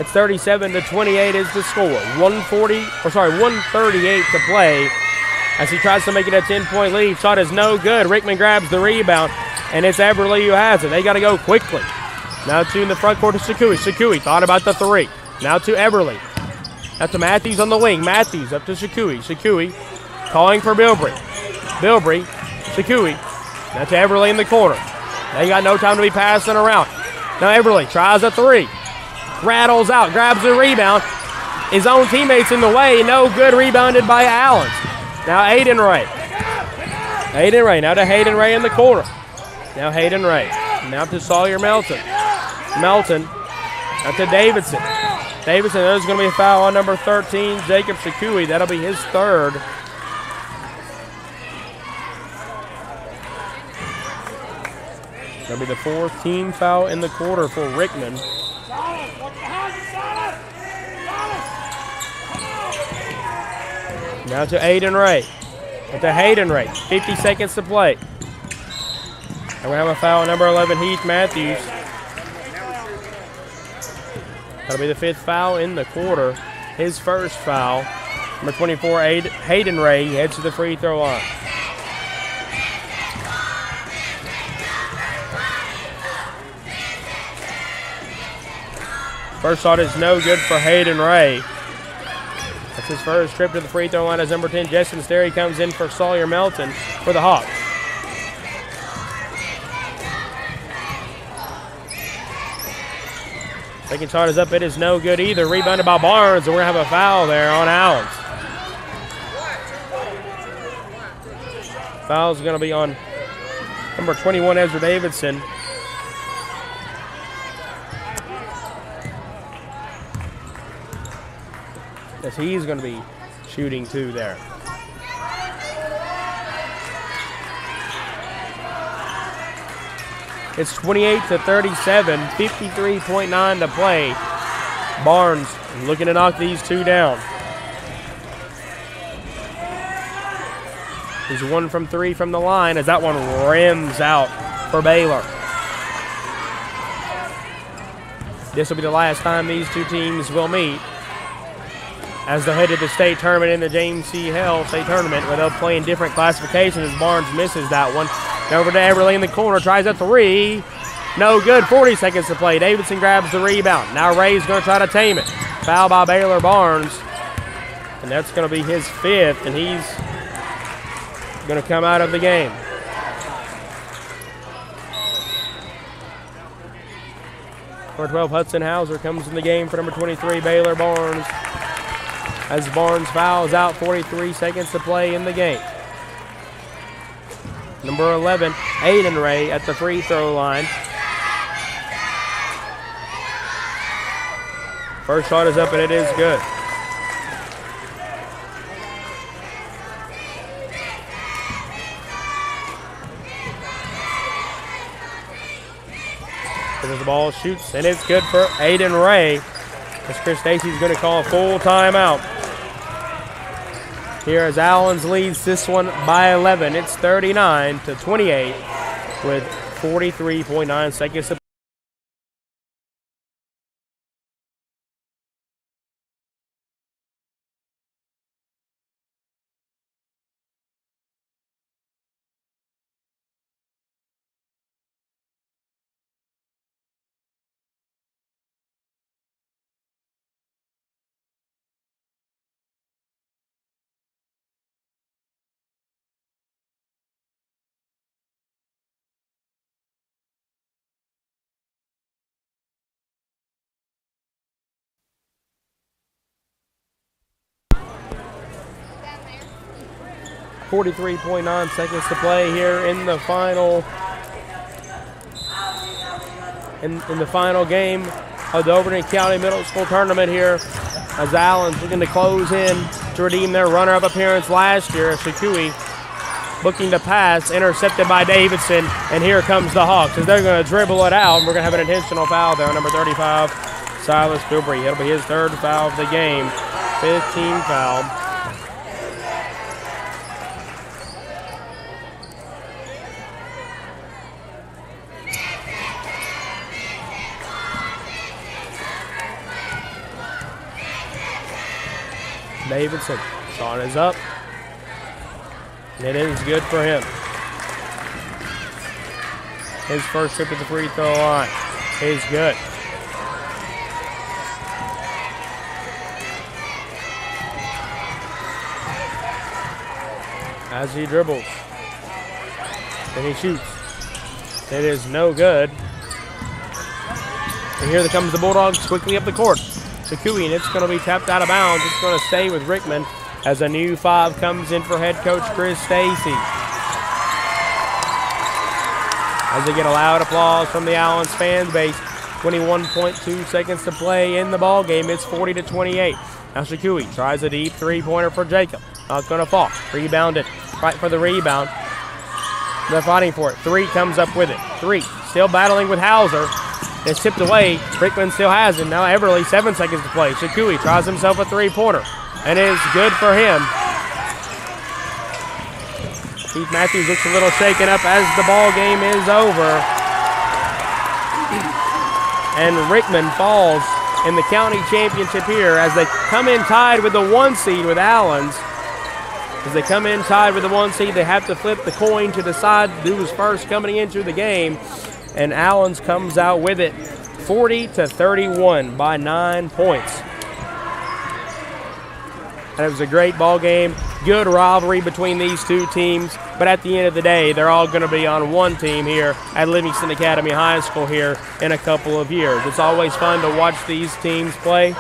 C: It's 37-28 is the score. 138 to play as he tries to make it a 10-point lead. Shot is no good. Rickman grabs the rebound, and it's Everly who has it. They got to go quickly. Now to in the front court to Sakui. Sakui thought about the three. Now to Everly. Now to Matthews on the wing. Matthews up to Sakui. Sakui calling for Bilbrey. Bilbrey, Sakui. Now to Everly in the corner. They got no time to be passing around. Now Everly tries a three. Rattles out, grabs the rebound. His own teammates in the way. No good, rebounded by Allens. Now Aiden Ray. Aiden Ray, now to Hayden Ray in the corner. Now Hayden Ray. Now to Sawyer Melton. Melton. Now to Davidson. Davidson, there's going to be a foul on number 13, Jacob Sakui. That'll be his third. That'll be the fourth team foul in the quarter for Rickman. Now to Aiden Ray. And to Hayden Ray. 50 seconds to play. And we have a foul on number 11, Heath Matthews. That'll be the fifth foul in the quarter. His first foul. Number 24, Hayden Ray heads to the free throw line. First shot is no good for Hayden Ray. That's his first trip to the free throw line as number 10, Justin Sterry, comes in for Sawyer Melton for the Hawks. Second shot is up. It is no good either. Rebounded by Barnes, and we're going to have a foul there on Allens. Foul's going to be on number 21, Ezra Davidson. As he's going to be shooting two there. It's 28-37, 53.9 to play. Barnes looking to knock these two down. He's 1 from 3 from the line as that one rims out for Baylor. This will be the last time these two teams will meet as they're headed to the state tournament in the James C. Hell State Tournament, where they'll play in different classifications as Barnes misses that one. Over to Everly in the corner, tries a three. No good, 40 seconds to play. Davidson grabs the rebound. Now Ray's going to try to tame it. Foul by Baylor Barnes. And that's going to be his fifth, and he's going to come out of the game. Number 12, Hudson Hauser comes in the game for number 23, Baylor Barnes. As Barnes fouls out, 43 seconds to play in the game. Number 11, Aiden Ray at the free throw line. First shot is up and it is good. As the ball shoots and it's good for Aiden Ray. As Chris Stacy's going to call a full timeout. Here as Allens leads this one by 11. It's 39-28 with 43.9 seconds to play. .9 seconds to play here in the final in the final game of the Overton County Middle School Tournament here as Allen's looking to close in to redeem their runner-up appearance last year. Shakui looking to pass, intercepted by Davidson, and here comes the Hawks as they're going to dribble it out, and we're going to have an intentional foul there on number 35, Silas Bilbrey. It'll be his third foul of the game, 15 foul. Davidson. Shot is up. And it is good for him. His first trip to the free throw line is good. As he dribbles. And he shoots. It is no good. And here comes the Bulldogs quickly up the court. Sakui, and it's going to be tapped out of bounds. It's going to stay with Rickman as a new 5 comes in for head coach Chris Stacy. As they get a loud applause from the Allens fan base. 21.2 seconds to play in the ball game. It's 40-28. Now Sakui tries a deep three-pointer for Jacob. Not going to fall. Rebounded. Right for the rebound. They're fighting for it. 3 comes up with it. 3 still battling with Hauser. It's tipped away. Rickman still has it. Now Everly, 7 seconds to play. Sakui tries himself a three-pointer. And it is good for him. Keith Matthews looks a little shaken up as the ball game is over. And Rickman falls in the county championship here as they come in tied with the 1 seed with Allens. As they come in tied with the 1 seed, they have to flip the coin to decide who's first coming into the game. And Allens comes out with it 40-31 by 9 points. And it was a great ball game, good rivalry between these two teams. But at the end of the day, they're all going to be on one team here at Livingston Academy High School here in a couple of years. It's always fun to watch these teams play.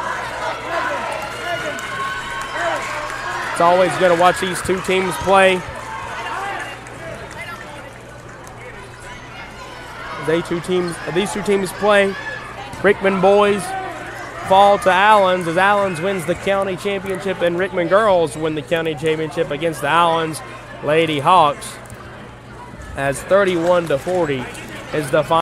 C: It's always good to watch these two teams play. These two teams play. Rickman boys fall to Allens as Allens wins the county championship and Rickman girls win the county championship against the Allens Lady Hawks as 31-40 is the final.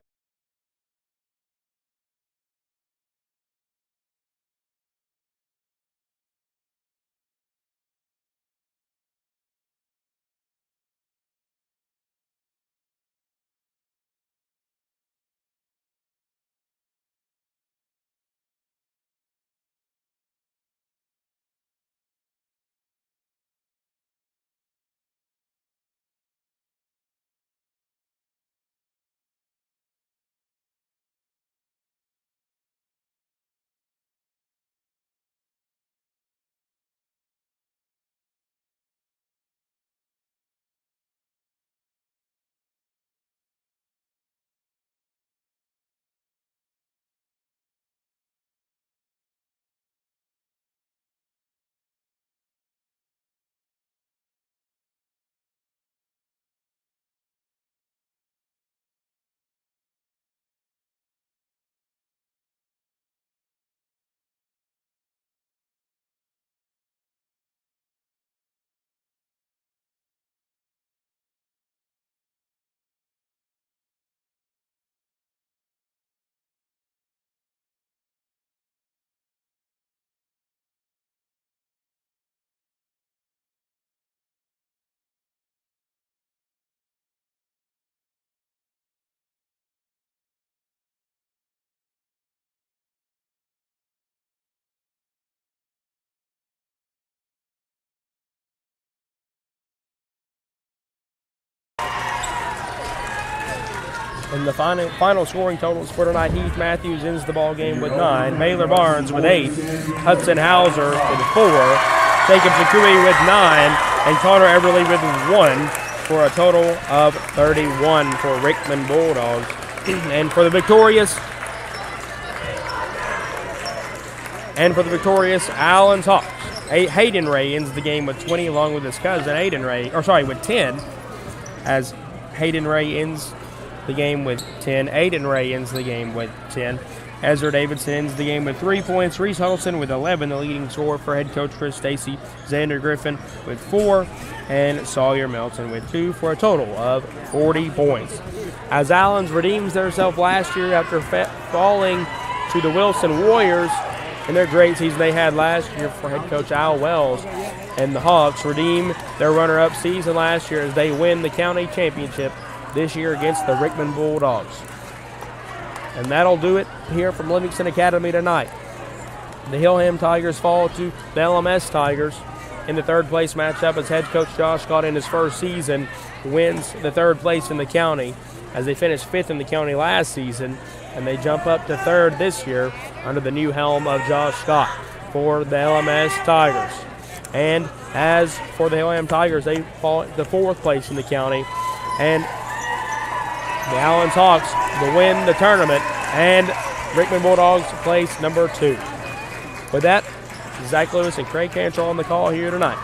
C: And the final scoring totals for tonight, Heath Matthews ends the ball game with 9, Mailer Barnes with 8, Hudson Hauser with 4, Jacob Zakui with 9, and Connor Everly with 1 for a total of 31 for Rickman Bulldogs. And for the victorious Allens Hawks, Hayden Ray ends the game with 20 along with his cousin with 10, as Hayden Ray ends the game with 10. Aiden Ray ends the game with 10. Ezra Davidson ends the game with 3 points. Reese Huddleston with 11, the leading scorer for head coach Chris Stacy. Xander Griffin with 4, and Sawyer Melton with 2 for a total of 40 points. As Allens redeems themselves last year after falling to the Wilson Warriors in their great season they had last year for head coach Al Wells, and the Hawks redeem their runner-up season last year as they win the county championship this year against the Rickman Bulldogs. And that'll do it here from Livingston Academy tonight. The Hillham Tigers fall to the LMS Tigers in the third place matchup as head coach Josh Scott in his first season wins the third place in the county as they finished fifth in the county last season, and they jump up to third this year under the new helm of Josh Scott for the LMS Tigers. And as for the Hillham Tigers, they fall to fourth place in the county, and the Allens Hawks will win the tournament, and Rickman Bulldogs place number 2. With that, Zach Lewis and Craig Cantrell on the call here tonight.